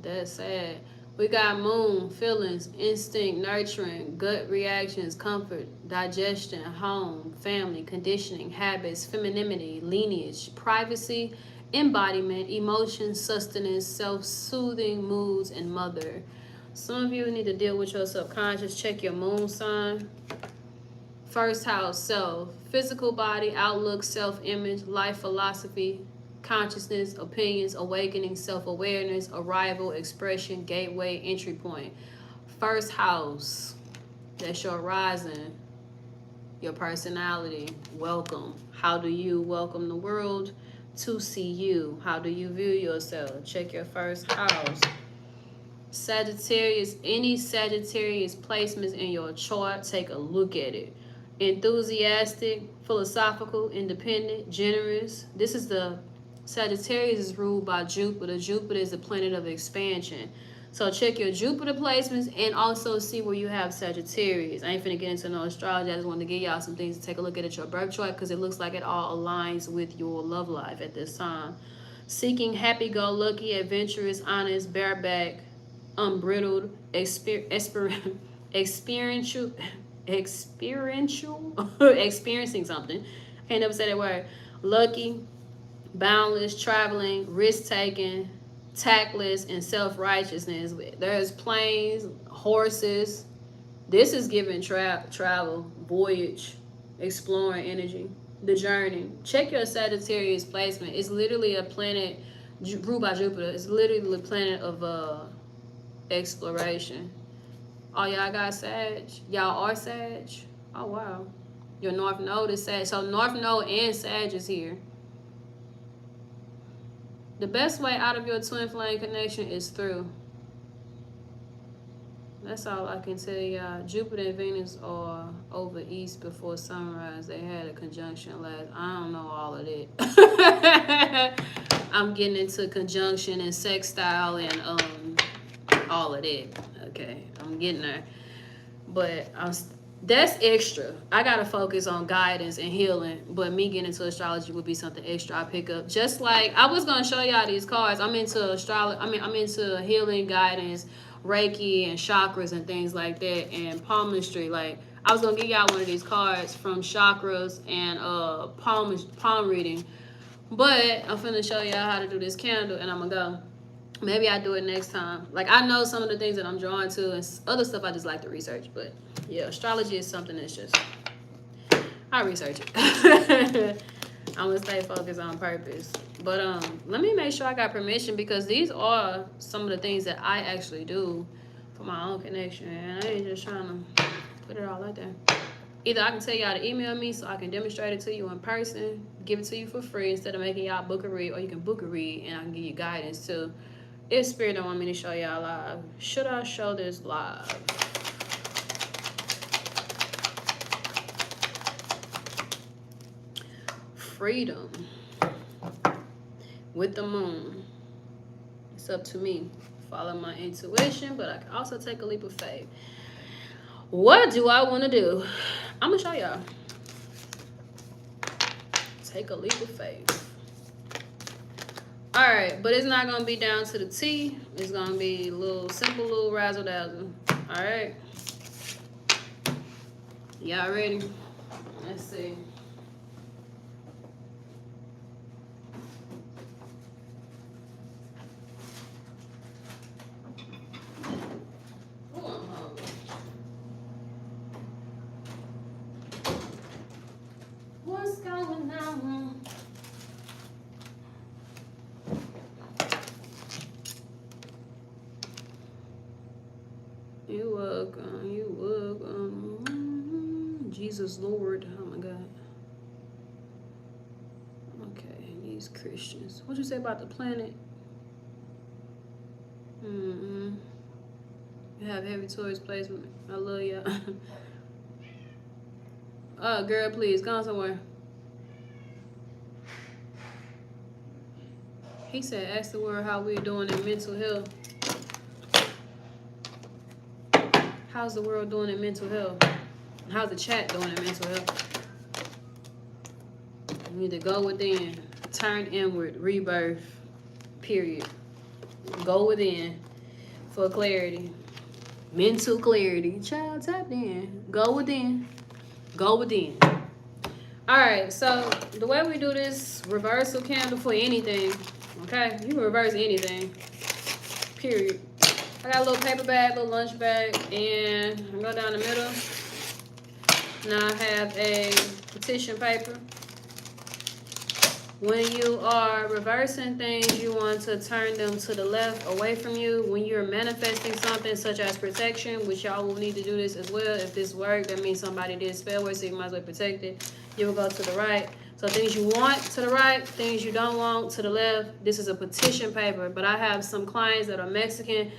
That's sad. We got moon, feelings, instinct, nurturing, gut reactions, comfort, digestion, home, family, conditioning, habits, femininity, lineage, privacy, embodiment, emotions, sustenance, self-soothing, moods, and mother. Some of you need to deal with your subconscious. Check your moon sign. First house, self, physical body, outlook, self-image, life philosophy, consciousness, opinions, awakening, self-awareness, arrival, expression, gateway, entry point. First house, that's your rising, your personality. Welcome. How do you welcome the world to see you? How do you view yourself? Check your first house. Sagittarius, any Sagittarius placements in your chart, take a look at it. Enthusiastic, philosophical, independent, generous. This is the Sagittarius is ruled by Jupiter. Jupiter is the planet of expansion. So check your Jupiter placements and also see where you have Sagittarius. I ain't finna get into no astrology. I just wanted to give y'all some things to take a look at your birth chart because it looks like it all aligns with your love life at this time. Seeking happy-go-lucky, adventurous, honest, bareback, unbridled, experiential, experiencing something. I can't never say that word. Lucky, boundless, traveling, risk-taking, tactless, and self-righteousness. There's planes, horses. This is giving travel, voyage, exploring energy, the journey. Check your Sagittarius placement. It's literally a planet ruled by Jupiter. It's literally the planet of exploration. Oh, y'all got Sag? Y'all are Sag? Oh, wow. Your North Node is Sag. So North Node and Sag is here. The best way out of your twin flame connection is through. That's all I can tell y'all. Jupiter and Venus are over east before sunrise. They had a conjunction last. I don't know all of that. I'm getting into conjunction and sextile and all of that. Okay, I'm getting there. But that's extra. I gotta focus on guidance and healing, but me getting into astrology would be something extra I pick up. Just like I was gonna show y'all these cards. I'm into astrology. I'm into healing, guidance, Reiki, and chakras and things like that, and palmistry. Like I was gonna give y'all one of these cards from chakras and palm reading, but I'm finna show y'all how to do this candle, and I'm gonna go. Maybe I do it next time. Like I know some of the things that I'm drawn to, and other stuff I just like to research. But yeah, astrology is something that's just I research it. I'm gonna stay focused on purpose. But let me make sure I got permission because these are some of the things that I actually do for my own connection, and I ain't just trying to put it all out there. Either I can tell y'all to email me so I can demonstrate it to you in person, give it to you for free instead of making y'all book a read, or you can book a read and I can give you guidance too. If Spirit don't want me to show y'all live, should I show this live? Freedom with the moon. It's up to me. Follow my intuition, but I can also take a leap of faith. What do I want to do? I'm going to show y'all. Take a leap of faith. All right, but it's not going to be down to the T. It's going to be a little simple, little razzle-dazzle. All right. Y'all ready? Let's see. What's going on? You welcome, you welcome. Jesus Lord, oh my God. Okay, these Christians. What'd you say about the planet? You have heavy Taurus placement. I love y'all. Girl, please, go on somewhere. He said, ask the world how we're doing in mental health. How's the world doing in mental health? How's the chat doing in mental health? You need to go within, turn inward, rebirth, period. Go within for clarity. Mental clarity. Child, tap in. Go within. Go within. Alright, so the way we do this reversal candle for anything, okay? You can reverse anything. Period. I got a little paper bag, little lunch bag, and I go down the middle. Now I have a petition paper. When you are reversing things, you want to turn them to the left, away from you. When you're manifesting something such as protection, which y'all will need to do this as well. If this worked, that means somebody did spell work, so you might as well protect it. You will go to the right. So things you want to the right, things you don't want to the left. This is a petition paper, but I have some clients that are Mexican,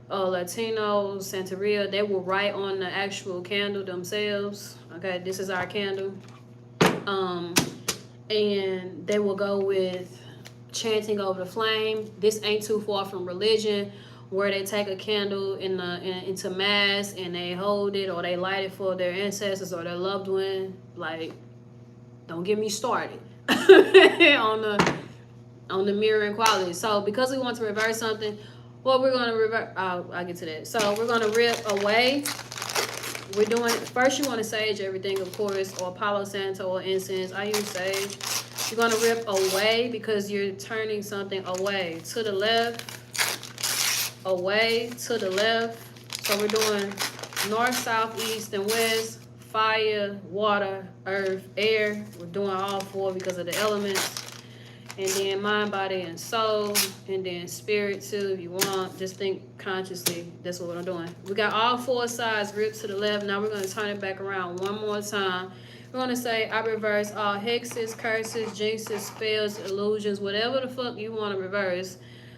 Latino, Santeria. They will write on the actual candle themselves. Okay, this is our candle. And they will go with chanting over the flame. This ain't too far from religion, where they take a candle into mass and they hold it or they light it for their ancestors or their loved one. Like, don't get me started on the mirroring quality. So because we want to reverse something, well, we're going to reverse. I'll get to that. So we're going to rip away. We're doing, first you want to sage everything, of course, or Palo Santo or incense. I use sage. You're going to rip away because you're turning something away. To the left, away, to the left. So we're doing north, south, east, and west. Fire, water, earth, air. We're doing all four because of the elements. And then mind, body, and soul. And then spirit too, if you want. Just think consciously. That's what I'm doing. We got all four sides ripped to the left. Now we're going to turn it back around one more time. We're going to say, I reverse all hexes, curses, jinxes, spells, illusions, whatever the fuck you want to reverse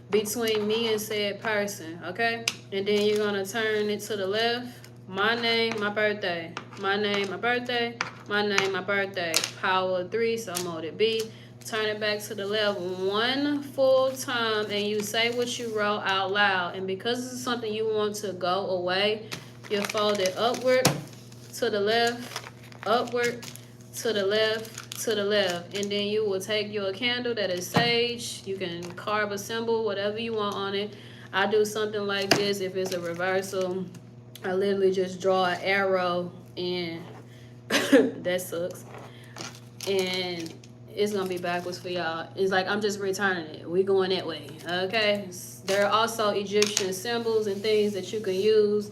between me and said person. Okay? And then you're going to turn it to the left. My name, my birthday. My name, my birthday. My name, my birthday. Power of 3, so mote it be. Turn it back to the left one full time and you say what you wrote out loud. And because this is something you want to go away, you fold it upward to the left, upward to the left, to the left. And then you will take your candle that is sage. You can carve a symbol, whatever you want on it. I do something like this if it's a reversal. I literally just draw an arrow and that sucks. And it's gonna be backwards for y'all. It's like I'm just returning it. We going that way. Okay. There are also Egyptian symbols and things that you can use.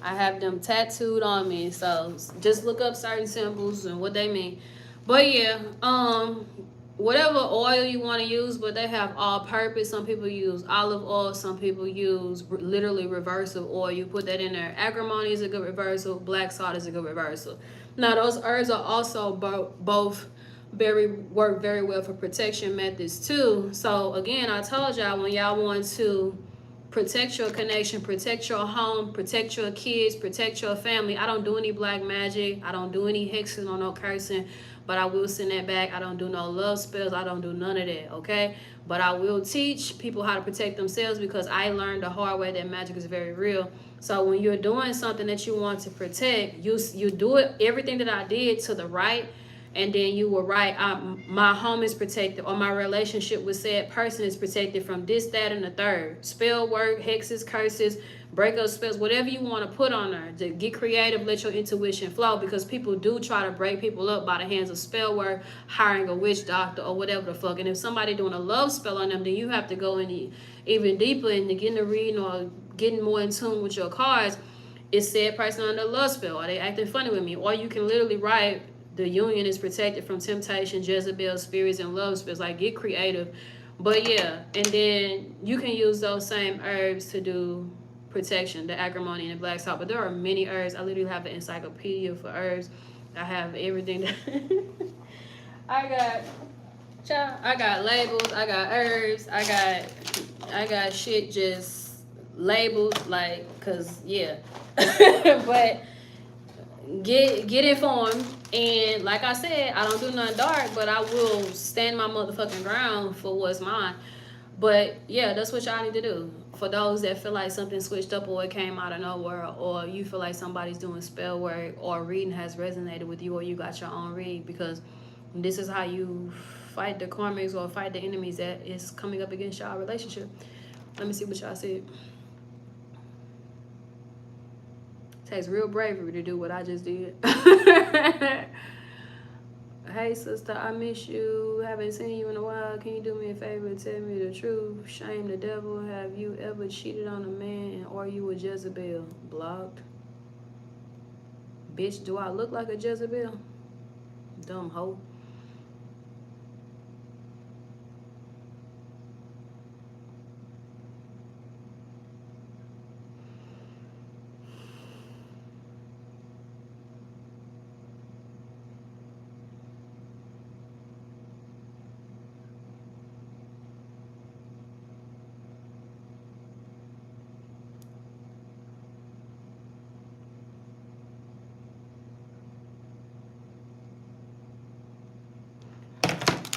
I have them tattooed on me. So just look up certain symbols and what they mean. But yeah, whatever oil you want to use, but they have all purpose. Some people use olive oil. Some people use literally reversal oil. You put that in there. Agrimony is a good reversal. Black salt is a good reversal. Now those herbs are also both work very well for protection methods too. So again, I told y'all, when y'all want to protect your connection, protect your home, protect your kids, protect your family. I don't do any black magic. I don't do any hexing or no cursing, but I will send that back. I don't do no love spells. I don't do none of that, okay? But I will teach people how to protect themselves because I learned the hard way that magic is very real. So when you're doing something that you want to protect, you do it, everything that I did to the right. And then you will write, my home is protected, or my relationship with said person is protected from this, that, and the third. Spell work, hexes, curses, breakup spells, whatever you want to put on there. To get creative, let your intuition flow, because people do try to break people up by the hands of spell work, hiring a witch doctor, or whatever the fuck. And if somebody doing a love spell on them, then you have to go in even deeper into getting the reading or getting more in tune with your cards. Is said person under a love spell? Are they acting funny with me? Or you can literally write, the union is protected from temptation, Jezebel, spirits, and love spirits. Like, get creative. But yeah, and then you can use those same herbs to do protection, the agrimony and the black salt. But there are many herbs. I literally have an encyclopedia for herbs. I have everything. I got labels. I got herbs. I got shit just labeled, like, cause yeah. But get informed. And like I said, I don't do nothing dark, but I will stand my motherfucking ground for what's mine. But yeah, that's what y'all need to do. For those that feel like something switched up or it came out of nowhere, or you feel like somebody's doing spell work, or reading has resonated with you, or you got your own read, because this is how you fight the karmics or fight the enemies that is coming up against y'all relationship. Let me see what y'all said. Takes real bravery to do what I just did. Hey sister, I miss you. Haven't seen you in a while. Can you do me a favor and tell me the truth? Shame the devil. Have you ever cheated on a man, and are you a Jezebel? Blocked. Bitch, do I look like a Jezebel? Dumb hoe.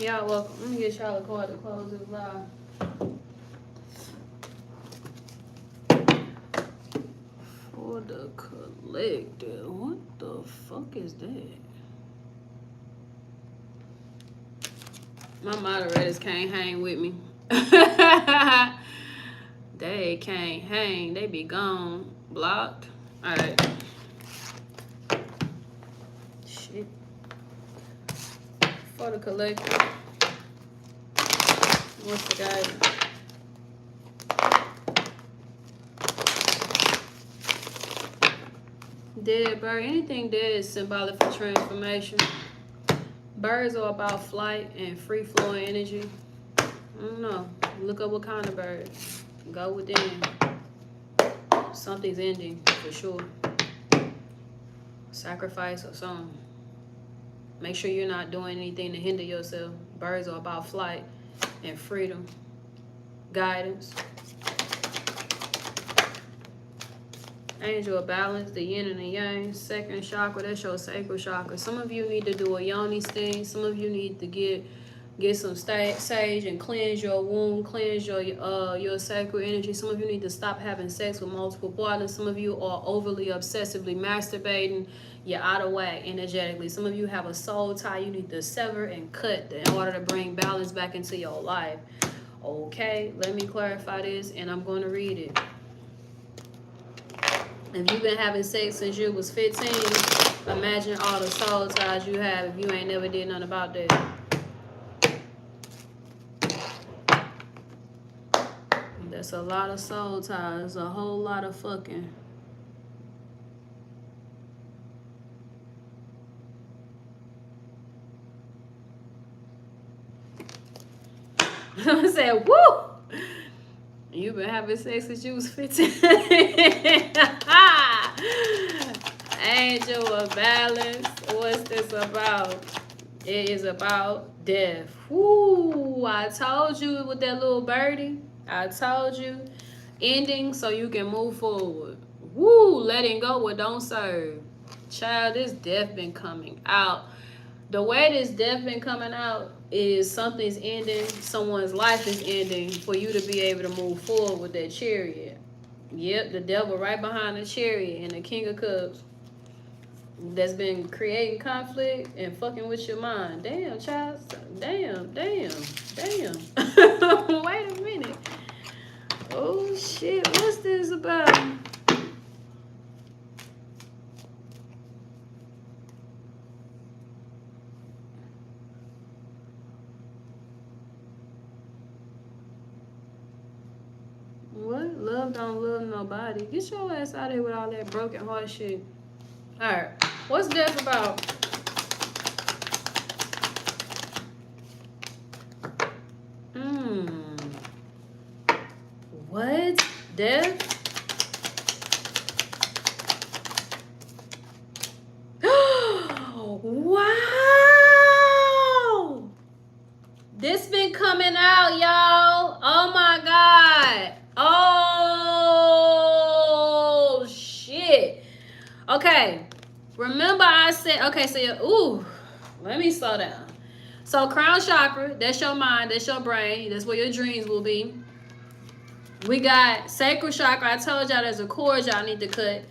Y'all welcome. Let me get y'all a card to close this live. For the collector. What the fuck is that? My moderators can't hang with me. They can't hang. They be gone. Blocked. Alright. Shit. For the collector. What's the guidance? Dead bird. Anything dead is symbolic for transformation. Birds are about flight and free flowing energy. I don't know. Look up what kind of bird. Go within. Something's ending for sure. Sacrifice or something. Make sure you're not doing anything to hinder yourself. Birds are about flight and freedom. Guidance. Angel of balance, the yin and the yang. Second chakra, that's your sacral chakra. Some of you need to do a yoni sting. Some of you need to get some sage and cleanse your womb, cleanse your sacral energy. Some of you need to stop having sex with multiple partners. Some of you are overly obsessively masturbating. You're out of whack energetically. Some of you have a soul tie you need to sever and cut in order to bring balance back into your life. Okay, let me clarify this and I'm going to read it. If you've been having sex since you was 15, imagine all the soul ties you have if you ain't never did nothing about that. That's a lot of soul ties, a whole lot of fucking. I said, woo! You've been having sex since you was 15. Angel of balance. What's this about? It is about death. Woo! I told you with that little birdie. I told you. Ending so you can move forward. Woo! Letting go what don't serve. Child, this death been coming out. The way this death been coming out is something's ending, someone's life is ending for you to be able to move forward with that chariot. Yep, the devil right behind the chariot and the King of Cups that's been creating conflict and fucking with your mind. Damn, child. Damn. Wait a minute. Oh, shit. What's this about? What? Love don't love nobody. Get your ass out of here with all that broken heart shit. Alright. What's death about? What? Death? Wow! This been coming out, y'all. Oh my God. Oh shit. Okay. Remember I said, okay, so ooh, let me slow down. So crown chakra, that's your mind, that's your brain, that's where your dreams will be. We got sacral chakra. I told y'all there's a cord y'all need to cut.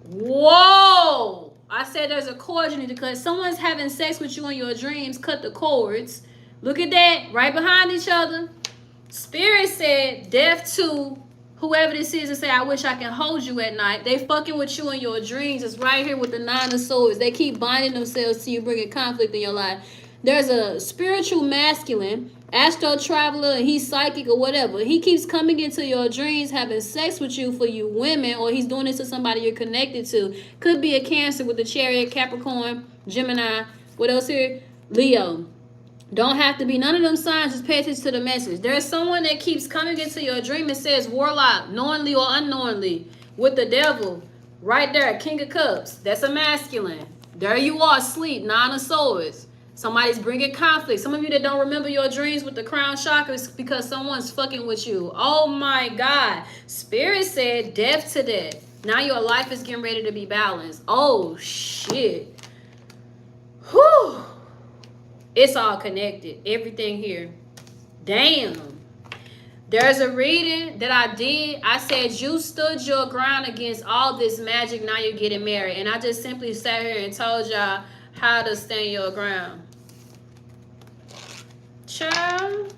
Whoa! I said there's a cord you need to cut. Someone's having sex with you in your dreams. Cut the cords. Look at that. Right behind each other. Spirit said death to whoever this is and say, I wish I can hold you at night. They fucking with you in your dreams. It's right here with the 9 of swords. They keep binding themselves to you, bringing conflict in your life. There's a spiritual masculine, astro traveler, and he's psychic or whatever. He keeps coming into your dreams, having sex with you for you women, or he's doing this to somebody you're connected to. Could be a Cancer with the Chariot, Capricorn, Gemini. What else here? Leo. Don't have to be none of them signs. Just pay attention to the message. There's someone that keeps coming into your dream and says warlock, knowingly or unknowingly, with the devil. Right there, King of Cups. That's a masculine. There you are, asleep, Nine of Swords. Somebody's bringing conflict. Some of you that don't remember your dreams with the crown chakra is because someone's fucking with you. Oh my God. Spirit said death to death. Now your life is getting ready to be balanced. Oh shit. Whew. It's all connected. Everything here. Damn. There's a reading that I did. I said, you stood your ground against all this magic. Now you're getting married. And I just simply sat here and told y'all how to stand your ground. Child.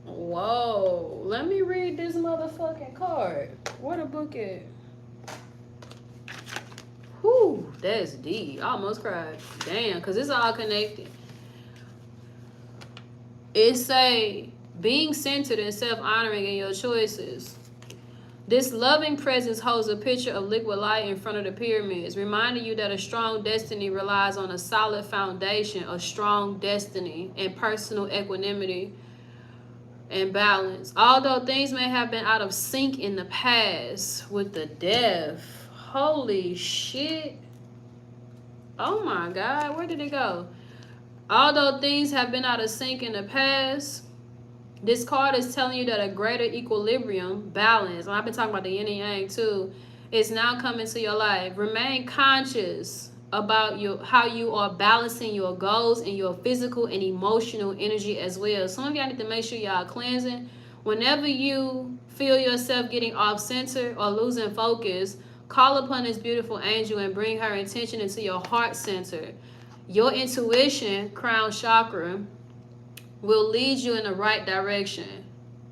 Whoa. Let me read this motherfucking card. Where the book at? Whew, that's deep. I almost cried. Damn, because it's all connected. It's a being centered and self-honoring in your choices. This loving presence holds a picture of liquid light in front of the pyramids, reminding you that a strong destiny relies on a solid foundation, a strong destiny, and personal equanimity and balance. Although things may have been out of sync in the past with the death. Holy shit. Oh my God, where did it go? Although things have been out of sync in the past, this card is telling you that a greater equilibrium, balance, and I've been talking about the yin and yang too, is now coming to your life. Remain conscious about how you are balancing your goals and your physical and emotional energy as well. Some of y'all need to make sure y'all cleansing. Whenever you feel yourself getting off center or losing focus, call upon this beautiful angel and bring her intention into your heart center. Your intuition, crown chakra, will lead you in the right direction.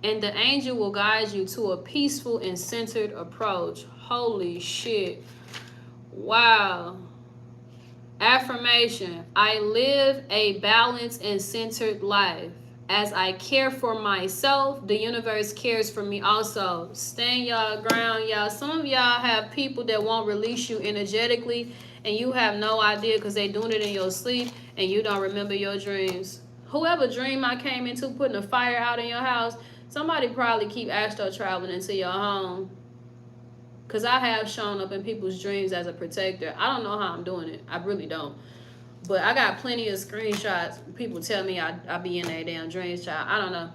And the angel will guide you to a peaceful and centered approach. Holy shit. Wow. Affirmation. I live a balanced and centered life. As I care for myself, the universe cares for me also. Stand y'all ground, y'all. Some of y'all have people that won't release you energetically, and you have no idea because they doing it in your sleep, and you don't remember your dreams. Whoever dream I came into putting a fire out in your house, somebody probably keep astro traveling into your home. Because I have shown up in people's dreams as a protector. I don't know how I'm doing it. I really don't. But I got plenty of screenshots. People tell me I be in their damn dreams, child. I don't know.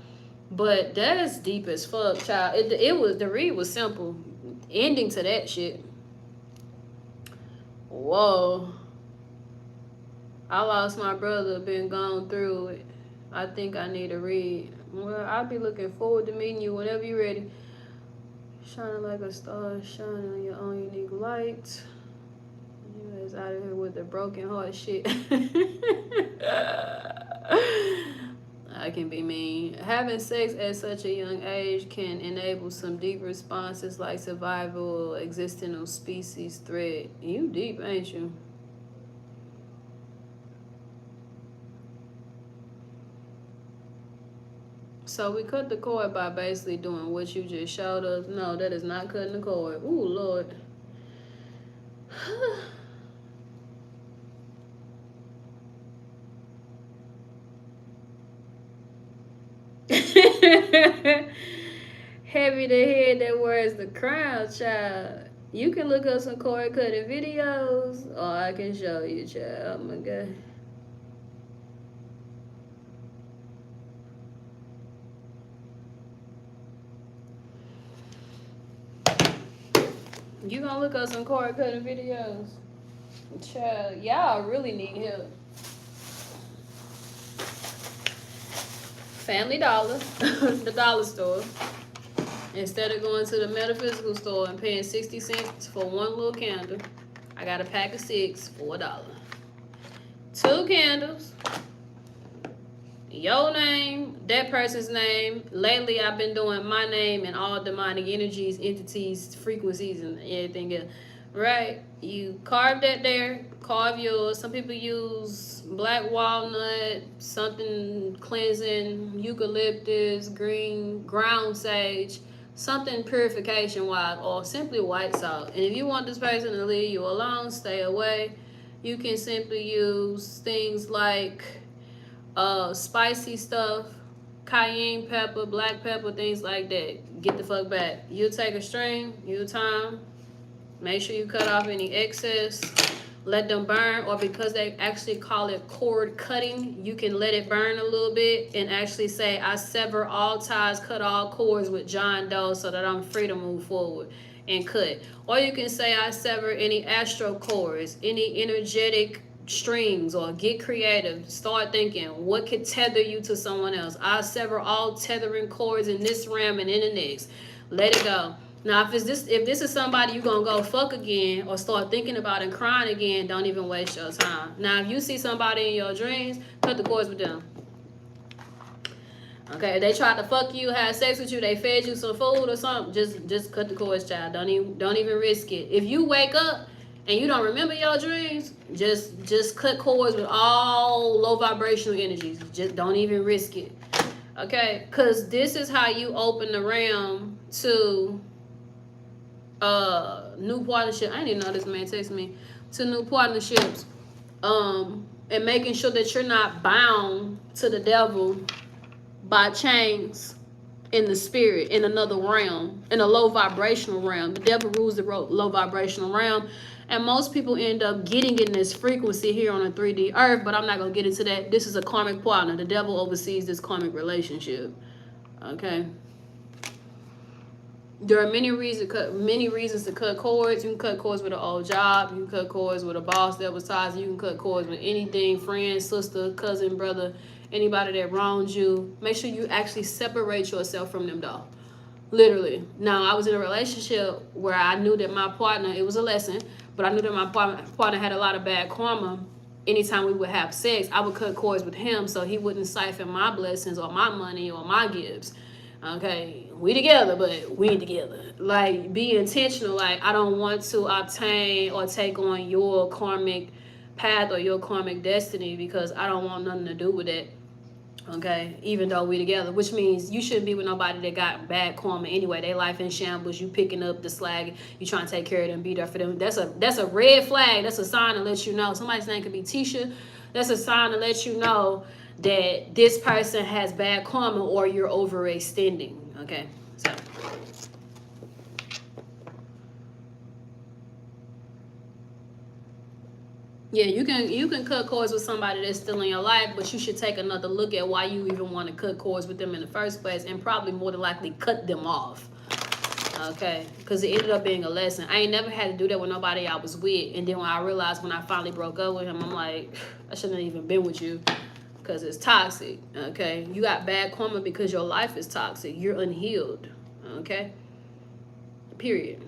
But that is deep as fuck, child. It was, the read was simple. Ending to that shit. Whoa. I lost my brother, been gone through it. I think I need to read. Well, I'll be looking forward to meeting you whenever you're ready. Shining like a star, shining on your own unique light. You guys out of here with the broken heart shit. I can be mean. Having sex at such a young age can enable some deep responses like survival, existential species threat. You deep, ain't you? So we cut the cord by basically doing what you just showed us. No, that is not cutting the cord. Ooh, Lord. Heavy the head that wears the crown, child. You can look up some cord cutting videos, or I can show you, child. Oh my God. You gonna look up some cord cutting videos? Child, y'all really need help. Family Dollar, the dollar store. Instead of going to the metaphysical store and paying 60 cents for one little candle, I got a pack of 6 for $1. 2 candles. Your name, that person's name. Lately, I've been doing my name and all demonic energies, entities, frequencies, and everything else. Right? You carve that there, carve yours. Some people use black walnut, something cleansing, eucalyptus, green, ground sage, something purification wise, or simply white salt. And if you want this person to leave you alone, stay away. You can simply use things like spicy stuff, cayenne pepper, black pepper, things like that. Get the fuck back. You take a string, you time, make sure you cut off any excess, let them burn, or because they actually call it cord cutting, you can let it burn a little bit and actually say, I sever all ties, cut all cords with John Doe so that I'm free to move forward and cut. Or you can say, I sever any astro cords, any energetic strings, or get creative. Start thinking, what could tether you to someone else? I sever all tethering cords in this realm and in the next. Let it go. Now, if this is somebody you're gonna go fuck again or start thinking about and crying again, don't even waste your time. Now, if you see somebody in your dreams, cut the cords with them. Okay, if they tried to fuck you, have sex with you, they fed you some food or something, just cut the cords, child. Don't even risk it. If you wake up and you don't remember your dreams, just cut cords with all low vibrational energies. Just don't even risk it. Okay, because this is how you open the realm to new partnership. I didn't even know this man texted me. To new partnerships, and making sure that you're not bound to the devil by chains in the spirit, in another realm, in a low vibrational realm. The devil rules the low vibrational realm, and most people end up getting in this frequency here on a 3D earth, but I'm not going to get into that. This is a karmic partner. The devil oversees this karmic relationship. Okay. There are many reasons to cut cords. You can cut cords with an old job. You can cut cords with a boss that was toxic. You can cut cords with anything, friend, sister, cousin, brother, anybody that wronged you. Make sure you actually separate yourself from them, though. Literally. Now, I was in a relationship where I knew that my partner, it was a lesson, but I knew that my partner had a lot of bad karma. Anytime we would have sex, I would cut cords with him so he wouldn't siphon my blessings or my money or my gifts. Okay, we together, but we ain't together. Like, be intentional. Like, I don't want to obtain or take on your karmic path or your karmic destiny because I don't want nothing to do with it. Okay, even though we together, which means you shouldn't be with nobody that got bad karma anyway. They life in shambles. You picking up the slag. You trying to take care of them, be there for them. That's a red flag. That's a sign to let you know. Somebody's name could be Tisha. That's a sign to let you know that this person has bad karma or you're overextending. Okay, so. Yeah, you can cut cords with somebody that's still in your life, but you should take another look at why you even want to cut cords with them in the first place, and probably more than likely cut them off. Okay, because it ended up being a lesson. I ain't never had to do that with nobody I was with, and then when I realized when I finally broke up with him, I'm like, I shouldn't have even been with you because it's toxic. Okay, you got bad karma because your life is toxic. You're unhealed. Okay, period.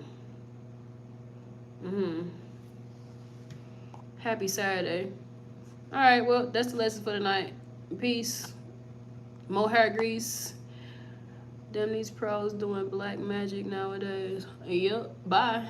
Happy Saturday. All right, well, that's the lesson for tonight. Peace. More hair grease. Them these pros doing black magic nowadays. Yep. Bye.